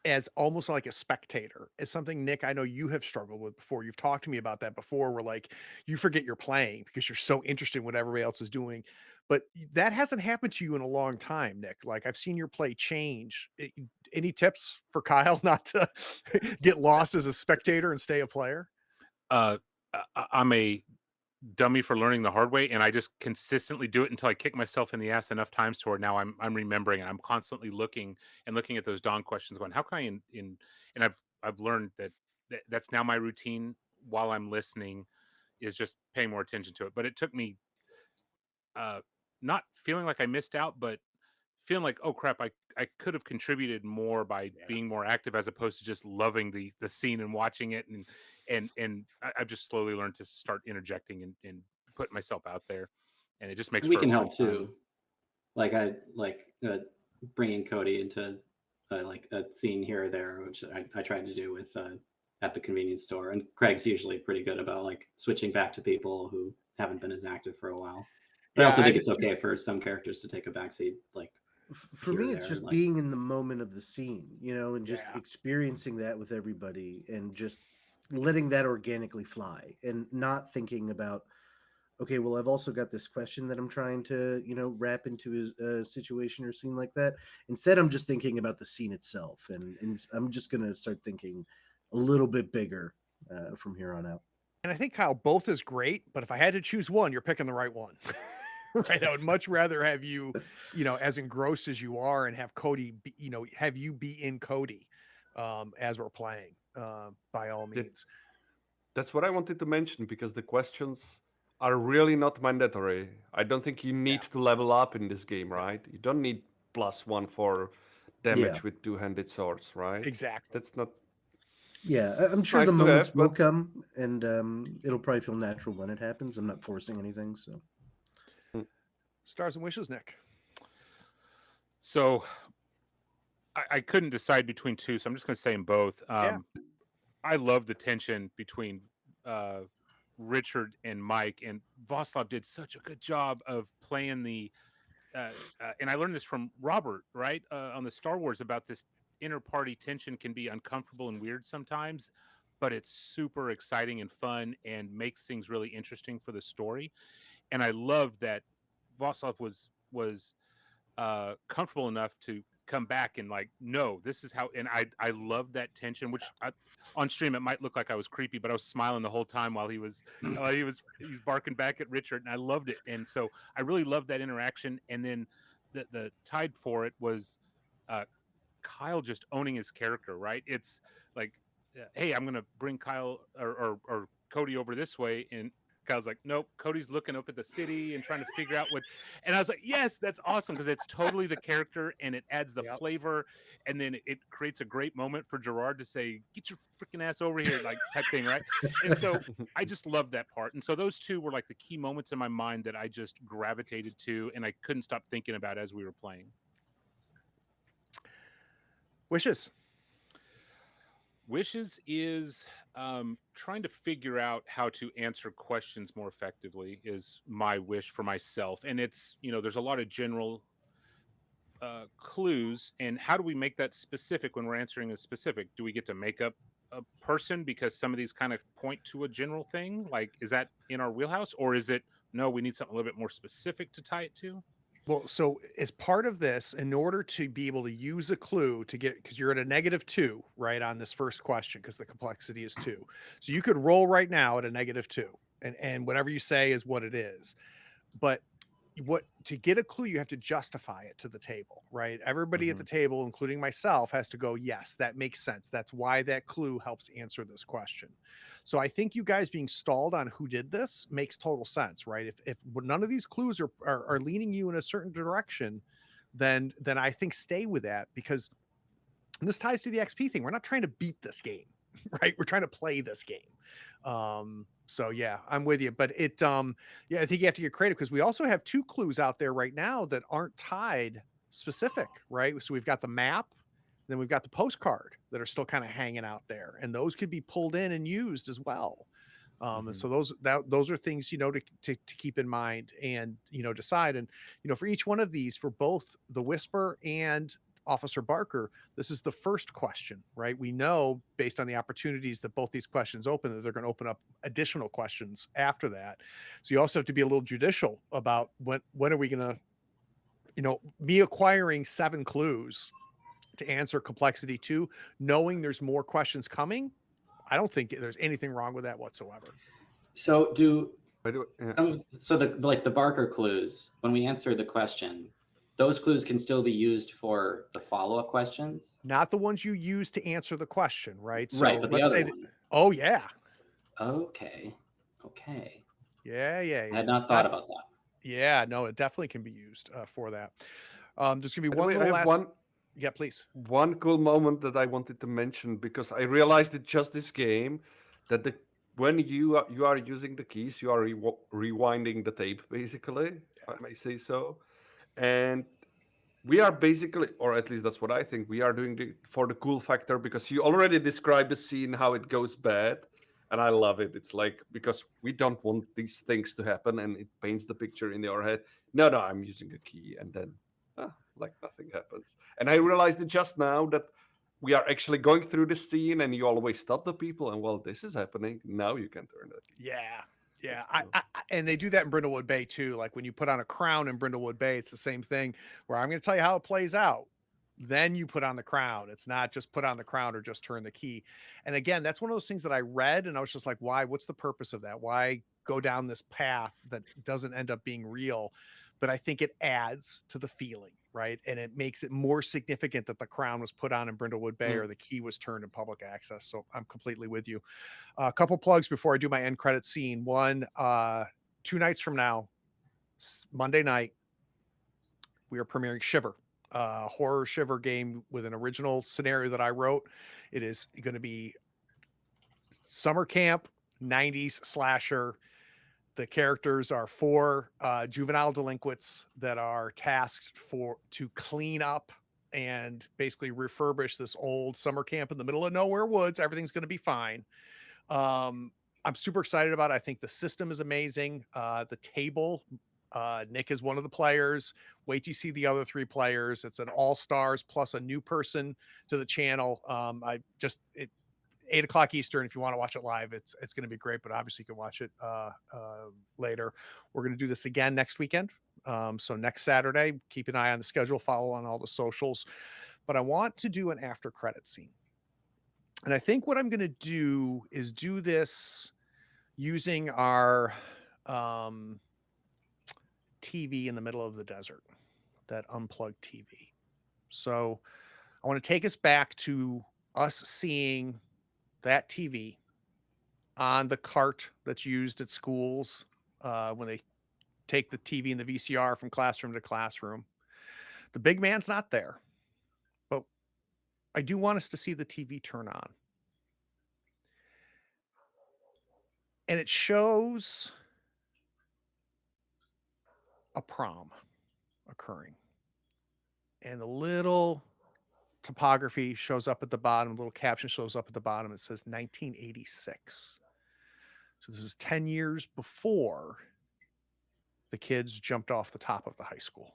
as almost like a spectator is something, Nick, I know you have struggled with before. You've talked to me about that before, where like you forget you're playing because you're so interested in what everybody else is doing. But that hasn't happened to you in a long time, Nick. Like I've seen your play change. Any tips for Kyle not to get lost as a spectator and stay a player? I'm a dummy for learning the hard way, and I just consistently do it until I kick myself in the ass enough times to where now I'm remembering, and I'm constantly looking at those Dawn questions, going, how can I and I've learned that's now my routine while I'm listening, is just paying more attention to it. But it took me not feeling like I missed out, but feeling like, oh crap, I could have contributed more by being more active as opposed to just loving the scene and watching it, and I've just slowly learned to start interjecting and put myself out there, and it just makes We for can a fun help time. too. Like I bringing Cody into like a scene here or there, which I tried to do with at the convenience store. And Craig's usually pretty good about like switching back to people who haven't been as active for a while. But I also think it's okay for some characters to take a backseat. Like for me, it's just being in the moment of the scene, and just experiencing that with everybody and just letting that organically fly and not thinking about, okay, well, I've also got this question that I'm trying to, wrap into a situation or scene like that. Instead, I'm just thinking about the scene itself, and I'm just going to start thinking a little bit bigger from here on out. And I think Kyle, both is great, but if I had to choose one, you're picking the right one. Right. I would much rather have you, as engrossed as you are, and have Cody, have you be in Cody as we're playing, by all means. That's what I wanted to mention, because the questions are really not mandatory. I don't think you need to level up in this game, right? You don't need +1 for damage with two-handed swords, right? Exactly. That's not. Yeah, I'm sure the moments will come, and it'll probably feel natural when it happens. I'm not forcing anything, so. Stars and wishes, Nick. So I couldn't decide between two, so I'm just going to say them both. I love the tension between Richard and Mike, and Voslav did such a good job of playing the and I learned this from Robert, right, on the Star Wars, about this inter-party tension can be uncomfortable and weird sometimes, but it's super exciting and fun and makes things really interesting for the story. And I love that Voslav was comfortable enough to come back and like, no, this is how. And I love that tension, which on stream it might look like I was creepy, but I was smiling the whole time while he was barking back at Richard, and I loved it. And so I really loved that interaction. And then the tied for it was Kyle just owning his character, right? It's like, hey, I'm gonna bring Kyle or Cody over this way, and Kyle's like, nope, Cody's looking up at the city and trying to figure out what. And I was like, yes, that's awesome, because it's totally the character and it adds the flavor. And then it creates a great moment for Gerard to say, get your freaking ass over here, like type thing, right? And so I just love that part. And so those two were like the key moments in my mind that I just gravitated to and I couldn't stop thinking about as we were playing. Wishes. Wishes is trying to figure out how to answer questions more effectively is my wish for myself. And it's, there's a lot of general clues. And how do we make that specific when we're answering a specific? Do we get to make up a person because some of these kind of point to a general thing? Like, is that in our wheelhouse? Or is it, no, we need something a little bit more specific to tie it to? Well, so as part of this, in order to be able to use a clue to get, because you're at a -2, right, on this first question, because the complexity is 2. So you could roll right now at a -2, and whatever you say is what it is. But to get a clue, you have to justify it to the table, right? Everybody at the table, including myself, has to go, yes, that makes sense. That's why that clue helps answer this question. So I think you guys being stalled on who did this makes total sense, right? If none of these clues are leaning you in a certain direction, then I think stay with that, because this ties to the XP thing. We're not trying to beat this game, right? We're trying to play this game. So yeah, I'm with you, but I think you have to get creative, because we also have 2 clues out there right now that aren't tied specific, right? So we've got the map, then we've got the postcard that are still kind of hanging out there, and those could be pulled in and used as well. And so those are things, to keep in mind and, decide. And, for each one of these, for both the Whisper and Officer Barker, this is the first question, right? We know based on the opportunities that both these questions open, that they're going to open up additional questions after that. So you also have to be a little judicial about when are we going to, me acquiring 7 clues to answer complexity 2, knowing there's more questions coming. I don't think there's anything wrong with that whatsoever. So Yeah. so the Barker clues, when we answer the question, those clues can still be used for the follow-up questions? Not the ones you use to answer the question, right? So Right, but the let's other say one. Oh yeah. Okay. Yeah. I had not thought about that. Yeah, no, it definitely can be used for that. There's gonna be By the one way, I little have last. Yeah, please. one cool moment that I wanted to mention, because I realized it just this game that when you are using the keys, you are rewinding the tape, basically, if I may say so. And we are basically, or at least that's what I think, we are doing for the cool factor, because you already described the scene how it goes bad, and I love it. It's like, because we don't want these things to happen, and it paints the picture in your head. No, I'm using a key, and then like nothing happens. And I realized it just now that we are actually going through the scene, and you always stop the people, and well, this is happening. Now you can turn it. Yeah. That's cool. And they do that in Brindlewood Bay too. Like when you put on a crown in Brindlewood Bay, it's the same thing, where I'm going to tell you how it plays out. Then you put on the crown. It's not just put on the crown or just turn the key. And again, that's one of those things that I read and I was just like, why? What's the purpose of that? Why go down this path that doesn't end up being real? But I think it adds to the feeling, right? And it makes it more significant that the crown was put on in Brindlewood Bay or the key was turned in public access. So I'm completely with you. A couple plugs before I do my end credit scene. One, 2 nights from now, Monday night, we are premiering Shiver, a horror Shiver game with an original scenario that I wrote. It is going to be summer camp, 90s slasher. The characters are 4 juvenile delinquents that are tasked to clean up and basically refurbish this old summer camp in the middle of nowhere woods. Everything's going to be fine. I'm super excited about it. I think the system is amazing. The table, Nick is one of the players. Wait till you see the other 3 players. It's an all-stars plus a new person to the channel. 8:00 Eastern. If you want to watch it live, it's going to be great, but obviously you can watch it later. We're going to do this again next weekend. So next Saturday, keep an eye on the schedule, follow on all the socials, but I want to do an after credit scene. And I think what I'm going to do is do this using our TV in the middle of the desert, that unplugged TV. So I want to take us back to us seeing that TV on the cart that's used at schools when they take the TV and the VCR from classroom to classroom. The big man's not there, but I do want us to see the TV turn on. And it shows a prom occurring. And the little topography shows up at the bottom, a little caption shows up at the bottom. It says 1986. So this is 10 years before the kids jumped off the top of the high school.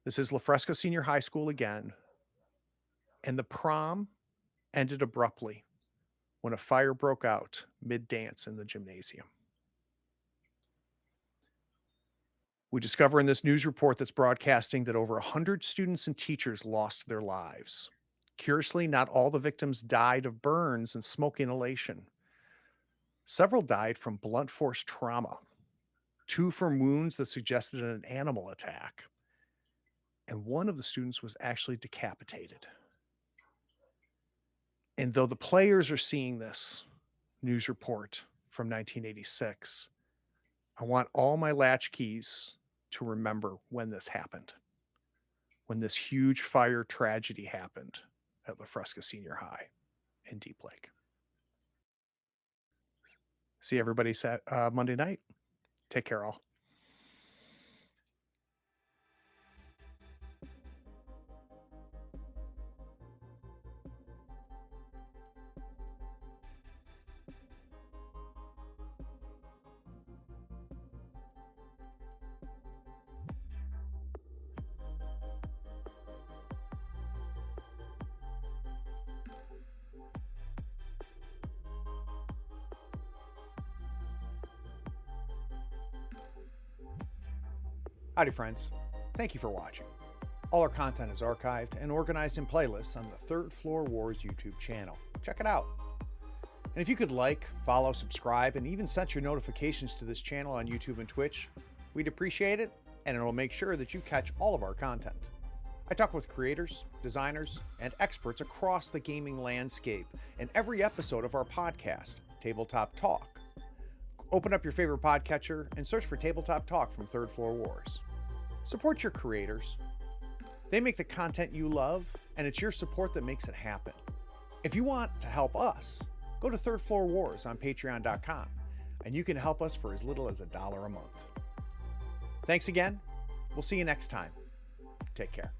This is La Fresca Senior High School again. And the prom ended abruptly when a fire broke out mid-dance in the gymnasium. We discover in this news report that's broadcasting that over 100 students and teachers lost their lives. Curiously, not all the victims died of burns and smoke inhalation. Several died from blunt force trauma, 2 from wounds that suggested an animal attack, and one of the students was actually decapitated. And though the players are seeing this news report from 1986, I want all my latchkeys to remember when this happened, when this huge fire tragedy happened at La Fresca Senior High in Deep Lake. See everybody Monday night. Take care, all. Howdy, friends. Thank you for watching. All our content is archived and organized in playlists on the Third Floor Wars YouTube channel. Check it out. And if you could like, follow, subscribe, and even set your notifications to this channel on YouTube and Twitch, we'd appreciate it, and it'll make sure that you catch all of our content. I talk with creators, designers, and experts across the gaming landscape in every episode of our podcast, Tabletop Talk. Open up your favorite podcatcher and search for Tabletop Talk from Third Floor Wars. Support your creators. They make the content you love, and it's your support that makes it happen. If you want to help us, go to Third Floor Wars on patreon.com, and you can help us for as little as $1 a month. Thanks again. We'll see you next time. Take care.